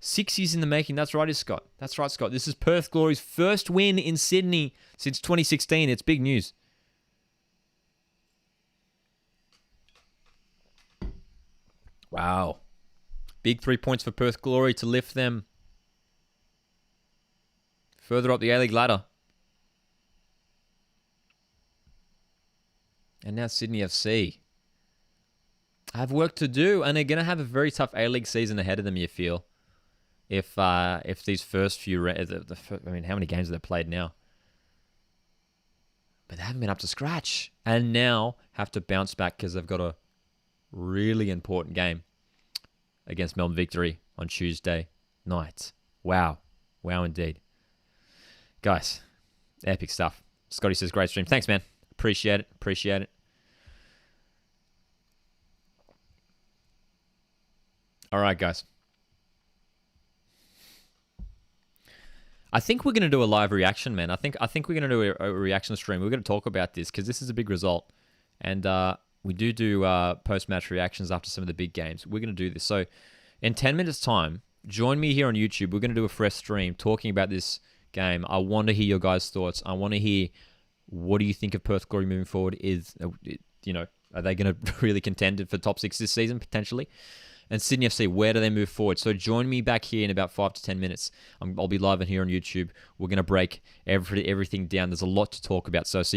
6 years in the making. That's right, Scott. That's right, Scott. This is Perth Glory's first win in Sydney since 2016. It's big news. Wow. Big 3 points for Perth Glory to lift them further up the A-League ladder. And now Sydney FC have work to do, and they're going to have a very tough A-League season ahead of them, you feel. If these first few... I mean, how many games have they played now? But they haven't been up to scratch. And now have to bounce back because they've got a really important game against Melbourne Victory on Tuesday night. Wow. Wow, indeed. Guys, epic stuff. Scotty says, great stream. Thanks, man. Appreciate it. All right, guys. I think we're going to do a live reaction, man. I think we're going to do a reaction stream. We're going to talk about this because this is a big result. And we do post-match reactions after some of the big games. We're going to do this. So in 10 minutes' time, join me here on YouTube. We're going to do a fresh stream talking about this game. I want to hear your guys' thoughts. I want to hear, what do you think of Perth Glory moving forward? Are they going to really contend for top 6 this season, potentially? And Sydney FC, where do they move forward? So join me back here in about 5 to 10 minutes. I'll be live in here on YouTube. We're going to break everything down. There's a lot to talk about. So see